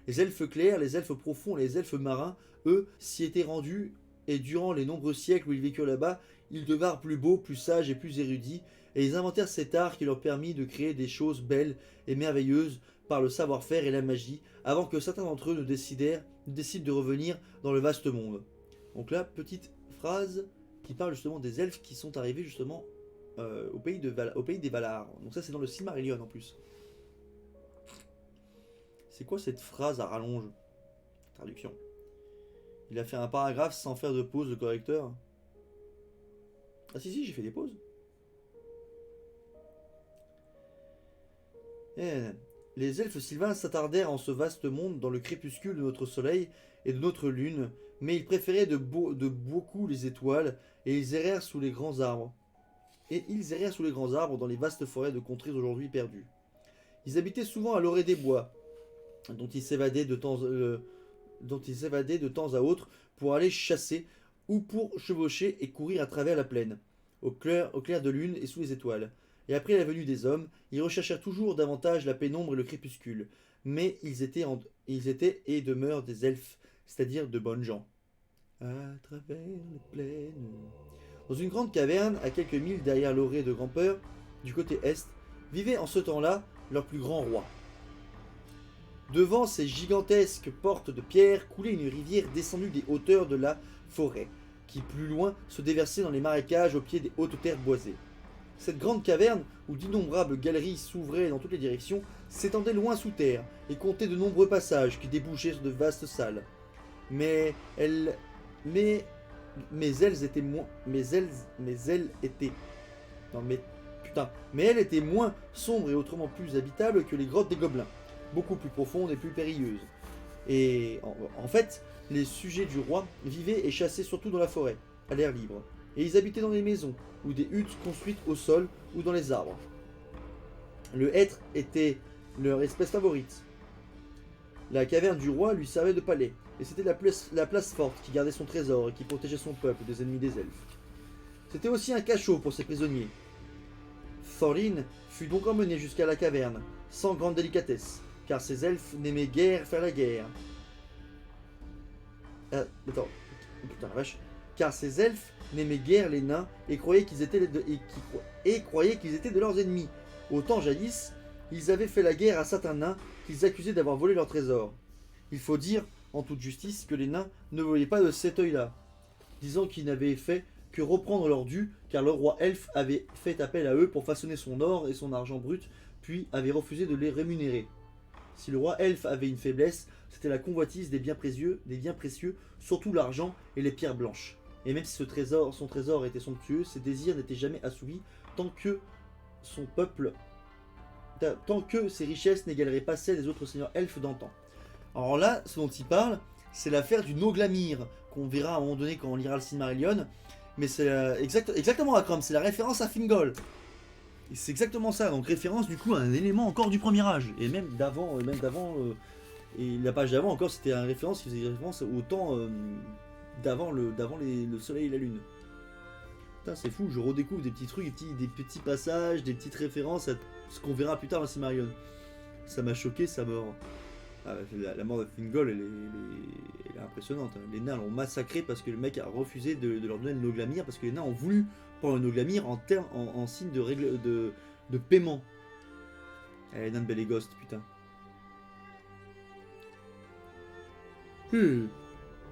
Les elfes clairs, les elfes profonds et les elfes marins, eux, s'y étaient rendus, et durant les nombreux siècles où ils vécurent là-bas, ils devinrent plus beaux, plus sages et plus érudits, et ils inventèrent cet art qui leur permit de créer des choses belles et merveilleuses par le savoir-faire et la magie, avant que certains d'entre eux ne décident de revenir dans le vaste monde. Donc là, petite phrase qui parle justement des elfes qui sont arrivés justement au pays des Valar. Donc ça c'est dans le Silmarillion en plus. C'est quoi cette phrase à rallonge? Traduction. Il a fait un paragraphe sans faire de pause de correcteur. Ah si, j'ai fait des pauses. Les elfes sylvains s'attardèrent en ce vaste monde dans le crépuscule de notre soleil et de notre lune, mais ils préféraient de beaucoup les étoiles, et ils errèrent sous les grands arbres. Dans les vastes forêts de contrées aujourd'hui perdues. Ils habitaient souvent à l'orée des bois, dont ils s'évadaient de temps à autre pour aller chasser ou pour chevaucher et courir à travers la plaine, au clair de lune et sous les étoiles. Et après la venue des hommes, ils recherchèrent toujours davantage la pénombre et le crépuscule, mais ils étaient et demeurent des elfes, c'est-à-dire de bonnes gens. À travers les plaines. Dans une grande caverne, à quelques milles derrière l'orée de Grand-Peur, du côté est, vivait en ce temps-là leur plus grand roi. Devant ces gigantesques portes de pierre coulait une rivière descendue des hauteurs de la forêt, qui plus loin se déversait dans les marécages au pied des hautes terres boisées. Cette grande caverne, où d'innombrables galeries s'ouvraient dans toutes les directions, s'étendait loin sous terre et comptait de nombreux passages qui débouchaient sur de vastes salles. Mais elles étaient moins sombres et autrement plus habitables que les grottes des gobelins, beaucoup plus profondes et plus périlleuses. Et en fait, les sujets du roi vivaient et chassaient surtout dans la forêt, à l'air libre. Et ils habitaient dans des maisons, ou des huttes construites au sol, ou dans les arbres. Le hêtre était leur espèce favorite. La caverne du roi lui servait de palais, et c'était la place forte qui gardait son trésor et qui protégeait son peuple des ennemis des elfes. C'était aussi un cachot pour ses prisonniers. Thorin fut donc emmené jusqu'à la caverne, sans grande délicatesse, car ces elfes n'aimaient guère faire la guerre. Attends, putain la vache. Car ces elfes n'aimaient guère les nains et croyaient qu'ils étaient, croyaient qu'ils étaient de leurs ennemis. Autant jadis, ils avaient fait la guerre à certains nains qu'ils accusaient d'avoir volé leurs trésors. Il faut dire, en toute justice, que les nains ne voyaient pas de cet œil-là, disant qu'ils n'avaient fait que reprendre leur dû, car le roi elfe avait fait appel à eux pour façonner son or et son argent brut, puis avait refusé de les rémunérer. Si le roi elfe avait une faiblesse, c'était la convoitise des biens précieux, surtout l'argent et les pierres blanches. Et même si son trésor était somptueux, ses désirs n'étaient jamais assouvis tant que ses richesses n'égaleraient pas celles des autres seigneurs elfes d'antan. Alors là, ce dont il parle, c'est l'affaire du Noglamir, qu'on verra à un moment donné quand on lira le Silmarillion. Mais c'est exactement Akram, c'est la référence à Fingol. Et c'est exactement ça, donc référence du coup à un élément encore du premier âge. Et même d'avant, et la page d'avant encore, c'était une référence qui faisait référence au temps d'avant le soleil et la lune. Putain, c'est fou, je redécouvre des petits trucs, des petits passages, des petites références à ce qu'on verra plus tard dans Silmarillion. Ça m'a choqué, sa mort. Ah, la mort de Thingol, elle est impressionnante. Les nains l'ont massacré parce que le mec a refusé de leur donner le Noglamir, parce que les nains ont voulu prendre le Noglamir en signe de paiement. Les nains de Belegost, putain.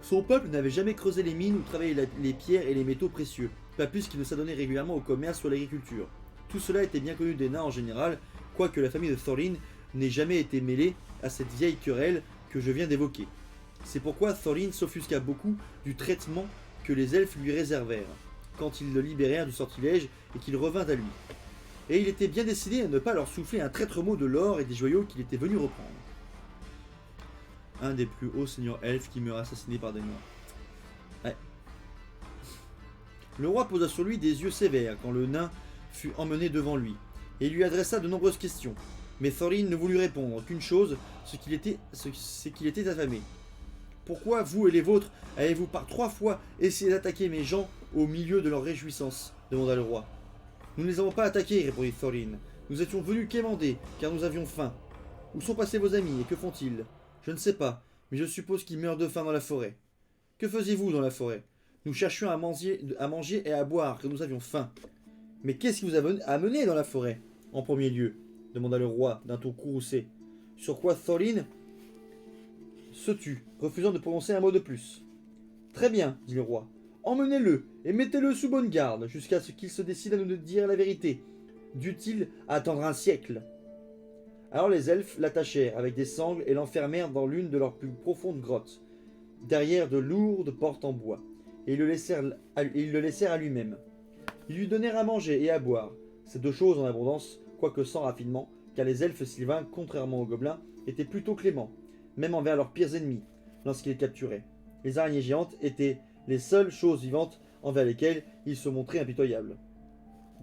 Son peuple n'avait jamais creusé les mines ou travaillé les pierres et les métaux précieux, pas plus qu'il ne s'adonnait régulièrement au commerce ou à l'agriculture. Tout cela était bien connu des nains en général, quoique la famille de Thorin n'ait jamais été mêlée à cette vieille querelle que je viens d'évoquer. C'est pourquoi Thorin s'offusqua beaucoup du traitement que les elfes lui réservèrent, quand ils le libérèrent du sortilège et qu'il revint à lui. Et il était bien décidé à ne pas leur souffler un traître mot de l'or et des joyaux qu'il était venu reprendre. Un des plus hauts seigneurs elfes qui meurt assassiné par des noirs. Ouais. Le roi posa sur lui des yeux sévères quand le nain fut emmené devant lui, et lui adressa de nombreuses questions. Mais Thorin ne voulut répondre qu'une chose, c'est qu'il était affamé. Pourquoi vous et les vôtres avez-vous par 3 fois essayé d'attaquer mes gens au milieu de leur réjouissance demanda le roi. Nous ne les avons pas attaqués, répondit Thorin. Nous étions venus quémander, car nous avions faim. Où sont passés vos amis, et que font-ils? Je ne sais pas, mais je suppose qu'ils meurent de faim dans la forêt. Que faisiez-vous dans la forêt? Nous cherchions à manger et à boire, car nous avions faim. Mais qu'est-ce qui vous a amené dans la forêt, en premier lieu demanda le roi d'un ton courroucé. Sur quoi Thorin se tut, refusant de prononcer un mot de plus. Très bien, dit le roi. Emmenez-le et mettez-le sous bonne garde jusqu'à ce qu'il se décide à nous dire la vérité. Dut-il attendre un siècle? Alors les elfes l'attachèrent avec des sangles et l'enfermèrent dans l'une de leurs plus profondes grottes, derrière de lourdes portes en bois, et ils le laissèrent à lui-même. Ils lui donnèrent à manger et à boire, ces deux choses en abondance, quoique sans raffinement, car les elfes sylvains, contrairement aux gobelins, étaient plutôt cléments, même envers leurs pires ennemis, lorsqu'ils les capturaient. Les araignées géantes étaient les seules choses vivantes envers lesquelles ils se montraient impitoyables.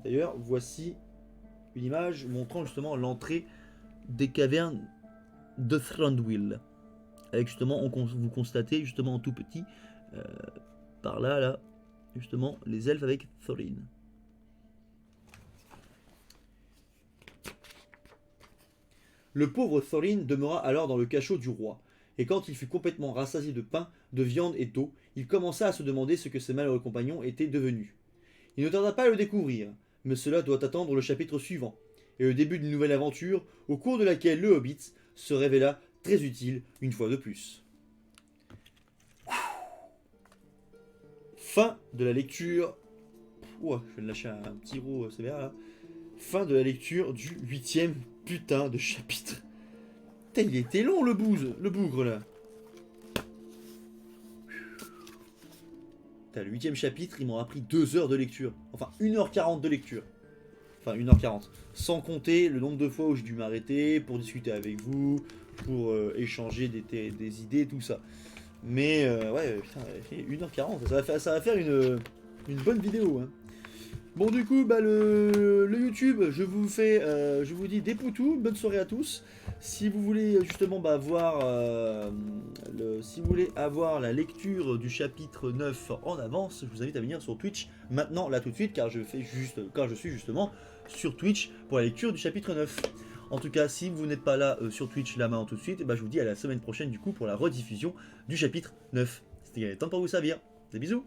D'ailleurs, voici une image montrant justement l'entrée des cavernes de Thranduil. Avec justement, vous constatez justement en tout petit, par là, justement, les elfes avec Thorin. Le pauvre Thorin demeura alors dans le cachot du roi, et quand il fut complètement rassasié de pain, de viande et d'eau, il commença à se demander ce que ses malheureux compagnons étaient devenus. Il ne tarda pas à le découvrir, mais cela doit attendre le chapitre suivant, et le début d'une nouvelle aventure, au cours de laquelle le Hobbit se révéla très utile une fois de plus. Fin de la lecture... Ouah, je vais me lâcher un petit gros sévère là. Fin de la lecture du 8e putain de chapitre. Putain, il était long le bougre là. Putain, le 8e chapitre, il m'aura pris 2 heures de lecture. Enfin, 1h40 de lecture. Enfin, 1h40. Sans compter le nombre de fois où j'ai dû m'arrêter pour discuter avec vous, pour échanger des idées, tout ça. Mais, ouais, putain, 1h40, ça va faire une bonne vidéo, hein. Bon, du coup, bah, le YouTube, je vous dis des poutous, bonne soirée à tous. Si vous voulez justement si vous voulez avoir la lecture du chapitre 9 en avance, je vous invite à venir sur Twitch maintenant, là tout de suite, car je suis justement sur Twitch pour la lecture du chapitre 9. En tout cas, si vous n'êtes pas là sur Twitch là maintenant tout de suite, bah, je vous dis à la semaine prochaine du coup pour la rediffusion du chapitre 9. C'était temps pour vous servir. Des bisous.